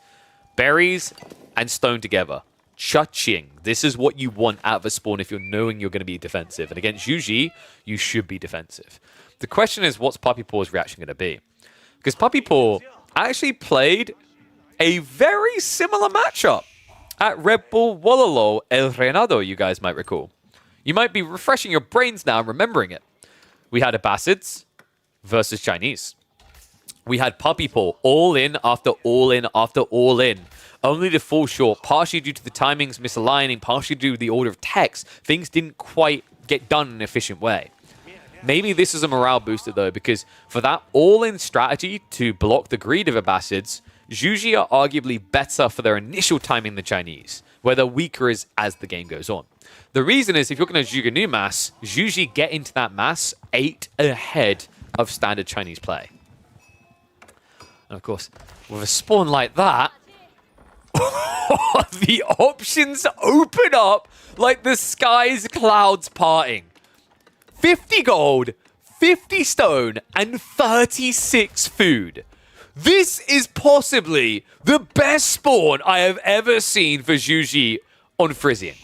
Berries and stone together. Cha-ching. This is what you want out of a spawn if you're knowing you're going to be defensive. And against Juji, you should be defensive. The question is, what's Puppy Paw's reaction going to be? Because Puppy Paw actually played a very similar matchup at Red Bull Wololo El Renado, you guys might recall. You might be refreshing your brains now and remembering it. We had Abbasids versus Chinese. We had Puppy Paw all in after all in after all in, only to fall short, partially due to the timings misaligning, partially due to the order of text. Things didn't quite get done in an efficient way. Maybe this is a morale booster, though, because for that all-in strategy to block the greed of Abbasids, Juji are arguably better for their initial timing than Chinese, where they're weaker as the game goes on. The reason is, if you're looking at Juganu mass, Juji get into that mass 8 ahead of standard Chinese play. And of course, with a spawn like that, the options open up like the sky's clouds parting. 50 gold, 50 stone, and 36 food. This is possibly the best spawn I have ever seen for Juji on Frisian.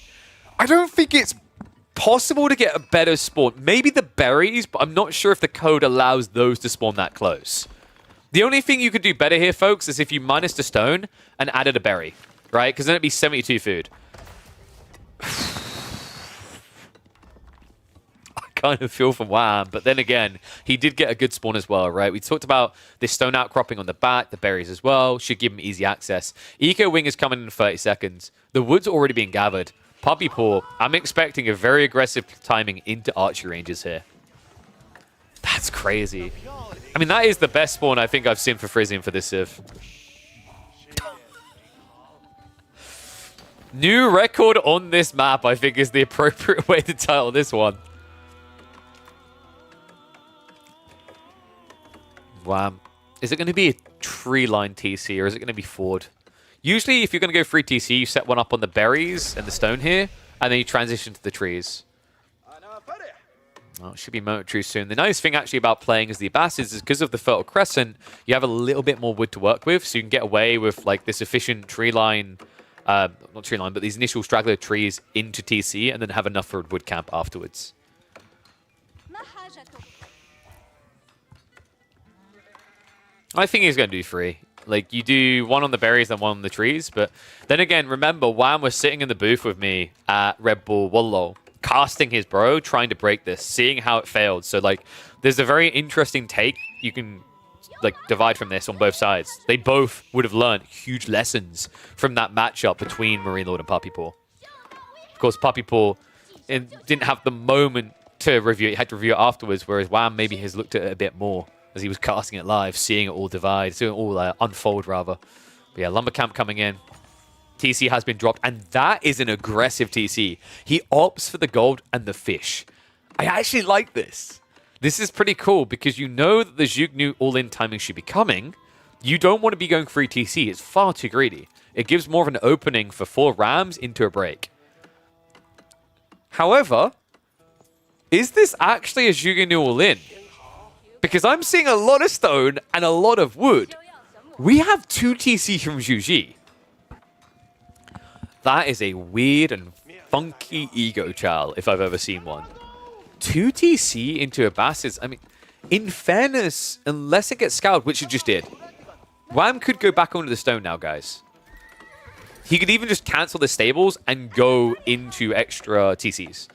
I don't think it's possible to get a better spawn. Maybe the berries, but I'm not sure if the code allows those to spawn that close. The only thing you could do better here, folks, is if you minus the stone and added a berry, right? Because then it'd be 72 food. I kind of feel for Wham, but then again, he did get a good spawn as well, right? We talked about this stone outcropping on the back, the berries as well, should give him easy access. Eco Wing is coming in 30 seconds. The wood's already being gathered. Puppy Paw, I'm expecting a very aggressive timing into archery ranges here. That's crazy. I mean, that is the best spawn I think I've seen for Frisian for this Civ. New record on this map, I think, is the appropriate way to title this one. Wow. Is it going to be a tree line TC, or is it going to be forward? Usually, if you're going to go free TC, you set one up on the berries and the stone here, and then you transition to the trees. Well, it should be momentary soon. The nice thing actually about playing as the Abbasids is because of the Fertile Crescent, you have a little bit more wood to work with, so you can get away with like this efficient tree line, not tree line, but these initial straggler trees into TC, and then have enough for a wood camp afterwards. I think he's going to do 3. Like, you do 1 on the berries and 1 on the trees, but then again, remember, Wham was sitting in the booth with me at Red Bull Wololo, casting his bro, trying to break this, seeing how it failed. So, like, there's a very interesting take you can, like, divide from this on both sides. They both would have learned huge lessons from that matchup between Marine Lord and Puppy Paw. Of course, Puppy Paw didn't have the moment to review it. He had to review it afterwards, whereas Wham maybe has looked at it a bit more as he was casting it live, seeing it all divide, seeing it all unfold, rather. But yeah, Lumber Camp coming in. TC has been dropped, and that is an aggressive TC. He opts for the gold and the fish. I actually like this. This is pretty cool, because you know that the Zhugnu all-in timing should be coming. You don't want to be going free TC. It's far too greedy. It gives more of an opening for 4 rams into a break. However, is this actually a Zhugnu all-in? Because I'm seeing a lot of stone and a lot of wood. We have 2 TC from Juji. That is a weird and funky ego chow, if I've ever seen one. 2 TC into a Bastards. I mean, in fairness, unless it gets scouted, which it just did, Wham could go back onto the stone now, guys. He could even just cancel the stables and go into extra TCs.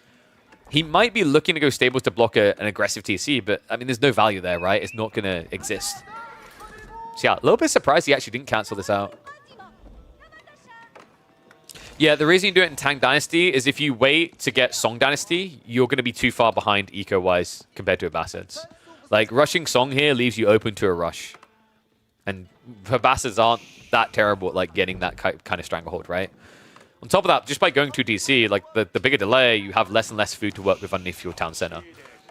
He might be looking to go stables to block an aggressive TC, but, I mean, there's no value there, right? It's not going to exist. So, yeah, a little bit surprised he actually didn't cancel this out. Yeah, the reason you do it in Tang Dynasty is if you wait to get Song Dynasty, you're going to be too far behind eco-wise compared to a Bastards. Like, rushing Song here leaves you open to a rush. And her Bastards aren't that terrible at, like, getting that kind of stranglehold, right? On top of that, just by going 2 DC, like, the bigger delay, you have less and less food to work with underneath your town center.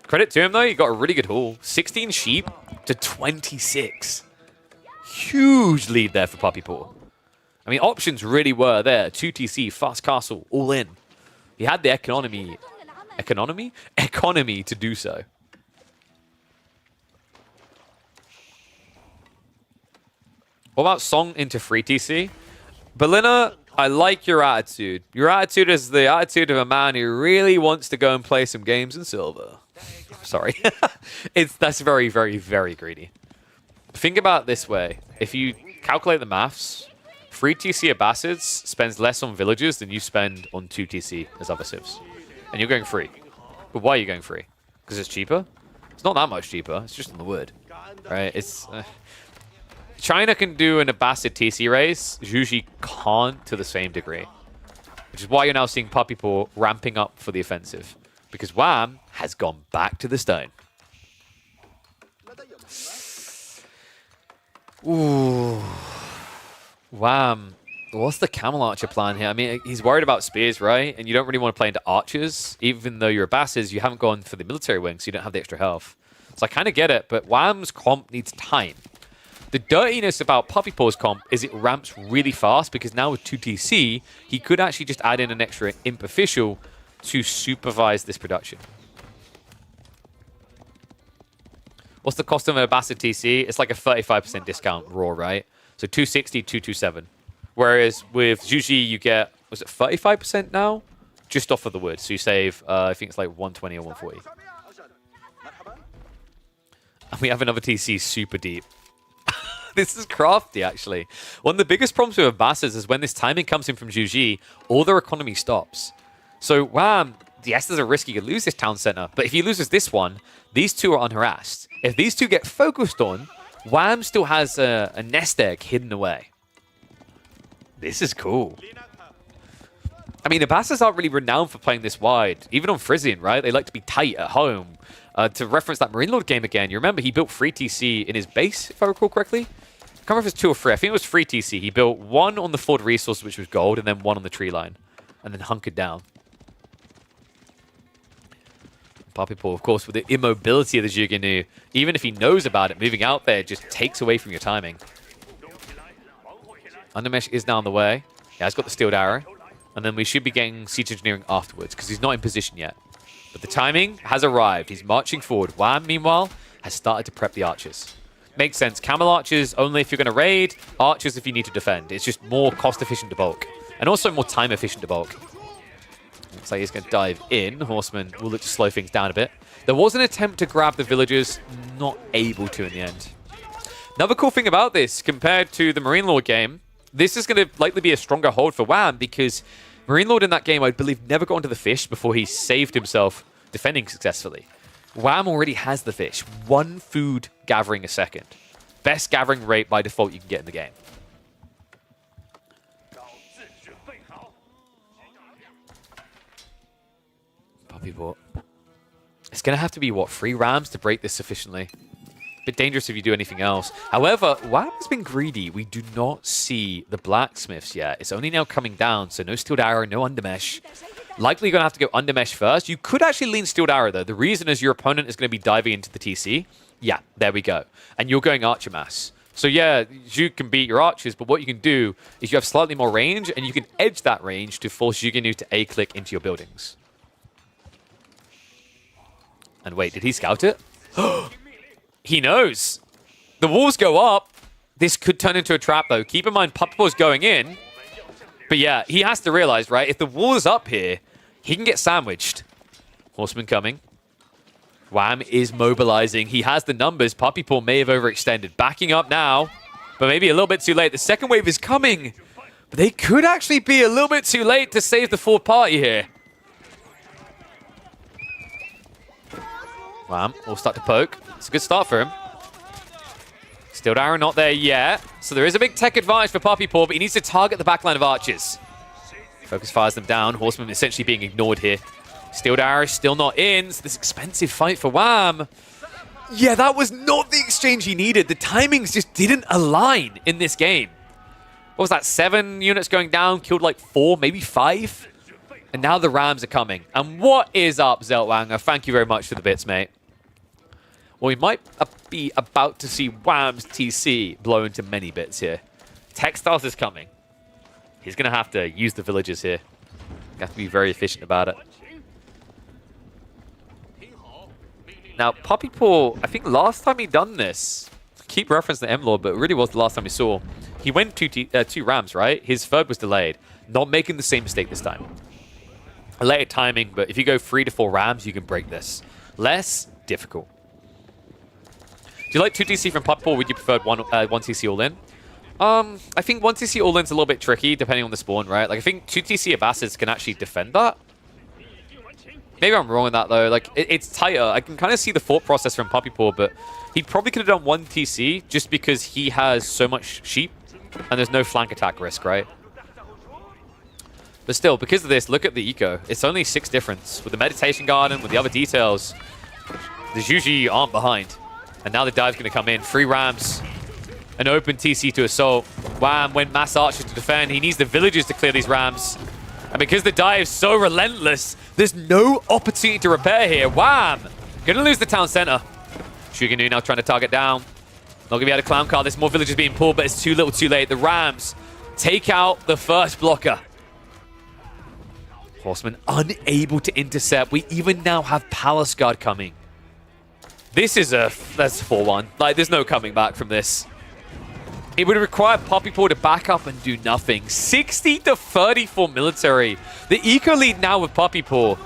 Credit to him, though, he got a really good haul. 16 sheep to 26. Huge lead there for Puppy Paw. I mean, options really were there. 2 TC, fast castle, all in. He had the economy to do so. What about Song into free TC? Belina, I like your attitude. Your attitude is the attitude of a man who really wants to go and play some games in silver. Sorry. That's very, very, very greedy. Think about it this way. If you calculate the maths, free TC at Bastards spends less on villages than you spend on 2 TC as other civs. And you're going free. But why are you going free? Because it's cheaper? It's not that much cheaper. It's just on the wood. Right? It's... China can do an Bastard TC race. Zhuji can't to the same degree. Which is why you're now seeing Puppy Paw ramping up for the offensive. Because Wham has gone back to the stone. Ooh. Wham. What's the Camel Archer plan here? I mean, he's worried about spears, right? And you don't really want to play into archers. Even though you're a Bastards, you haven't gone for the military wing, so you don't have the extra health. So I kind of get it, but Wham's comp needs time. The dirtiness about Puppy Paw's comp is it ramps really fast because now with 2 TC, he could actually just add in an extra imp official to supervise this production. What's the cost of a Bastard TC? It's like a 35% discount raw, right? So 260, 227. Whereas with Zhuji, you get, was it 35% now? Just off of the wood. So you save, I think it's like 120 or 140. And we have another TC super deep. This is crafty, actually. One of the biggest problems with Bastards is when this timing comes in from Zhuji, all their economy stops. So, Wham, yes, there's a risk he could lose this town center, but if he loses this one, these two are unharassed. If these two get focused on, Wham still has a nest egg hidden away. This is cool. I mean, the Bastards aren't really renowned for playing this wide. Even on Frisian, right? They like to be tight at home. To reference that Marine Lord game again, you remember he built free TC in his base, if I recall correctly? I can't remember if it's 2 or 3. I think it was free TC. He built 1 on the Ford resource, which was gold, and then 1 on the tree line. And then hunkered down. Puppy Paw, of course, with the immobility of the Zhuge, even if he knows about it, moving out there just takes away from your timing. Undermesh is now on the way. Yeah, he's got the Steeled Arrow. And then we should be getting Siege Engineering afterwards, because he's not in position yet. But the timing has arrived. He's marching forward. Wham, meanwhile, has started to prep the archers. Makes sense. Camel archers only if you're going to raid. Archers if you need to defend. It's just more cost-efficient to bulk. And also more time-efficient to bulk. Looks like he's going to dive in. Horseman will look to slow things down a bit. There was an attempt to grab the villagers. Not able to in the end. Another cool thing about this, compared to the Marine Lord game, this is going to likely be a stronger hold for Wham because Marine Lord in that game, I believe, never got onto the fish before he saved himself defending successfully. Wham already has the fish. 1 food gathering a second. Best gathering rate by default you can get in the game. Puppy Paw. It's going to have to be, what, 3 rams to break this sufficiently? Bit dangerous if you do anything else. However, Wham has been greedy. We do not see the blacksmiths yet. It's only now coming down, so no Steeled Arrow, no Undermesh. Likely you're going to have to go Undermesh first. You could actually lean Steeled Arrow, though. The reason is your opponent is going to be diving into the TC. Yeah, there we go. And you're going Archer Mass. So yeah, you can beat your archers, but what you can do is you have slightly more range, and you can edge that range to force Zhuge to A-click into your buildings. And wait, did he scout it? He knows. The walls go up. This could turn into a trap, though. Keep in mind, Puppy Paw's going in. But yeah, he has to realize, right? If the wall is up here, he can get sandwiched. Horseman coming. Wham is mobilizing. He has the numbers. Puppy Paw may have overextended. Backing up now, but maybe a little bit too late. The second wave is coming, but they could actually be a little bit too late to save the fourth party here. Wham will start to poke. It's a good start for him. Still Arrow not there yet. So there is a big tech advantage for Puppy Paw, but he needs to target the backline of archers. Focus fires them down. Horseman essentially being ignored here. Steel Arrow still not in. So this expensive fight for Wham. Yeah, that was not the exchange he needed. The timings just didn't align in this game. What was that? 7 units going down, killed like 4, maybe 5. And now the Rams are coming. And what is up, Zeltwanger? Thank you very much for the bits, mate. Well, we might be about to see Wham's TC blow into many bits here. Textiles is coming. He's going to have to use the villages here. You have to be very efficient about it. Now, Puppy Paw, I think last time he done this, keep referencing the M-Lord, but it really was the last time we saw. He went 2 Rams, right? His third was delayed. Not making the same mistake this time. A later timing, but if you go 3 to 4 Rams, you can break this. Less difficult. Do you like 2 TC from Puppy Paw, or would you prefer 1 TC all-in? I think 1 TC all-in's a little bit tricky, depending on the spawn, right? Like, I think 2 TC Abbassids can actually defend that. Maybe I'm wrong on that, though. Like, it's tighter. I can kind of see the thought process from Puppy Paw, but he probably could have done 1 TC just because he has so much sheep, and there's no flank attack risk, right? But still, because of this, look at the eco. It's only 6 difference. With the Meditation Garden, with the other details, the Juji aren't behind. And now the dive's going to come in. 3 Rams. An open TC to assault. Wham went mass archers to defend. He needs the villagers to clear these Rams. And because the dive is so relentless, there's no opportunity to repair here. Wham! Gonna lose the town center. Shuganu now trying to target down. Not gonna be able to clown car. There's more villagers being pulled, but it's too little too late. The Rams take out the first blocker. Horseman unable to intercept. We even now have Palace Guard coming. This is that's 4-1. Like, there's no coming back from this. It would require Puppy Paw to back up and do nothing. 60 to 34 military. The eco lead now with Puppy Paw.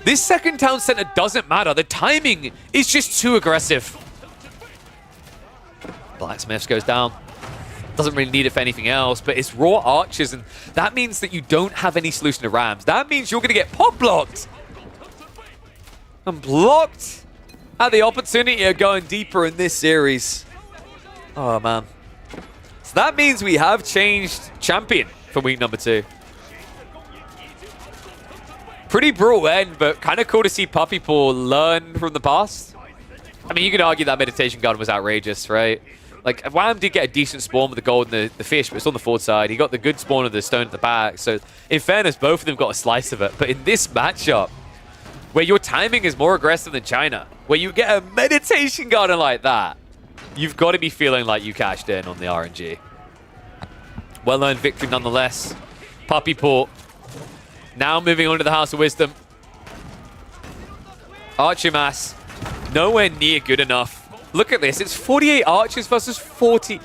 This second town center doesn't matter. The timing is just too aggressive. Blacksmiths goes down. Doesn't really need it for anything else, but it's raw archers, and that means that you don't have any solution to Rams. That means you're going to get pop blocked. And blocked at the opportunity of going deeper in this series. Oh, man. So that means we have changed champion for week number 2. Pretty brutal end, but kind of cool to see Puppy Paw learn from the past. I mean, you could argue that Meditation Garden was outrageous, right? Like, Wham did get a decent spawn with the gold and the fish, but it's on the forward side. He got the good spawn of the stone at the back. So, in fairness, both of them got a slice of it. But in this matchup, where your timing is more aggressive than China, where you get a Meditation Garden like that, you've got to be feeling like you cashed in on the RNG. Well-earned victory nonetheless. Puppy Paw now moving on to the House of Wisdom. Archer mass, nowhere near good enough. Look at this. It's 48 archers versus 45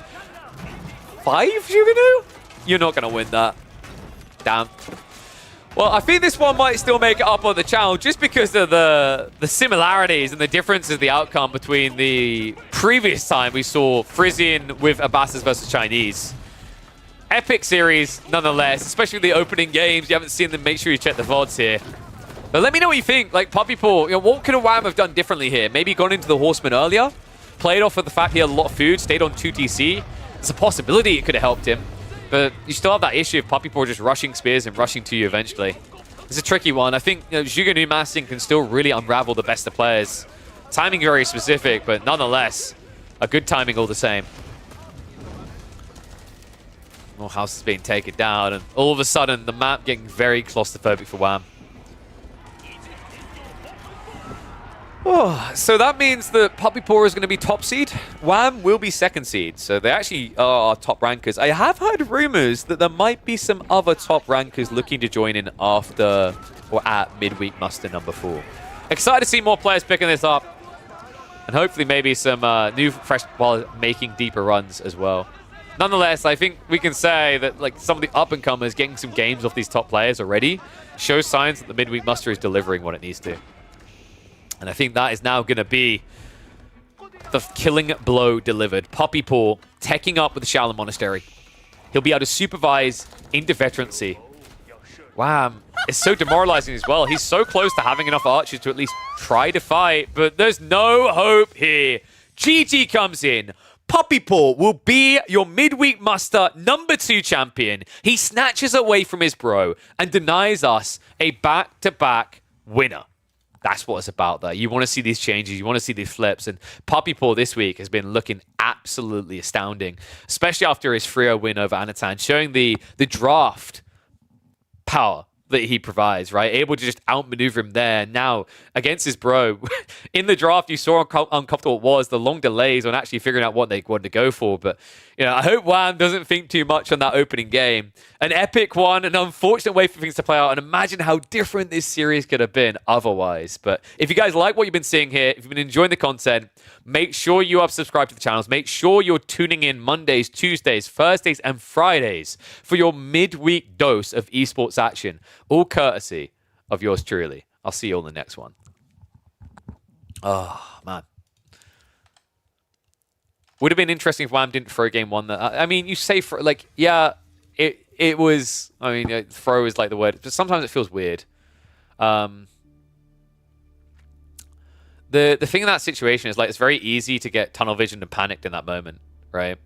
Shuganu? You're not going to win that. Damn. Well, I think this one might still make it up on the channel just because of the similarities and the differences of the outcome between the previous time we saw Frisian with Abbassids versus Chinese. Epic series, nonetheless, especially the opening games. You haven't seen them, make sure you check the VODs here. But let me know what you think. Like, Puppy Paw, you know, what could a Wham have done differently here? Maybe gone into the Horseman earlier? Played off of the fact he had a lot of food, stayed on 2 TC. It's a possibility it could have helped him. But you still have that issue of Puppy Paw just rushing spears and rushing to you eventually. It's a tricky one. I think Shuganu massing can still really unravel the best of players. Timing very specific, but nonetheless, a good timing all the same. More houses being taken down, and all of a sudden, the map getting very claustrophobic for Wham. Oh, so that means that Puppy Paw is going to be top seed. Wham will be second seed. So they actually are top rankers. I have heard rumors that there might be some other top rankers looking to join in after or at midweek muster number 4. Excited to see more players picking this up. And hopefully maybe some new fresh while making deeper runs as well. Nonetheless, I think we can say that like some of the up-and-comers getting some games off these top players already shows signs that the midweek muster is delivering what it needs to. And I think that is now going to be the killing blow delivered. Poppy Paw teching up with the Shaolin Monastery. He'll be able to supervise into veterancy. Wow, it's so demoralizing as well. He's so close to having enough archers to at least try to fight, but there's no hope here. GG comes in. Poppy Paw will be your midweek muster #2 champion. He snatches away from his bro and denies us a back-to-back winner. That's what it's about there. You want to see these changes. You want to see these flips. And Poppy Paw this week has been looking absolutely astounding, especially after his 3-0 win over Anatan, showing the draft power that he provides, right? Able to just outmaneuver him there. Now, against his bro, in the draft, you saw how uncomfortable it was, the long delays on actually figuring out what they wanted to go for. But, you know, I hope Wham doesn't think too much on that opening game. An epic one, an unfortunate way for things to play out, and imagine how different this series could have been otherwise. But if you guys like what you've been seeing here, if you've been enjoying the content, make sure you are subscribed to the channels. Make sure you're tuning in Mondays, Tuesdays, Thursdays, and Fridays for your midweek dose of esports action, all courtesy of yours truly. I'll see you all in the next one. Oh, man. Would have been interesting if Wham didn't throw game one. I mean, you say, for like, yeah, it was, I mean, throw is like the word, but sometimes it feels weird. The thing in that situation is, like, it's very easy to get tunnel visioned and panicked in that moment, right?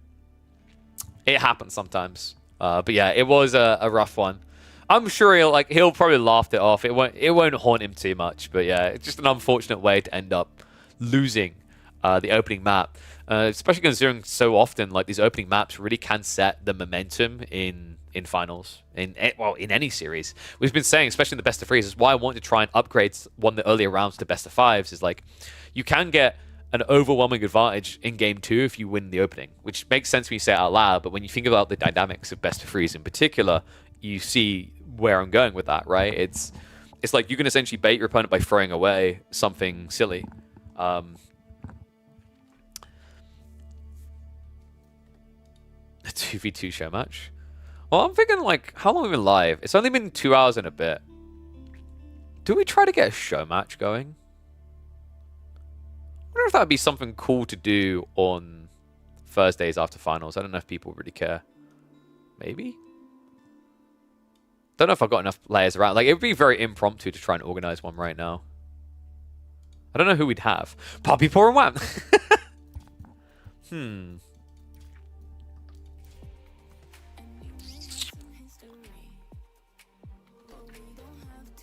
It happens sometimes. But yeah, it was a rough one. I'm sure he'll probably laugh it off. It won't haunt him too much. But yeah, it's just an unfortunate way to end up losing the opening map. Especially considering so often, like, these opening maps really can set the momentum in finals, in any series. We've been saying, especially in the best of threes, is why I want to try and upgrade one of the earlier rounds to best of fives, is like, you can get an overwhelming advantage in game 2 if you win the opening, which makes sense when you say it out loud, but when you think about the dynamics of best of threes in particular, you see where I'm going with that, right? It's like you can essentially bait your opponent by throwing away something silly. A 2v2 show match. Well, I'm thinking, like, how long have we been live? It's only been 2 hours and a bit. Do we try to get a show match going? I wonder if that would be something cool to do on Thursdays after finals. I don't know if people really care. Maybe? Don't know if I've got enough layers around. Like, it would be very impromptu to try and organize one right now. I don't know who we'd have. Poppy Paw and Wham.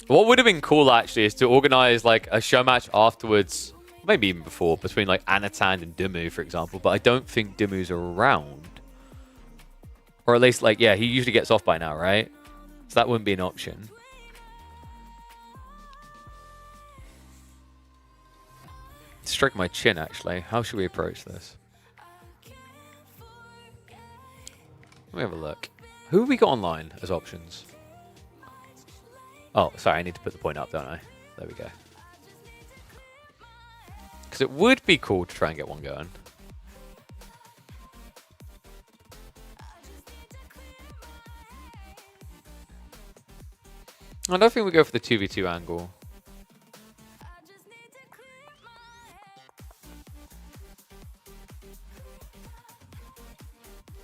What would have been cool, actually, is to organize, like, a show match afterwards, maybe even before, between, like, Anatan and Dimu, for example. But I don't think Dimu's around. Or at least, like, yeah, he usually gets off by now, right? So that wouldn't be an option. Stroke my chin, actually. How should we approach this? Let me have a look. Who have we got online as options? Oh, sorry, I need to put the point up, don't I? There we go. Because it would be cool to try and get one going. I don't think we go for the 2v2 angle.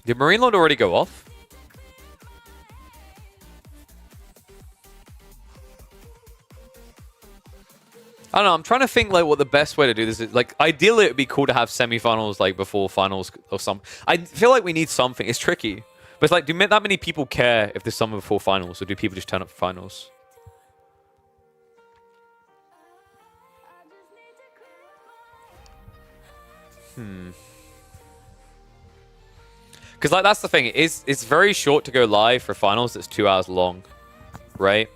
Did Marine Lord already go off? I don't know, I'm trying to think, like, what the best way to do this is. Like, ideally, it would be cool to have semifinals, like, before finals or something. I feel like we need something. It's tricky. But it's like, do that many people care if there's someone before finals, or do people just turn up for finals? Because, like, that's the thing. It's very short to go live for finals that's 2 hours long, right?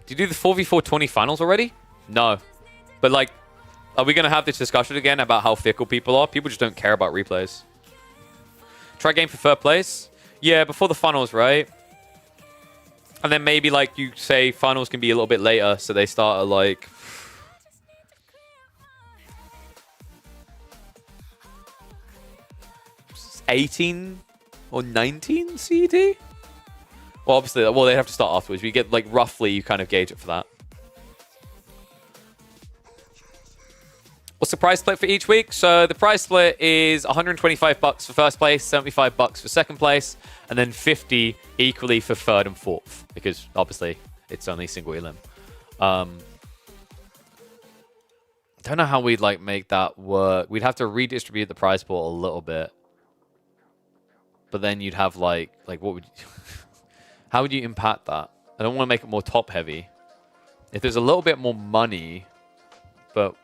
Do you do the 4v4 20 finals already? No. But, like, are we going to have this discussion again about how fickle people are? People just don't care about replays. Try game for third place? Yeah, before the finals, right? And then maybe, like, you say finals can be a little bit later, so they start at, like... $18 or 19 CET? Well, obviously, well, they have to start afterwards. We get, like, roughly, you kind of gauge it for that. What's the prize split for each week? So the prize split is $125 for first place, $75 for second place, and then 50 equally for third and fourth, because obviously it's only single elim. Don't know how we'd like make that work. We'd have to redistribute the prize pool a little bit, but then you'd have like what would how would you impact that? I don't want to make it more top heavy. If there's a little bit more money, but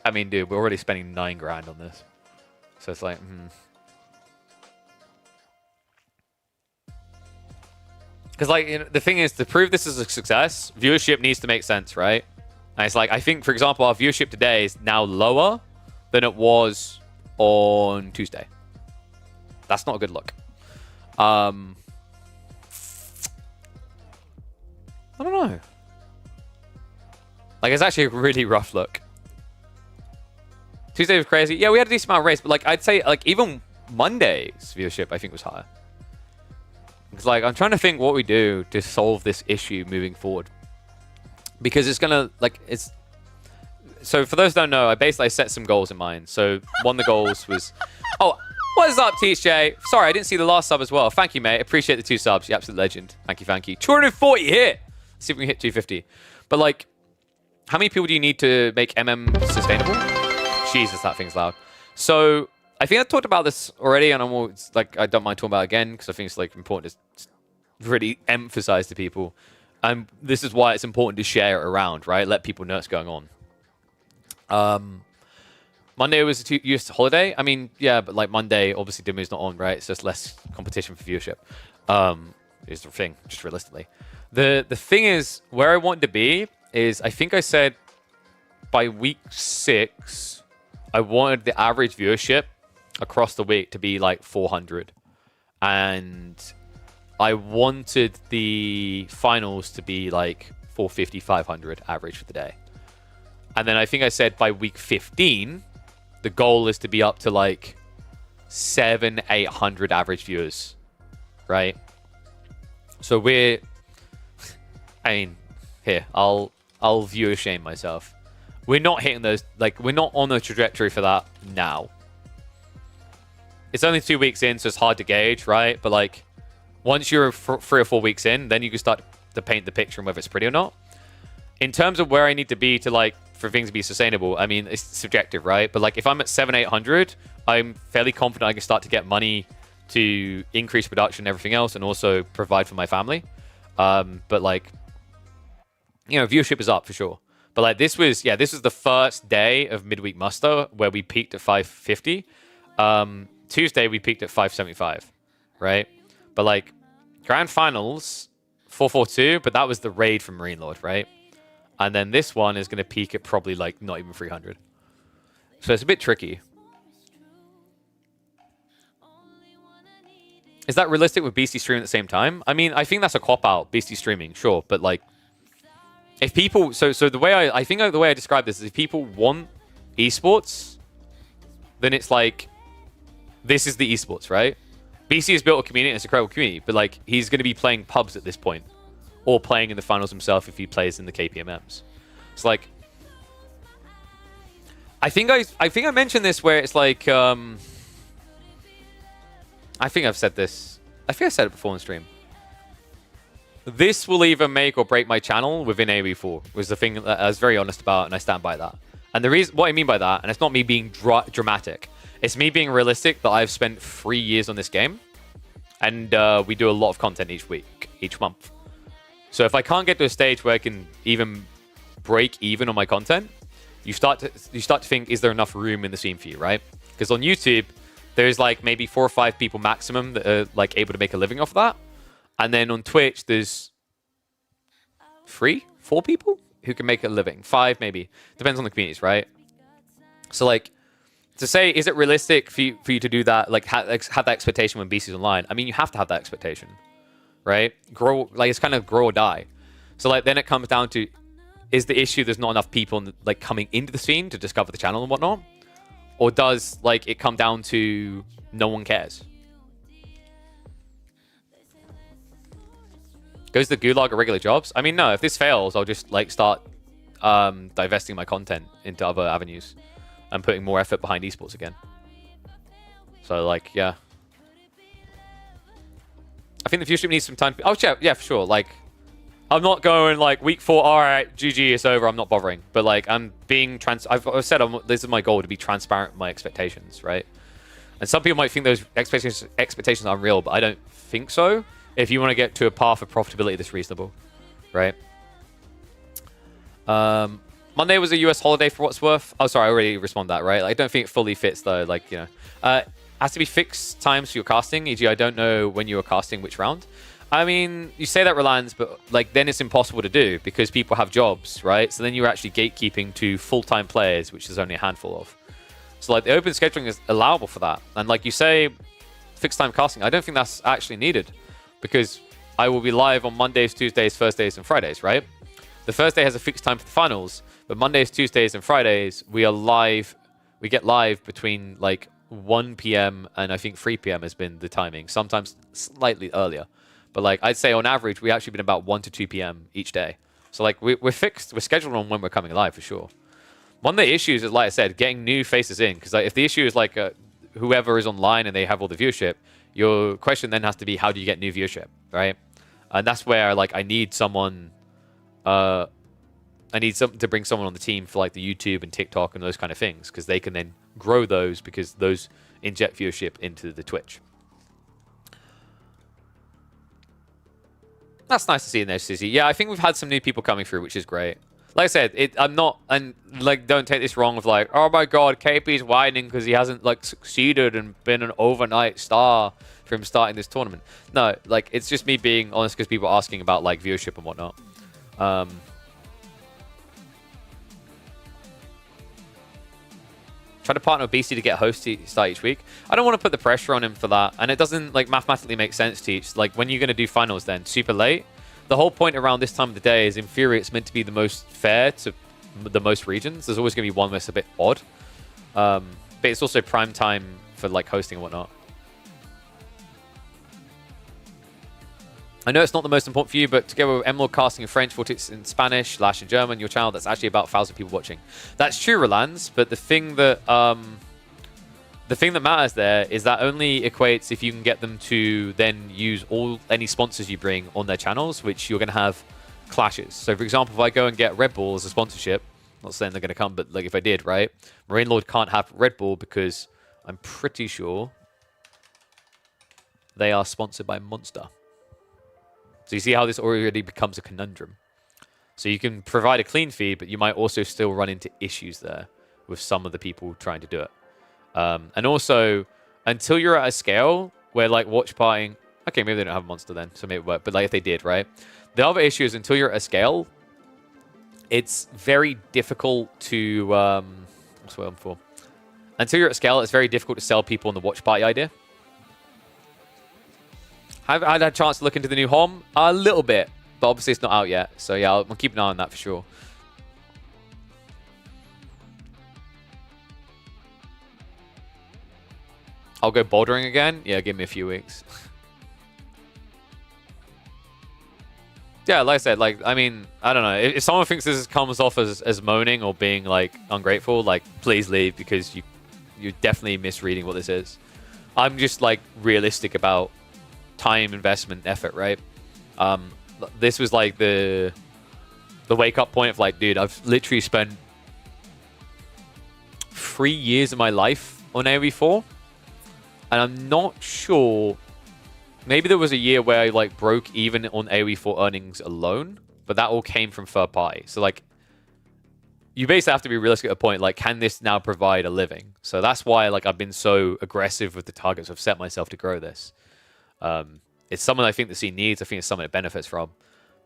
I mean, dude, we're already spending $9 grand on this, so it's like, because like, you know, the thing is, to prove this is a success, viewership needs to make sense, right? And it's like, I think, for example, our viewership today is now lower than it was on Tuesday. That's not a good look. I don't know. Like, it's actually a really rough look. Tuesday was crazy. Yeah, we had a decent amount of race, but like, I'd say like even Monday's viewership, I think, was higher. It's like, I'm trying to think what we do to solve this issue moving forward. Because it's gonna, like, it's... So, for those who don't know, I set some goals in mind. So, one of the goals was... Oh, what is up, TJ? Sorry, I didn't see the last sub as well. Thank you, mate. Appreciate the 2 subs. You're absolute legend. Thank you, thank you. 240 hit! Let's see if we can hit 250. But, like, how many people do you need to make sustainable? Jesus, that thing's loud. So, I think I talked about this already, and I don't mind talking about it again, because I think it's, like, important to really emphasize to people. And this is why it's important to share it around, right? Let people know what's going on. Monday was a 2 US holiday. I mean, yeah, but like Monday, obviously Dimu's not on, right? It's just less competition for viewership. Is the thing, just realistically. The thing is, where I wanted to be is, I think I said by week 6, I wanted the average viewership across the week to be like 400. And I wanted the finals to be like 450, 500 average for the day. And then I think I said by week 15, the goal is to be up to like 700, 800 average viewers, right? So we're, I mean, here, I'll viewer shame myself. We're not hitting those, like, we're not on a trajectory for that now. It's only 2 weeks in, so it's hard to gauge, right? But like, once you're 3 or 4 weeks in, then you can start to paint the picture on whether it's pretty or not. In terms of where I need to be to like, for things to be sustainable, I mean, it's subjective, right? But like, if I'm at 700, 800, I'm fairly confident I can start to get money to increase production and everything else, and also provide for my family. But like, you know, viewership is up for sure. But like, this was the first day of midweek muster where we peaked at 550. Tuesday we peaked at 575, right? But like, grand finals 442, but that was the raid from Marine Lord, right? And then this one is going to peak at probably like not even 300. So it's a bit tricky. Is that realistic with BC streaming at the same time? I mean, I think that's a cop-out, BC streaming, sure. But like, if people... So the way I think the way I describe this is, if people want esports, then it's like, this is the esports, right? BC has built a community, and it's a incredible community, but like, he's going to be playing pubs at this point, or playing in the finals himself if he plays in the KPMMs. It's like, I think I mentioned this where it's like, I think I've said this. I think I said it before on stream. This will either make or break my channel within AOE4, was the thing that I was very honest about, and I stand by that. And the reason, what I mean by that, and it's not me being dramatic, it's me being realistic that I've spent 3 years on this game, and we do a lot of content each week, each month. So if I can't get to a stage where I can even break even on my content, you start to think, is there enough room in the scene for you, right? Because on YouTube, there's like maybe 4 or 5 people maximum that are like able to make a living off of that. And then on Twitch, there's 3, 4 people who can make a living. 5 maybe. Depends on the communities, right? So like, to say, is it realistic for you to do that, like have that expectation when BC's online? I mean, you have to have that expectation, right? Grow, like, it's kind of grow or die. So like, then it comes down to, is the issue there's not enough people like coming into the scene to discover the channel and whatnot? Or does like it come down to no one cares? Goes the gulag at regular jobs? I mean, no, if this fails, I'll just like start divesting my content into other avenues. and putting more effort behind esports again. So, like, yeah. I think the viewership needs some time. Oh, yeah, for sure. Like, I'm not going, like, week 4, all right, GG, it's over, I'm not bothering. But, like, I'm being I've said this is my goal, to be transparent with my expectations, right? And some people might think those expectations are unreal, but I don't think so. If you want to get to a path of profitability that's reasonable, right? Monday was a US holiday for what's worth. Oh, sorry, I already responded that, right? Like, I don't think it fully fits, though. Like, you know, has to be fixed times for your casting. E.g., I don't know when you were casting which round. I mean, you say that, Rolans, but, like, then it's impossible to do because people have jobs, right? So then you're actually gatekeeping to full-time players, which there's only a handful of. So, like, the open scheduling is allowable for that. And, like you say, fixed time casting, I don't think that's actually needed because I will be live on Mondays, Tuesdays, Thursdays, and Fridays, right? The Thursday has a fixed time for the finals, but Mondays, Tuesdays, and Fridays, we are live. We get live between, like, 1 p.m. and I think 3 p.m. has been the timing, sometimes slightly earlier. But, like, I'd say on average, we've actually been about 1 to 2 p.m. each day. So, like, we're fixed. We're scheduled on when we're coming live, for sure. One of the issues is, like I said, getting new faces in. Because, like, if the issue is, like, whoever is online and they have all the viewership, your question then has to be, how do you get new viewership, right? And that's where, like, I need someone... I need to bring someone on the team for, like, the YouTube and TikTok and those kind of things. Because they can then grow those because those inject viewership into the Twitch. That's nice to see in there, Susie. Yeah, I think we've had some new people coming through, which is great. Like I said, I'm not, and like, don't take this wrong of like, oh my god, KP's whining because he hasn't like succeeded and been an overnight star from starting this tournament. No, like, it's just me being honest because people are asking about like viewership and whatnot. Try to partner with BC to get host start each week. I don't want to put the pressure on him for that, and it doesn't like mathematically make sense to each. Like, when you're going to do finals then super late. The whole point around this time of the day is, in theory, it's meant to be the most fair to the most regions. There's always going to be one that's a bit odd. But it's also prime time for, like, hosting and whatnot. I know it's not the most important for you, but together with Emerald casting in French, Vortex in Spanish, Lash in German, your channel, that's actually about 1,000 people watching. That's true, Rolans, but the thing that matters there is that only equates if you can get them to then use any sponsors you bring on their channels, which you're going to have clashes. So, for example, if I go and get Red Bull as a sponsorship, not saying they're going to come, but like if I did, right? Marine Lord can't have Red Bull because I'm pretty sure they are sponsored by Monster. So you see how this already becomes a conundrum. So you can provide a clean feed, but you might also still run into issues there with some of the people trying to do it. And also, until you're at a scale where, like, watch partying... Okay, maybe they don't have a Monster then, so maybe it work. But, like, if they did, right? The other issue is, until you're at a scale, it's very difficult to... what's what I'm for? Until you're at a scale, it's very difficult to sell people on the watch party idea. Have I had a chance to look into the new home? A little bit, but obviously it's not out yet. So, yeah, I'll keep an eye on that for sure. I'll go bouldering again. Yeah, give me a few weeks. Yeah, like I said, like, I mean, I don't know. If someone thinks this comes off as moaning or being, like, ungrateful, like, please leave because you're definitely misreading what this is. I'm just, like, realistic about time, investment, effort, right? This was, like, the wake-up point of, like, dude, I've literally spent 3 years of my life on AoE4. And I'm not sure... Maybe there was a year where I, like, broke even on AoE4 earnings alone. But that all came from third party. So, like... You basically have to be realistic at a point. Like, can this now provide a living? So that's why, like, I've been so aggressive with the targets I've set myself to grow this. It's something I think the scene needs. I think it's something it benefits from.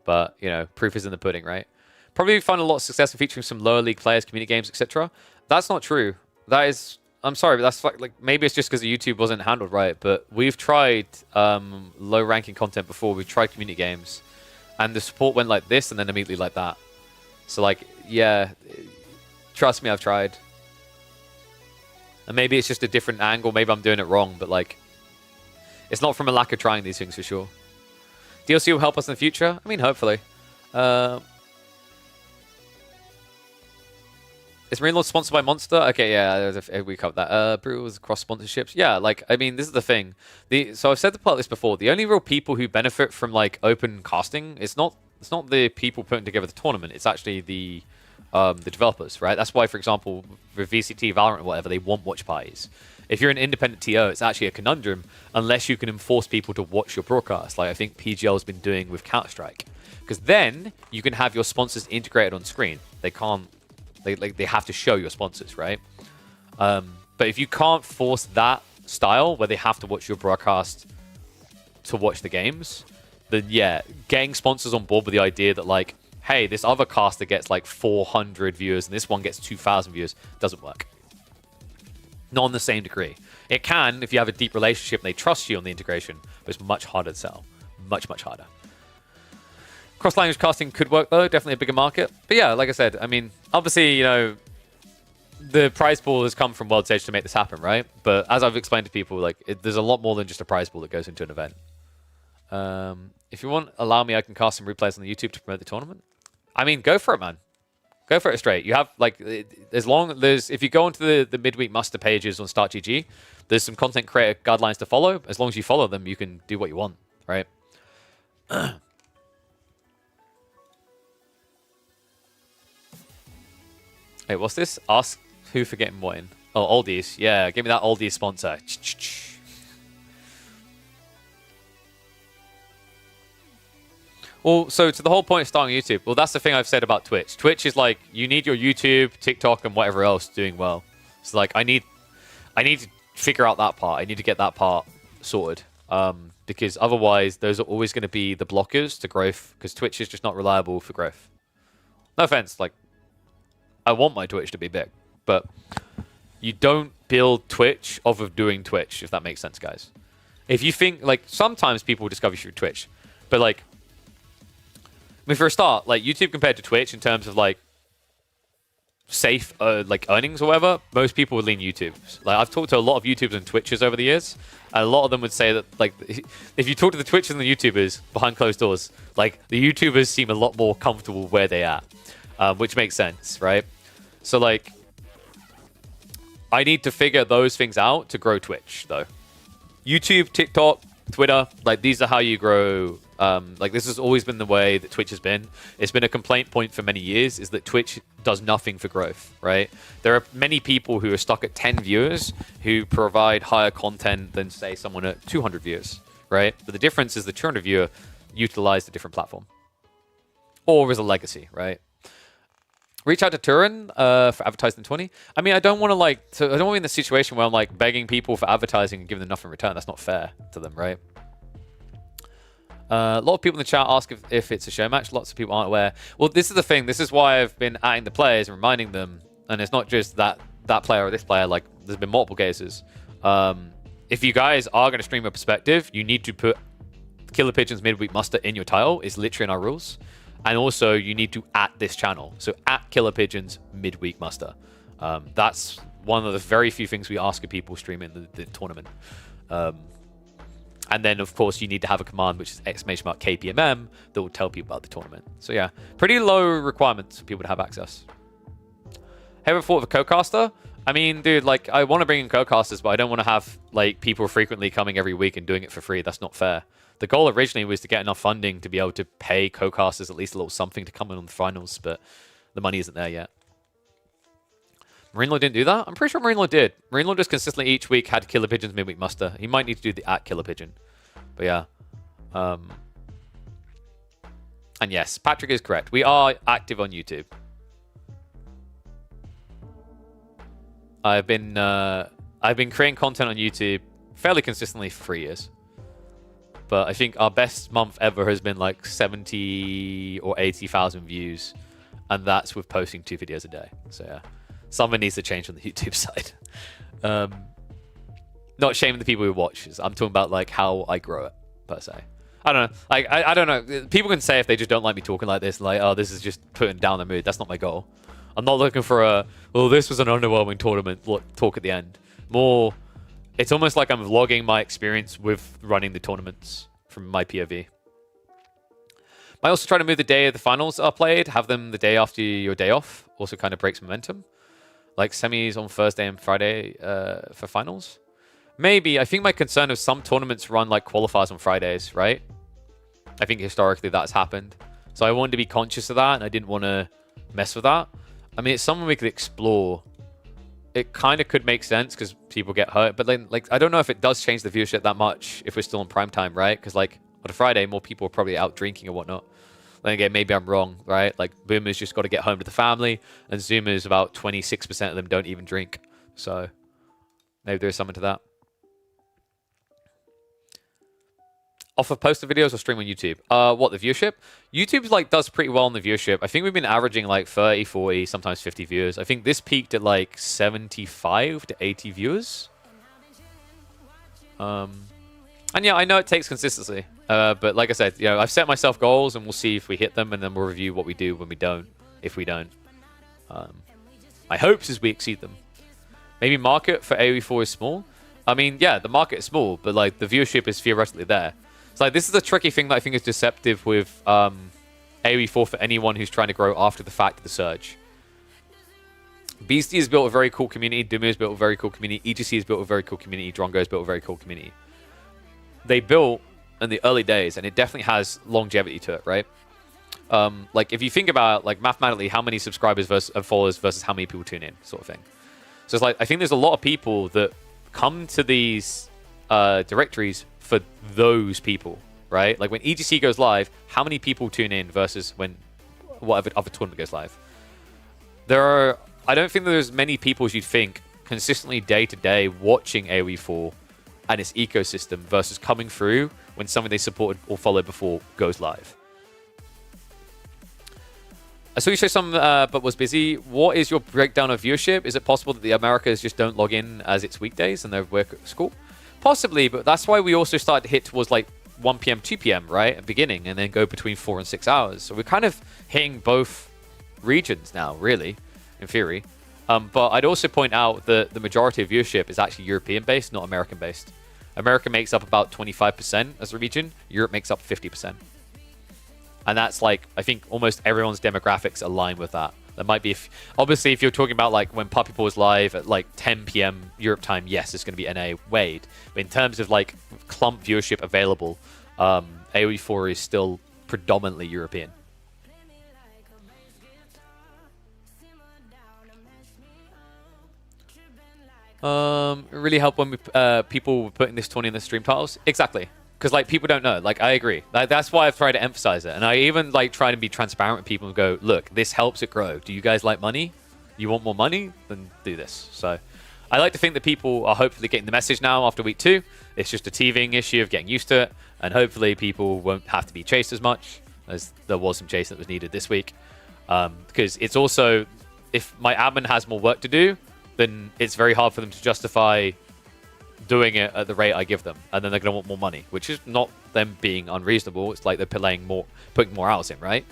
But, you know, proof is in the pudding, right? Probably find a lot of success in featuring some lower league players, community games, etc. That's not true. That is... I'm sorry, but that's like maybe it's just because the YouTube wasn't handled right. But we've tried low-ranking content before. We've tried community games, and the support went like this, and then immediately like that. So like, yeah, trust me, I've tried. And maybe it's just a different angle. Maybe I'm doing it wrong, but like, it's not from a lack of trying these things for sure. DLC will help us in the future. I mean, hopefully. Is Marine Lord sponsored by Monster? Okay, yeah, we covered that. Brewers cross sponsorships. Yeah, like, I mean, this is the thing. So I've said this before. The only real people who benefit from like open casting, it's not the people putting together the tournament. It's actually the developers, right? That's why, for example, with VCT, Valorant, or whatever, they want watch parties. If you're an independent TO, it's actually a conundrum unless you can enforce people to watch your broadcast, like I think PGL has been doing with Counter-Strike. Because then you can have your sponsors integrated on screen. They can't. They have to show your sponsors, right? But if you can't force that style where they have to watch your broadcast to watch the games, then yeah, getting sponsors on board with the idea that like, hey, this other caster gets like 400 viewers and this one gets 2,000 viewers doesn't work. Not on the same degree. It can if you have a deep relationship and they trust you on the integration, but it's much harder to sell. Much, much harder. Cross-language casting could work, though. Definitely a bigger market. But yeah, like I said, I mean, obviously, you know, the prize pool has come from World's Edge to make this happen, right? But as I've explained to people, like, there's a lot more than just a prize pool that goes into an event. If you want, allow me, I can cast some replays on the YouTube to promote the tournament. I mean, go for it, man. Go for it straight. You have, like, if you go onto the midweek muster pages on StartGG, there's some content creator guidelines to follow. As long as you follow them, you can do what you want, right? Hey, what's this? Ask who for getting what in? Oh, oldies. Yeah, give me that oldies sponsor. Well, so to the whole point of starting YouTube, well, that's the thing I've said about Twitch. Twitch is like, you need your YouTube, TikTok, and whatever else doing well. So like, I need to figure out that part. I need to get that part sorted. Because otherwise, those are always going to be the blockers to growth, because Twitch is just not reliable for growth. No offense, like, I want my Twitch to be big, but you don't build Twitch off of doing Twitch, if that makes sense, guys. If you think, like, sometimes people discover you through Twitch, but, like, I mean, for a start, like, YouTube compared to Twitch in terms of, like, safe, like, earnings or whatever, most people would lean YouTube. Like, I've talked to a lot of YouTubers and Twitchers over the years, and a lot of them would say that, like, if you talk to the Twitchers and the YouTubers behind closed doors, like, the YouTubers seem a lot more comfortable where they are. Which makes sense, right? So, like, I need to figure those things out to grow Twitch, though. YouTube, TikTok, Twitter, like, these are how you grow. Like, this has always been the way that Twitch has been. It's been a complaint point for many years, is that Twitch does nothing for growth, right? There are many people who are stuck at 10 viewers who provide higher content than, say, someone at 200 viewers, right? But the difference is the 200 viewer utilized a different platform. Or is a legacy, right? Reach out to Turin for advertising 20. I mean, I don't want to I don't want to be in the situation where I'm like begging people for advertising and giving them nothing in return. That's not fair to them, right? A lot of people in the chat ask if it's a show match. Lots of people aren't aware. Well, this is the thing. This is why I've been atting the players and reminding them. And it's not just that player or this player. Like, there's been multiple cases. If you guys are going to stream a perspective, you need to put KillerPigeon's midweek muster in your title. It's literally in our rules. And also, you need to at this channel. So, at KillerPigeon's midweek muster. That's one of the very few things we ask of people streaming the tournament. And then, of course, you need to have a command, which is !KPMM, that will tell people about the tournament. So, yeah, pretty low requirements for people to have access. Ever thought of a co-caster? I mean, dude, like, I want to bring in co-casters, but I don't want to have, like, people frequently coming every week and doing it for free. That's not fair. The goal originally was to get enough funding to be able to pay co-casters at least a little something to come in on the finals, but the money isn't there yet. Marinelo didn't do that? I'm pretty sure Marinelo did. Marinelo just consistently each week had KillerPigeon's midweek muster. He might need to do the at KillerPigeon. But yeah. And yes, Patrick is correct. We are active on YouTube. I've been creating content on YouTube fairly consistently for 3 years. But I think our best month ever has been like 70 or 80,000 views. And that's with posting 2 videos a day. So yeah. Something needs to change on the YouTube side. Not shaming the people who watch. I'm talking about like how I grow it, per se. I don't know. Like I don't know. People can say if they just don't like me talking like this, like, oh, this is just putting down the mood. That's not my goal. I'm not looking for a, well, this was an underwhelming tournament talk at the end. More, it's almost like I'm vlogging my experience with running the tournaments from my POV. I also try to move the day of the finals are played, have them the day after your day off. Also kind of breaks momentum. Like semis on Thursday and Friday for finals? Maybe. I think my concern is some tournaments run like qualifiers on Fridays, right? I think historically that's happened. So I wanted to be conscious of that, and I didn't want to mess with that. I mean, it's something we could explore. It kind of could make sense because people get hurt, but then, like, I don't know if it does change the viewership that much if we're still in prime time, right? Because, like, on a Friday, more people are probably out drinking and whatnot. Then again, maybe I'm wrong, right? Like, boomers just got to get home to the family, and zoomers, about 26% of them don't even drink. So maybe there's something to that. Off of poster videos or stream on YouTube? What, the viewership? YouTube like does pretty well on the viewership. I think we've been averaging like 30, 40, sometimes 50 viewers. I think this peaked at like 75 to 80 viewers. And yeah, I know it takes consistency. But like I said, you know, I've set myself goals and we'll see if we hit them, and then we'll review what we do when we don't, if we don't. My hopes is we exceed them. Maybe market for AoE4 is small. I mean, yeah, the market is small, but like the viewership is theoretically there. So like, this is a tricky thing that I think is deceptive with AoE4 for anyone who's trying to grow after the fact of the surge. Beastie has built a very cool community. Dumu has built a very cool community. EGC has built a very cool community. Drongo has built a very cool community. They built in the early days, and it definitely has longevity to it, right? Like if you think about like mathematically how many subscribers versus followers versus how many people tune in, sort of thing. So it's like I think there's a lot of people that come to these directories for those people, right? Like when EGC goes live, how many people tune in versus when whatever other tournament goes live? I don't think there's many people as you'd think consistently day to day watching AoE4 and its ecosystem versus coming through when something they supported or followed before goes live. I saw you show some, but was busy. What is your breakdown of viewership? Is it possible that the Americas just don't log in as it's weekdays and they work at school? Possibly, but that's why we also started to hit towards like 1 p.m., 2 p.m., right? At the beginning, and then go between 4 and 6 hours. So we're kind of hitting both regions now, really, in theory. But I'd also point out that the majority of viewership is actually European-based, not American-based. America makes up about 25% as a region. Europe makes up 50%. And that's like, I think almost everyone's demographics align with that. There might be, obviously, if you're talking about like when Puppy Paw is live at like 10 p.m. Europe time, yes, it's going to be NA Wade. But in terms of like clump viewership available, AoE4 is still predominantly European. It really helped when people were putting this tourney in the stream titles. Exactly. Because like people don't know. Like I agree. That's why I've tried to emphasize it. And I even like try to be transparent with people and go, look, this helps it grow. Do you guys like money? You want more money? Then do this. So I like to think that people are hopefully getting the message now after week 2. It's just a teething issue of getting used to it. And hopefully people won't have to be chased as much as there was some chase that was needed this week. Because it's also, if my admin has more work to do, then it's very hard for them to justify doing it at the rate I give them, and then they're going to want more money, which is not them being unreasonable. It's like they're putting more hours in, right?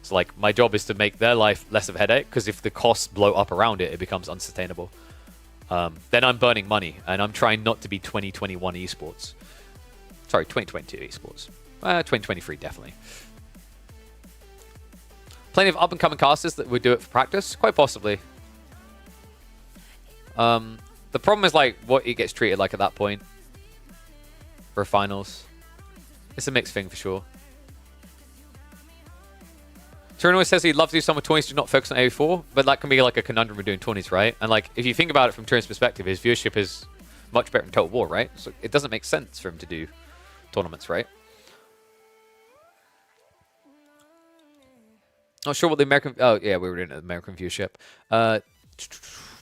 So like my job is to make their life less of a headache, because if the costs blow up around it, it becomes unsustainable. Then I'm burning money, and I'm trying not to be 2021 esports. Sorry, 2022 esports. 2023 definitely. Plenty of up-and-coming casters that would do it for practice, quite possibly. The problem is like what it gets treated like at that point for finals. It's a mixed thing for sure. Turin always says he'd love to do some with tourneys, do not focus on AoE4, but that can be like a conundrum with doing tourneys, right? And like if you think about it from Turin's perspective, his viewership is much better in Total War, right? So it doesn't make sense for him to do tournaments, right? Not sure what the American... Oh, yeah, we were doing American viewership.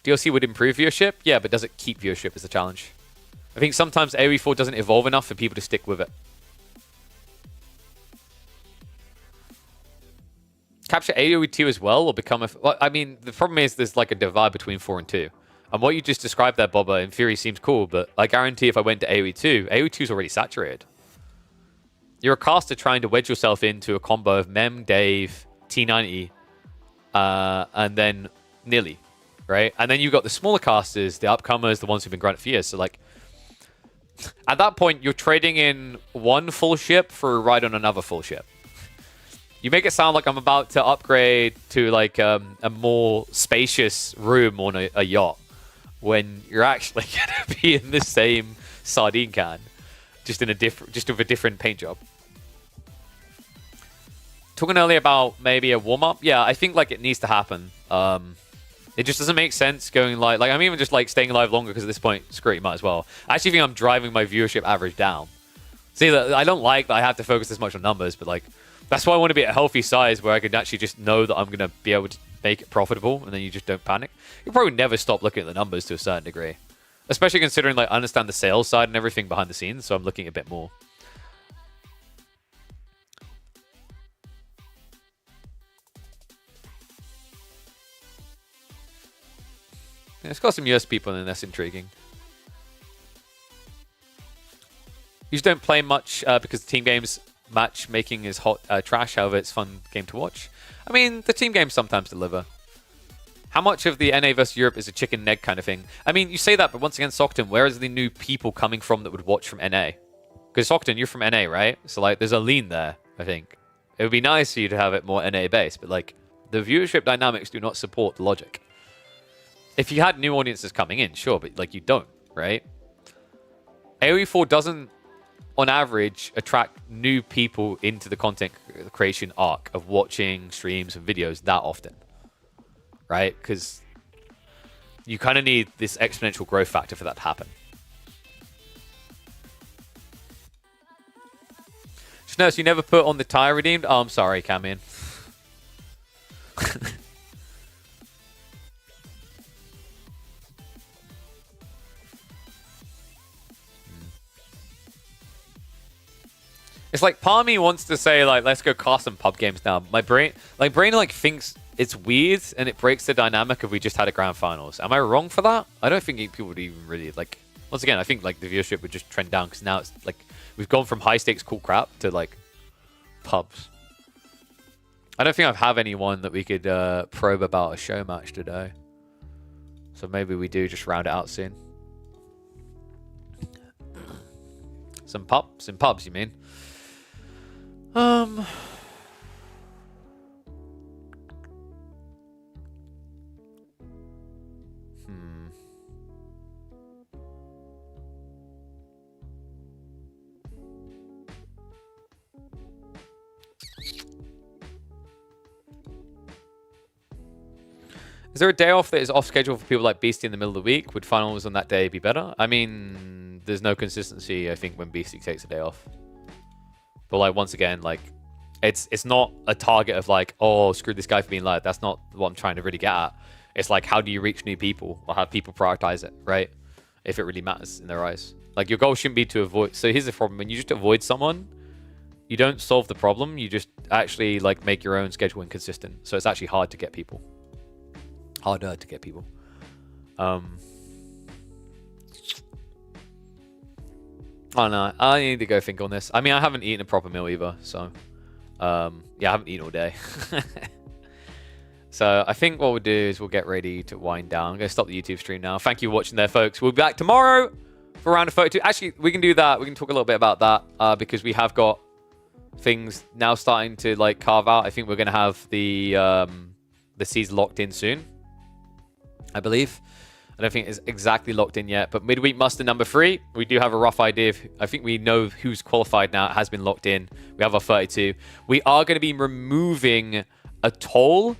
DLC would improve viewership, yeah, but does it keep viewership is the challenge. I think sometimes AoE4 doesn't evolve enough for people to stick with it. Capture AoE2 as well, or become a... Well, I mean, the problem is there's like a divide between 4 and 2. And what you just described there, Bobba, in theory seems cool, but I guarantee if I went to AoE2, AoE2 is already saturated. You're a caster trying to wedge yourself into a combo of Mem, Dave, T90, and then Nilly. Right? And then you've got the smaller casters, the upcomers, the ones who've been grinding for years. So, like, at that point, you're trading in one full ship for a ride on another full ship. You make it sound like I'm about to upgrade to like a more spacious room on a yacht, when you're actually gonna be in the same sardine can, just with a different paint job. Talking earlier about maybe a warm up, yeah, I think like it needs to happen. It just doesn't make sense going like I'm even just like staying alive longer because at this point, screw it, might as well. I actually think I'm driving my viewership average down. See, I don't like that I have to focus this much on numbers, but like that's why I want to be at a healthy size where I can actually just know that I'm going to be able to make it profitable, and then you just don't panic. You'll probably never stop looking at the numbers to a certain degree, especially considering like I understand the sales side and everything behind the scenes, so I'm looking a bit more. Yeah, it's got some US people in, and that's intriguing. You just don't play much because the team games matchmaking is hot trash. However, it's a fun game to watch. I mean, the team games sometimes deliver. How much of the NA versus Europe is a chicken and egg kind of thing? I mean, you say that, but once again, Sockton, where is the new people coming from that would watch from NA? Because Sockton, you're from NA, right? So like, there's a lean there, I think. It would be nice for you to have it more NA based, but like, the viewership dynamics do not support the logic. If you had new audiences coming in, sure, but like you don't, right? AoE 4 doesn't, on average, attract new people into the content creation arc of watching streams and videos that often, right? Because you kind of need this exponential growth factor for that to happen. Just notice you never put on the tire redeemed. Oh, I'm sorry, Camian. It's like part of me wants to say like, let's go cast some pub games now. My brain thinks it's weird and it breaks the dynamic of we just had a grand finals. Am I wrong for that? I don't think people would even really like. Once again, I think like the viewership would just trend down because now it's like we've gone from high stakes cool crap to like pubs. I don't think I have anyone that we could probe about a show match today. So maybe we do just round it out soon. Some pubs, you mean? Is there a day off that is off schedule for people like Beastie in the middle of the week? Would finals on that day be better? I mean, there's no consistency, I think, when Beastie takes a day off. But like once again, like it's not a target of like, oh, screw this guy for being live. That's not what I'm trying to really get at. It's like, how do you reach new people or have people prioritize it, right? If it really matters in their eyes. Like your goal shouldn't be to avoid. So here's the problem: when you just avoid someone, you don't solve the problem. You just actually like make your own schedule inconsistent. So it's actually hard to get people. Harder to get people. I don't know. I need to go think on this. I mean, I haven't eaten a proper meal either, so yeah, I haven't eaten all day. So I think what we'll do is we'll get ready to wind down. I'm going to stop the YouTube stream now. Thank you for watching there, folks. We'll be back tomorrow for round of 32. Actually, we can do that. We can talk a little bit about that because we have got things now starting to like carve out. I think we're going to have the seeds locked in soon, I believe. I don't think it's exactly locked in yet, but midweek muster number 3. We do have a rough idea. I think we know who's qualified now. It has been locked in. We have our 32. We are going to be removing Atoll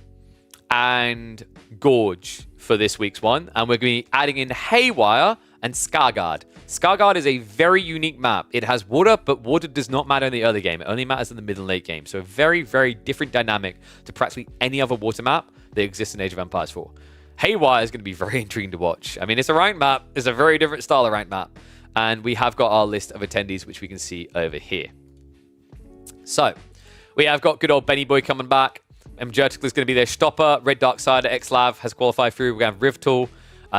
and Gorge for this week's one, and we're going to be adding in Haywire and Skarsgård. Skarsgård is a very unique map. It has water, but water does not matter in the early game. It only matters in the mid and late game. So a very, very different dynamic to practically any other water map that exists in Age of Empires 4. Haywire is going to be very intriguing to watch. I mean, it's a ranked map. It's a very different style of ranked map. And we have got our list of attendees, which we can see over here. So, we have got good old Benny Boy coming back. Mjertikl is going to be there. Stopper, Red Darksider, Xlav has qualified through. We're going to have Rivtal.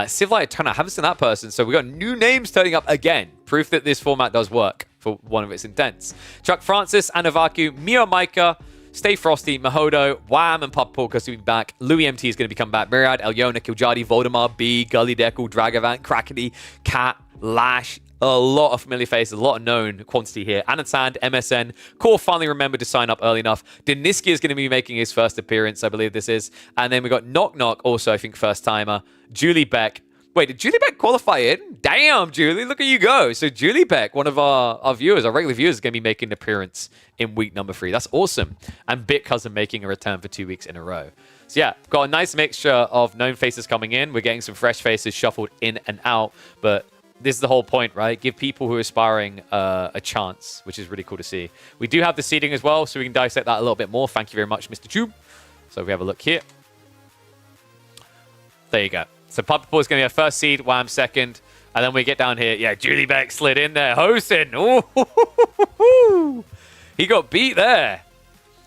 Civilite Turner, I haven't seen that person. So, we've got new names turning up again. Proof that this format does work for one of its intents. Chuck Francis, Anavaku, Mio Micah, Stay Frosty, Mahodo, Wham, and Papa Polka's to be back. Louis MT is going to be coming back. Myriad, Elyona, Kiljadi, Voldemar, B, Gully Deckle, Dragavant, Crackety, Cat, Lash, A lot of familiar faces, a lot of known quantity here. Anatand, MSN, Core finally remembered to sign up early enough. Deniski is going to be making his first appearance, I believe this is. And then we got Knock Knock, also I think first timer. Julie Beck. Wait, did Julie Beck qualify in? Damn, Julie, look at you go. So Julie Beck, one of our viewers, our regular viewers, is going to be making an appearance in week number 3. That's awesome. And Bit Cousin making a return for 2 weeks in a row. So yeah, got a nice mixture of known faces coming in. We're getting some fresh faces shuffled in and out, but this is the whole point, right? Give people who are aspiring a chance, which is really cool to see. We do have the seeding as well, so we can dissect that a little bit more. Thank you very much, Mr. Tube. So we have a look here. There you go. So Puppy Paw is going to be our first seed, Wham second. And then we get down here. Yeah, Julie Beck slid in there. Hosen. Oh, he got beat there.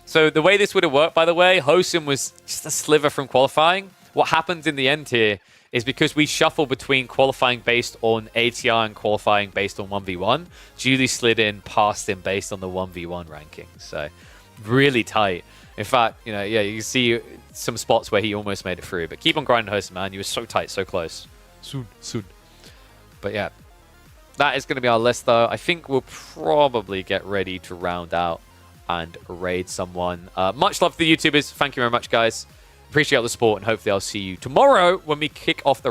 So the way this would have worked, by the way, Hosen was just a sliver from qualifying. What happens in the end here is because we shuffle between qualifying based on ATR and qualifying based on 1v1, Julie slid in past him based on the 1v1 rankings. So really tight. In fact, you know, yeah, you can see some spots where he almost made it through. But keep on grinding, Host, man. You were so tight, so close. Soon. But yeah, that is going to be our list, though. I think we'll probably get ready to round out and raid someone. Much love to the YouTubers. Thank you very much, guys. Appreciate all the support, and hopefully I'll see you tomorrow when we kick off the